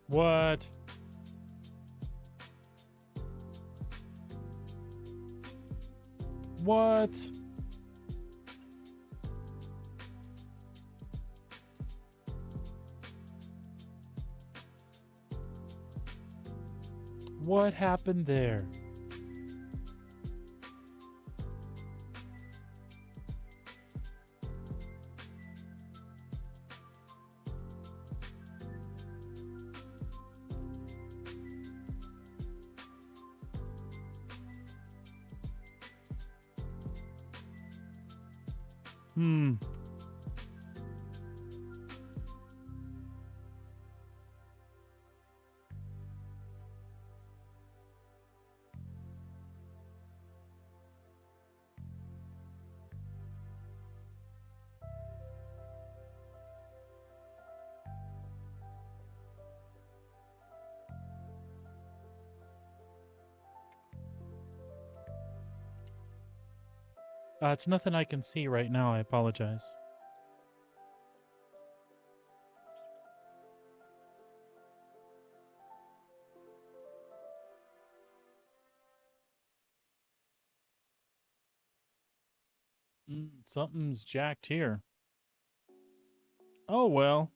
S1: What? What? What happened there? Hmm. It's nothing I can see right now. I apologize. Something's jacked here. Oh, well.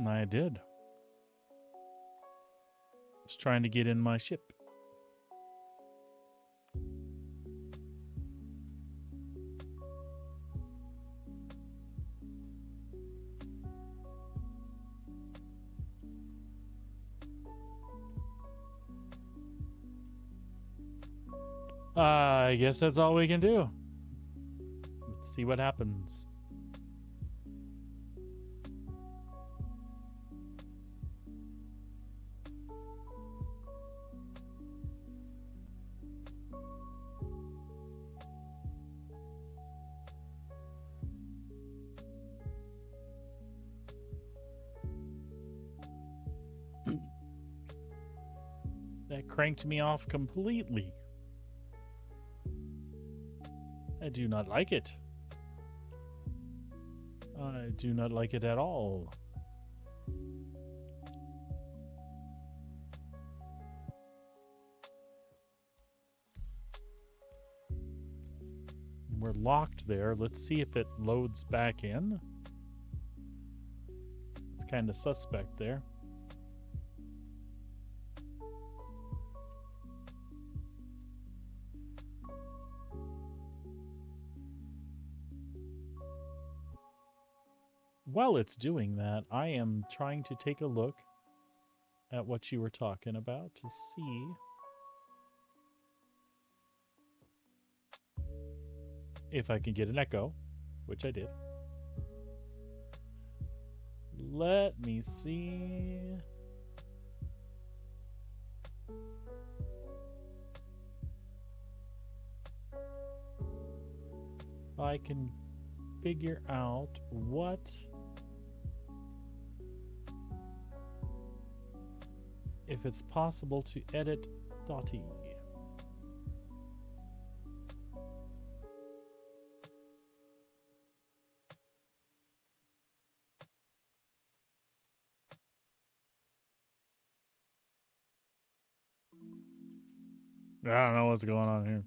S1: I did. Was trying to get in my ship. I guess that's all we can do. Let's see what happens. That cranked me off completely. I do not like it. I do not like it at all. We're locked there. Let's see if it loads back in. It's kind of suspect there. While it's doing that, I am trying to take a look at what you were talking about to see if I can get an echo, which I did. Let me see. I can figure out what if it's possible to edit Dottie. I don't know what's going on here.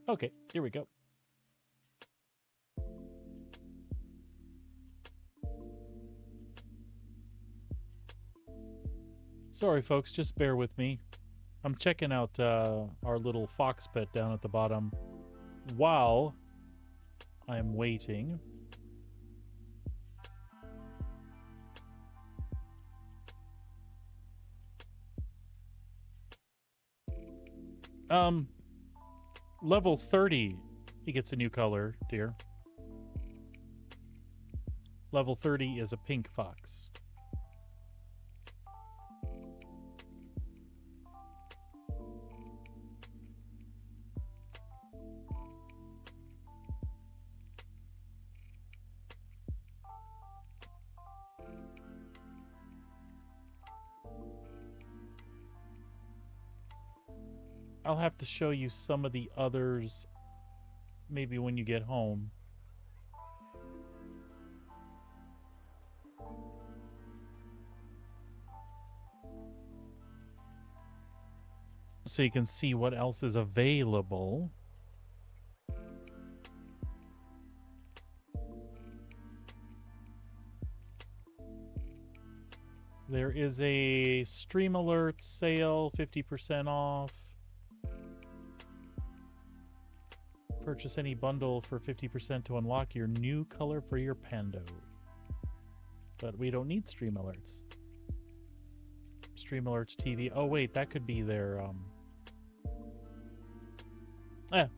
S1: Okay, here we go. Sorry, folks, just bear with me. I'm checking out our little fox pet down at the bottom while I'm waiting. Level 30, he gets a new color, dear. Level 30 is a pink fox. I'll have to show you some of the others maybe when you get home. So you can see what else is available. There is a Stream Alert sale, 50% off. Purchase any bundle for 50% to unlock your new color for your Pando. But we don't need Stream Alerts. Stream Alerts TV. Oh wait, that could be their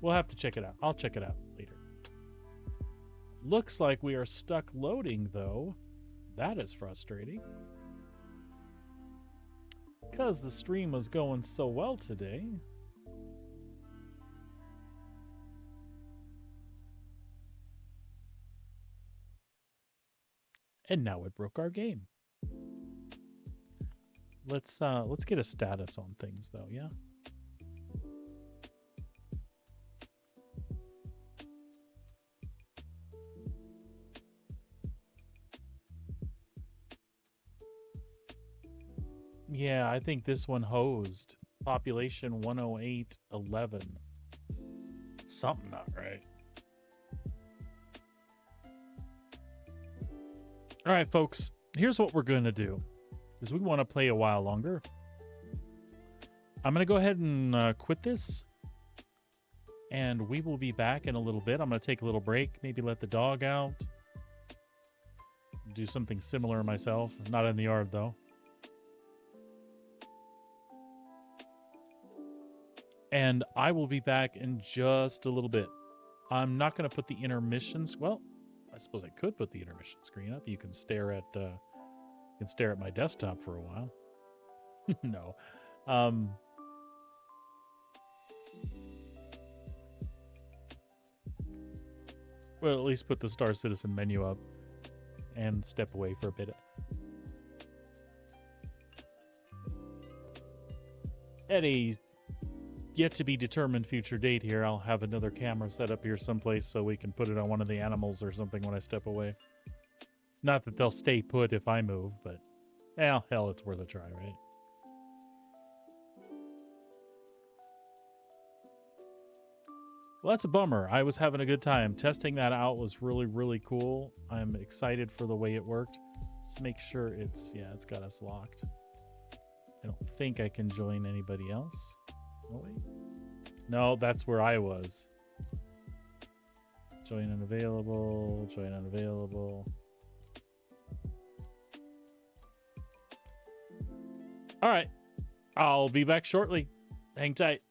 S1: we'll have to check it out. I'll check it out later. Looks like we are stuck loading though. That is frustrating. Because the stream was going so well today. And now it broke our game. Let's get a status on things though, yeah? Yeah, I think this one hosed. Population 10811. Something not right. All right, folks. Here's what we're going to do. Because we want to play a while longer. I'm going to go ahead and quit this. And we will be back in a little bit. I'm going to take a little break. Maybe let the dog out. Do something similar myself. Not in the yard, though. And I will be back in just a little bit. I'm not going to put the intermissions. Well, I suppose I could put the intermission screen up. You can stare at my desktop for a while. No. Well, at least put the Star Citizen menu up and step away for a bit. At a yet to be determined future date here, I'll have another camera set up here someplace so we can put it on one of the animals or something when I step away. Not that they'll stay put if I move, but hell, it's worth a try, right? Well, that's a bummer. I was having a good time. Testing that out was really, really cool. I'm excited for the way it worked. Let's make sure it's got us locked. I don't think I can join anybody else. Oh, wait. No, that's where I was. Join unavailable. Join unavailable. All right. I'll be back shortly. Hang tight.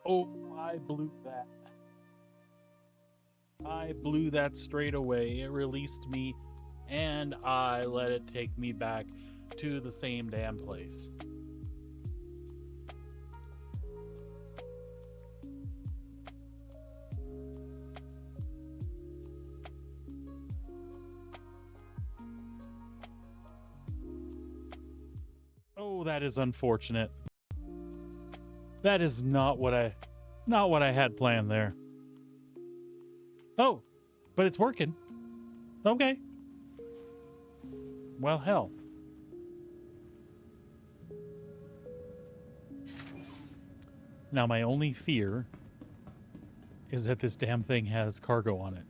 S1: Oh, I blew that. I blew that straight away. It released me, and I let it take me back to the same damn place. Oh, that is unfortunate. That is not what I had planned there. Oh, but it's working. Okay. Well, hell. Now, my only fear is that this damn thing has cargo on it.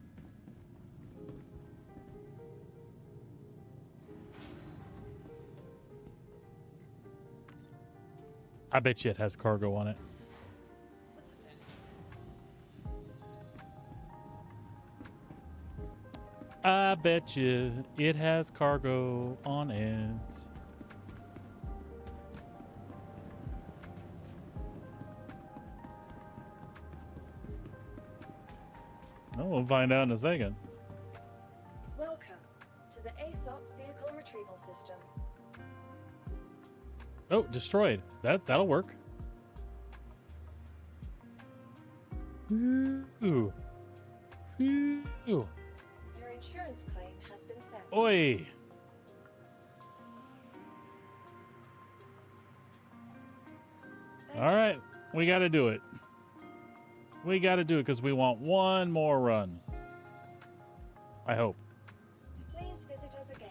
S1: I bet you it has cargo on it. I bet you it has cargo on it. Oh, we'll find out in a second.
S3: Welcome to the ASOP Vehicle Retrieval System.
S1: Oh, destroyed. That'll work. Ooh. Ooh.
S3: Your insurance claim has been sent.
S1: Oi.
S3: Thank
S1: All
S3: you.
S1: right, we got to do it. We got to do it because we want one more run. I hope.
S3: Please visit us again.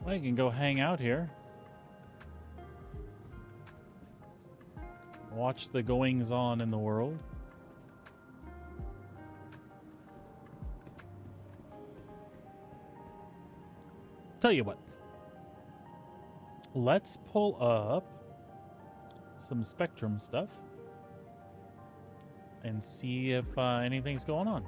S1: Well, you can go hang out here. Watch the goings on in the world. Tell you what. Let's pull up some Spectrum stuff and see if anything's going on.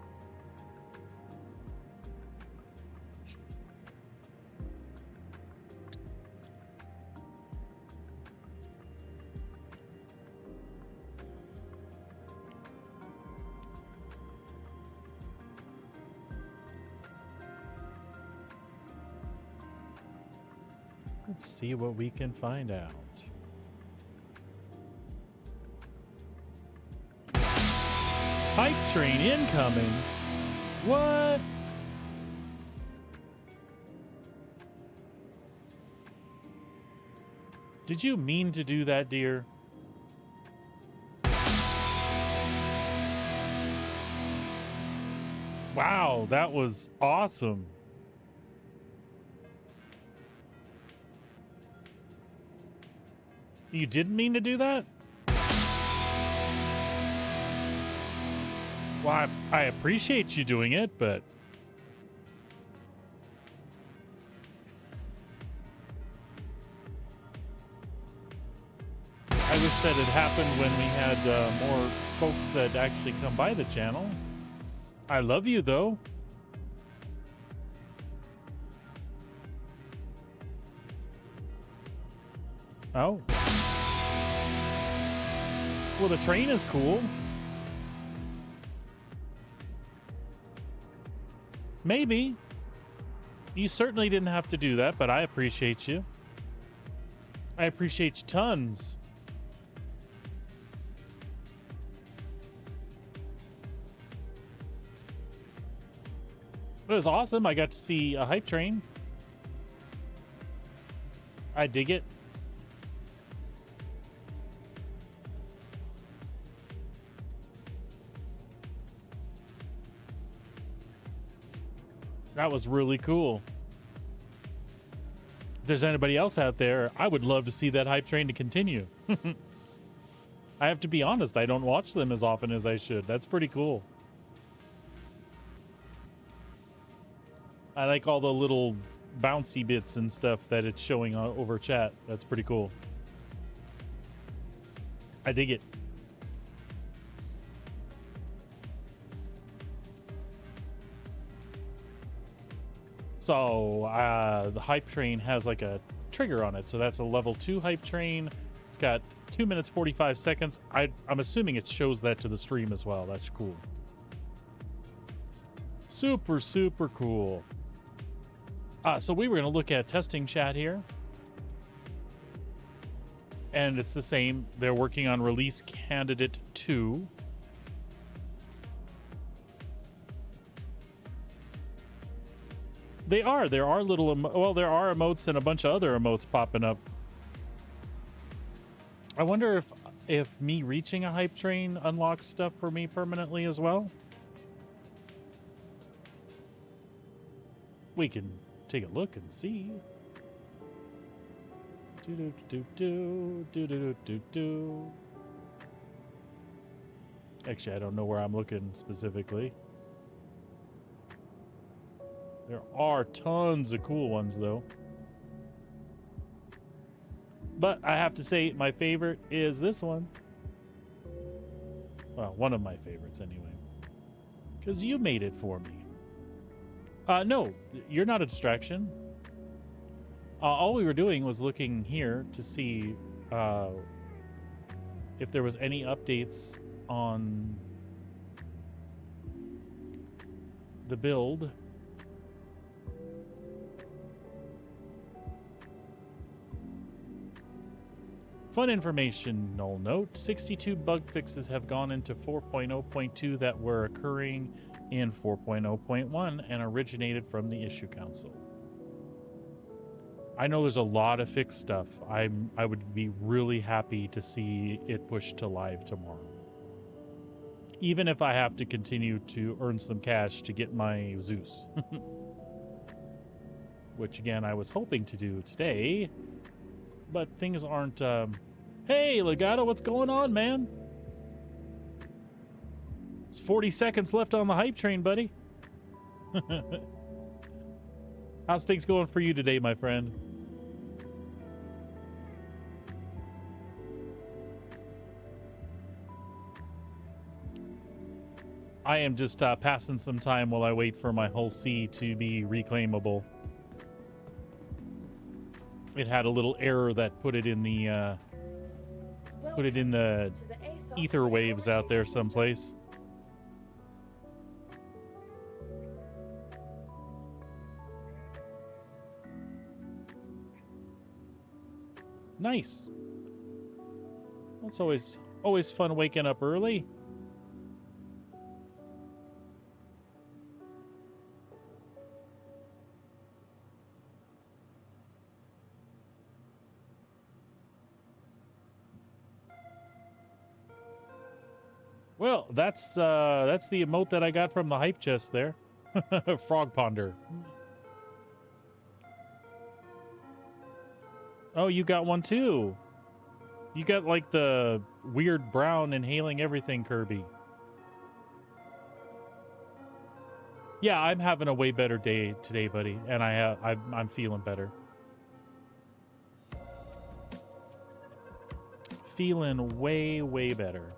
S1: Let's see what we can find out. Pipe train incoming. What? Did you mean to do that, dear? Wow, that was awesome. You didn't mean to do that? Well, I appreciate you doing it, but... I wish that had happened when we had more folks that actually come by the channel. I love you, though. Oh. Well, the train is cool. Maybe. You certainly didn't have to do that, but I appreciate you. I appreciate you tons. It was awesome. I got to see a hype train. I dig it. That was really cool. If there's anybody else out there, I would love to see that hype train to continue. I have to be honest, I don't watch them as often as I should. That's pretty cool. I like all the little bouncy bits and stuff that it's showing over chat. That's pretty cool. I dig it. So the hype train has like a trigger on it. So that's a level 2 hype train. It's got 2 minutes 45 seconds. I'm assuming it shows that to the stream as well. That's cool. Super, super cool. So we were going to look at testing chat here. And it's the same. They're working on release candidate 2. They are. There are little... well, there are emotes and a bunch of other emotes popping up. I wonder if me reaching a hype train unlocks stuff for me permanently as well. We can take a look and see. Actually, I don't know where I'm looking specifically. There are tons of cool ones, though. But I have to say, my favorite is this one. Well, one of my favorites, anyway. Because you made it for me. No, you're not a distraction. All we were doing was looking here to see if there was any updates on the build. Fun informational note, 62 bug fixes have gone into 4.0.2 that were occurring in 4.0.1 and originated from the issue council. I know there's a lot of fixed stuff. I would be really happy to see it pushed to live tomorrow. Even if I have to continue to earn some cash to get my Zeus. Which again, I was hoping to do today. But things aren't... Hey, Legato, what's going on, man? There's 40 seconds left on the hype train, buddy. How's things going for you today, my friend? I am just passing some time while I wait for my Hull C to be reclaimable. It had a little error that put it in the ether waves out there someplace. Nice. That's always fun waking up early. Well, that's the emote that I got from the hype chest there. Frog Ponder. Oh, you got one too. You got like the weird brown inhaling everything, Kirby. Yeah, I'm having a way better day today, buddy, and I'm feeling better. Feeling way better.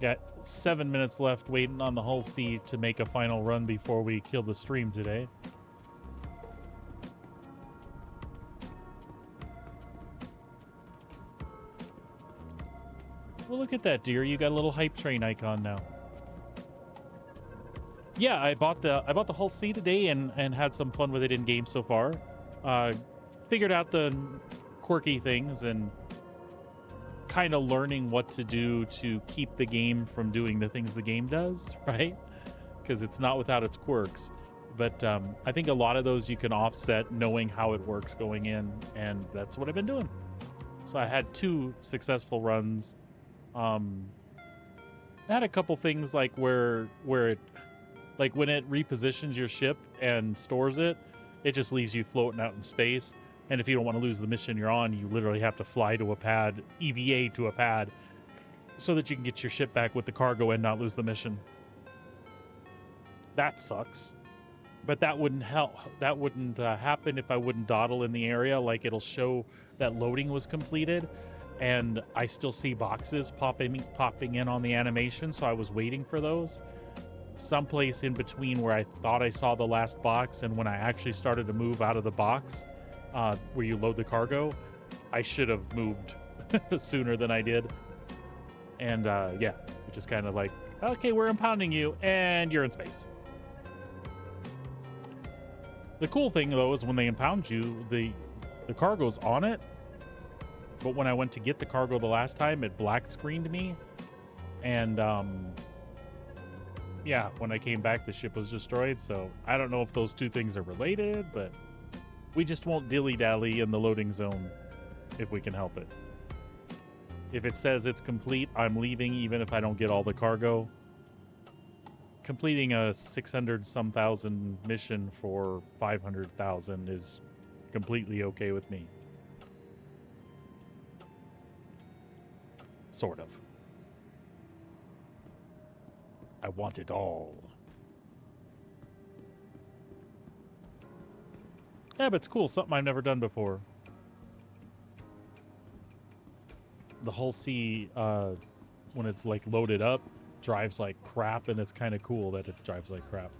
S1: Got 7 minutes left waiting on the Hull C to make a final run before we kill the stream today. Well, look at that, dear. You got a little hype train icon now. Yeah, I bought the Hull C today and had some fun with it in game so far. Figured out the quirky things and kind of learning what to do to keep the game from doing the things the game does, right? Because it's not without its quirks. But I think a lot of those you can offset knowing how it works going in, and that's what I've been doing. So I had 2 successful runs. I had a couple things like where it, like when it repositions your ship and stores it, it just leaves you floating out in space. And if you don't want to lose the mission you're on, you literally have to fly to a pad, EVA to a pad, so that you can get your ship back with the cargo and not lose the mission. That sucks. But that wouldn't help. That wouldn't happen if I wouldn't dawdle in the area. Like, it'll show that loading was completed, and I still see boxes popping in on the animation, so I was waiting for those. Someplace in between where I thought I saw the last box and when I actually started to move out of the box, where you load the cargo, I should have moved sooner than I did. And yeah, it's just kind of like, okay, we're impounding you, and you're in space. The cool thing, though, is when they impound you, the cargo's on it. But when I went to get the cargo the last time, it black screened me. And yeah, when I came back, the ship was destroyed. So I don't know if those two things are related, but we just won't dilly-dally in the loading zone if we can help it. If it says it's complete, I'm leaving even if I don't get all the cargo. Completing a 600-some thousand mission for 500,000 is completely okay with me. Sort of. I want it all. Yeah, but it's cool. Something I've never done before. The Hull C, when it's like loaded up, drives like crap, and it's kind of cool that it drives like crap.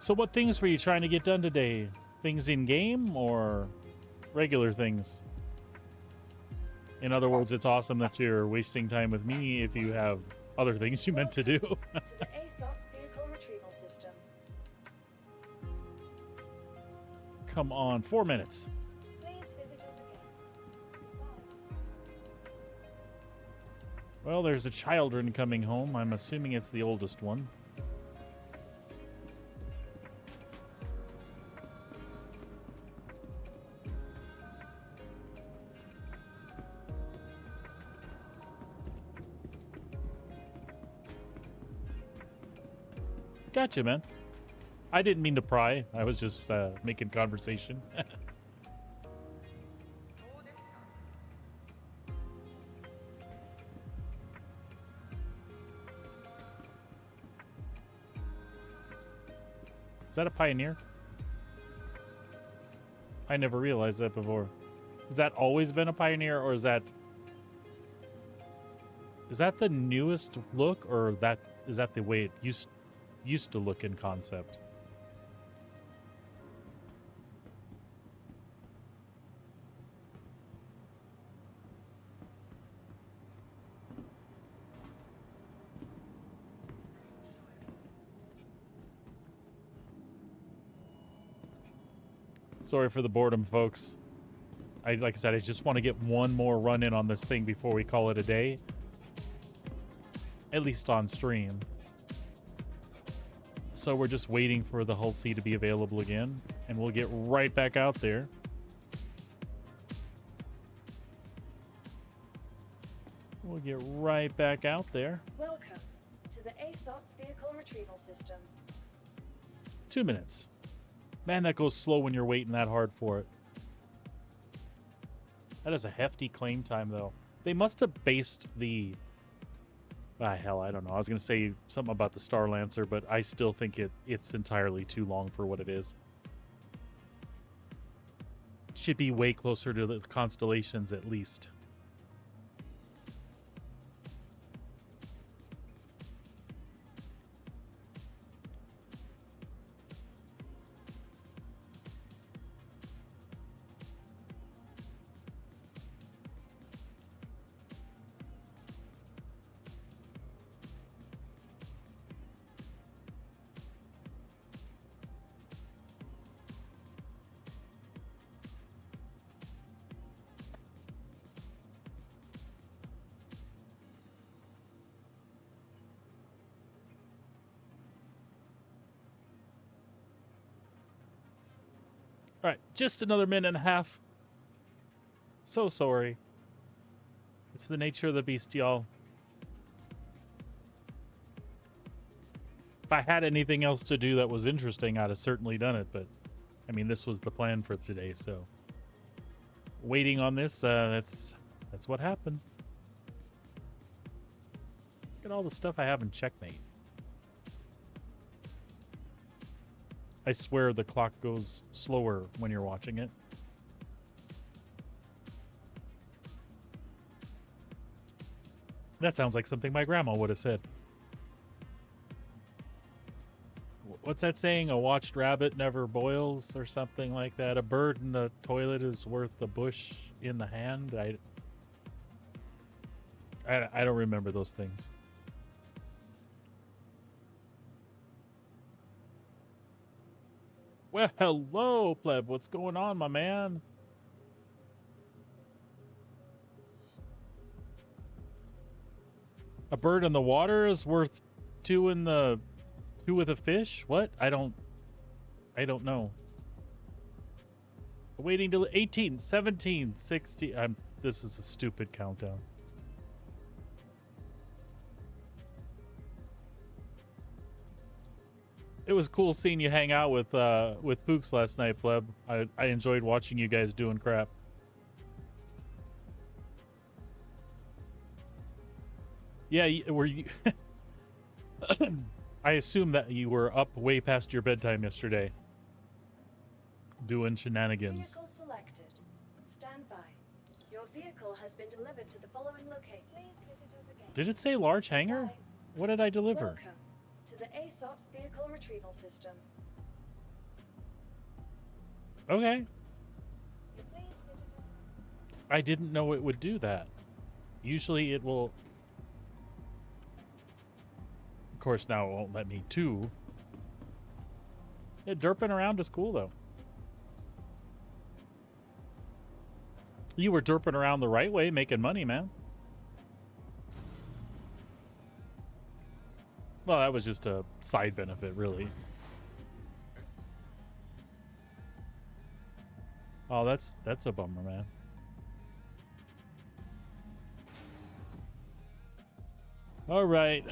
S1: So what things were you trying to get done today? Things in game or regular things? In other words, it's awesome that you're wasting time with me if you have other things you meant to do.
S3: To the ASOP vehicle retrieval system.
S1: Come on, 4 minutes.
S3: Please visit us again. Goodbye.
S1: Well, there's a children coming home. I'm assuming it's the oldest one. Gotcha, man. I didn't mean to pry. I was just making conversation. Is that a Pioneer? I never realized that before. Has that always been a Pioneer, or is that the newest look, or is that the way it used to look in concept? Sorry for the boredom, folks. Like I said, I just want to get one more run in on this thing before we call it a day. At least on stream. So we're just waiting for the Hull C to be available again, and we'll get right back out there. We'll get right back out there.
S3: Welcome to the ASOP Vehicle Retrieval System.
S1: 2 minutes. Man, that goes slow when you're waiting that hard for it. That is a hefty claim time, though. They must have based the... hell, I don't know. I was going to say something about the Star Lancer, but I still think it's entirely too long for what it is. Should be way closer to the Constellations, at least. All right, just another minute and a half. So sorry. It's the nature of the beast, y'all. If I had anything else to do that was interesting, I'd have certainly done it. But, I mean, this was the plan for today, so... Waiting on this, that's what happened. Look at all the stuff I have in Checkmate. I swear the clock goes slower when you're watching it. That sounds like something my grandma would have said. What's that saying? A watched rabbit never boils, or something like that. A bird in the toilet is worth a bush in the hand. I don't remember those things. Well, hello, pleb. What's going on, my man? A bird in the water is worth two with a fish? What? I don't know. Waiting till 18, 17, 16. This is a stupid countdown. It was cool seeing you hang out with Pooks last night, pleb. I enjoyed watching you guys doing crap. Yeah, were you? I assume that you were up way past your bedtime yesterday, doing shenanigans.
S3: Vehicle selected. Stand by. Your vehicle has been delivered to the following location. Please visit us again.
S1: Did it say large hangar?
S3: Bye.
S1: What did I deliver?
S3: Welcome to the ASOP Vehicle Retrieval System.
S1: Okay.
S3: Please visit us.
S1: I didn't know it would do that. Usually it will... Of course, now it won't let me too. Yeah, derping around is cool, though. You were derping around the right way, making money, man. Well, that was just a side benefit, really. Oh, that's a bummer, man. All right.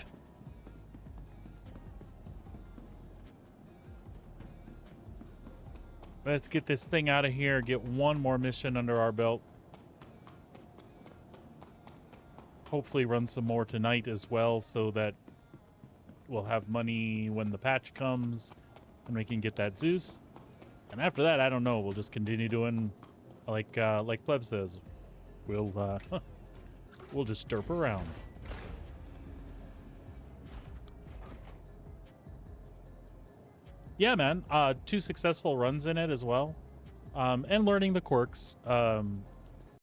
S1: Let's get this thing out of here, get one more mission under our belt. Hopefully run some more tonight as well, so that we'll have money when the patch comes and we can get that Zeus. And after that, I don't know, we'll just continue doing like Pleb says. We'll we'll just derp around. Yeah, man. 2 successful runs in it as well. And learning the quirks.